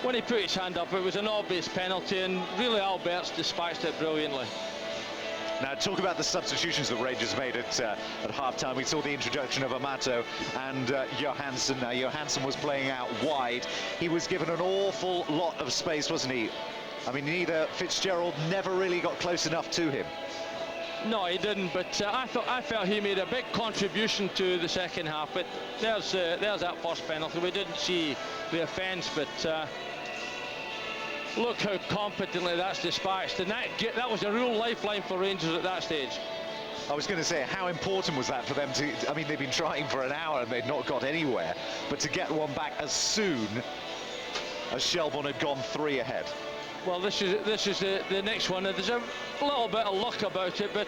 when he put his hand up, it was an obvious penalty, and really Albertz dispatched it brilliantly. Now, talk about the substitutions that Rangers made at half-time. We saw the introduction of Amato and Johansson. Now, Johansson was playing out wide. He was given an awful lot of space, wasn't he? I mean, neither Fitzgerald never really got close enough to him. No, he didn't, but I felt he made a big contribution to the second half. But there's that first penalty. We didn't see the offence, but look how competently that's dispatched, and that was a real lifeline for Rangers at that stage. I was going to say, how important was that for them to... I mean, they've been trying for an hour and they'd not got anywhere, but to get one back as soon as Shelbourne had gone 3 ahead. Well, this is the next one. There's a little bit of luck about it, but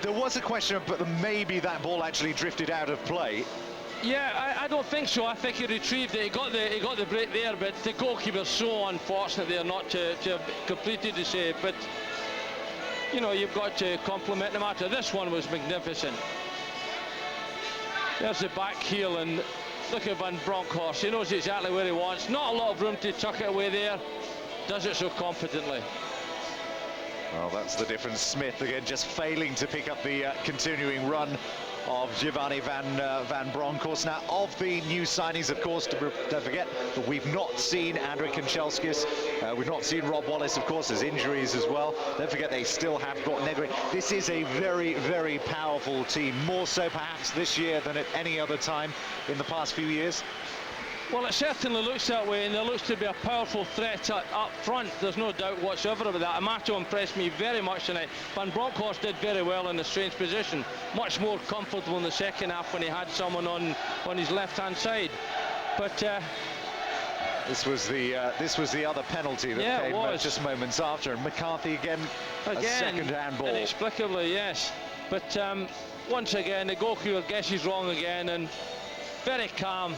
there was a question, but maybe that ball actually drifted out of play. Yeah, I don't think so. I think he retrieved it. He got the break there, but the goalkeeper's so unfortunate there not to have completed the save. But you know, you've got to compliment him after. This one was magnificent. There's the back heel, and look at Van Bronckhorst. He knows exactly where he wants. Not a lot of room to tuck it away there. Does it so competently. Well, that's the difference. Smith again just failing to pick up the continuing run of Giovanni Van Bronckhorst. Now, of the new signings, of course, don't forget that we've not seen Andrej Kanchelskis. We've not seen Rob Wallace, of course. There's injuries as well. Don't forget they still have got Negri. This is a very, very powerful team, more so perhaps this year than at any other time in the past few years. Well, it certainly looks that way, and there looks to be a powerful threat up front. There's no doubt whatsoever about that. Amato impressed me very much tonight. Van Bronckhorst did very well in a strange position. Much more comfortable in the second half when he had someone on his left-hand side. But this was the other penalty that came just moments after, and McCarthy again a second handball. Inexplicably, yes. But once again, the goalkeeper guesses wrong again, and very calm.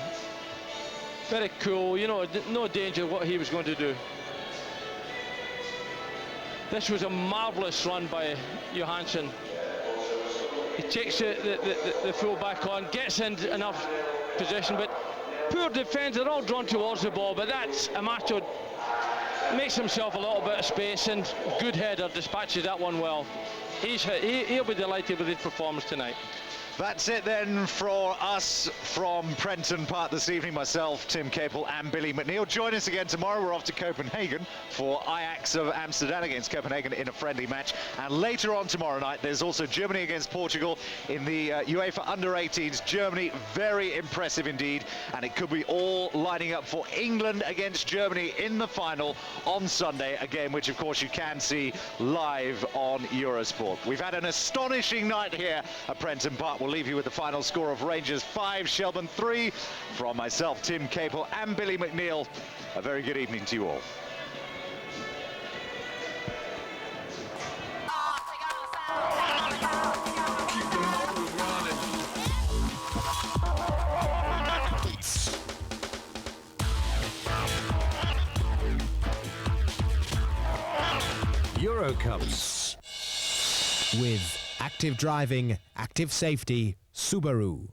Very cool, you know, no danger of what he was going to do. This was a marvellous run by Johansson. He takes the full back on, gets in enough position, but poor defence. They're all drawn towards the ball, but that's Amato makes himself a little bit of space, and good header, dispatches that one well. He'll be delighted with his performance tonight. That's it then for us from Prenton Park this evening. Myself, Tim Capel and Billy McNeil. Join us again tomorrow. We're off to Copenhagen for Ajax of Amsterdam against Copenhagen in a friendly match. And later on tomorrow night, there's also Germany against Portugal in the UEFA Under-18s. Germany, very impressive indeed. And it could be all lining up for England against Germany in the final on Sunday, a game which, of course, you can see live on Eurosport. We've had an astonishing night here at Prenton Park. We'll leave you with the final score of Rangers 5, Shelbourne 3. From myself, Tim Capel and Billy McNeil, a very good evening to you all. Eurocups with Active Driving, Active Safety, Subaru.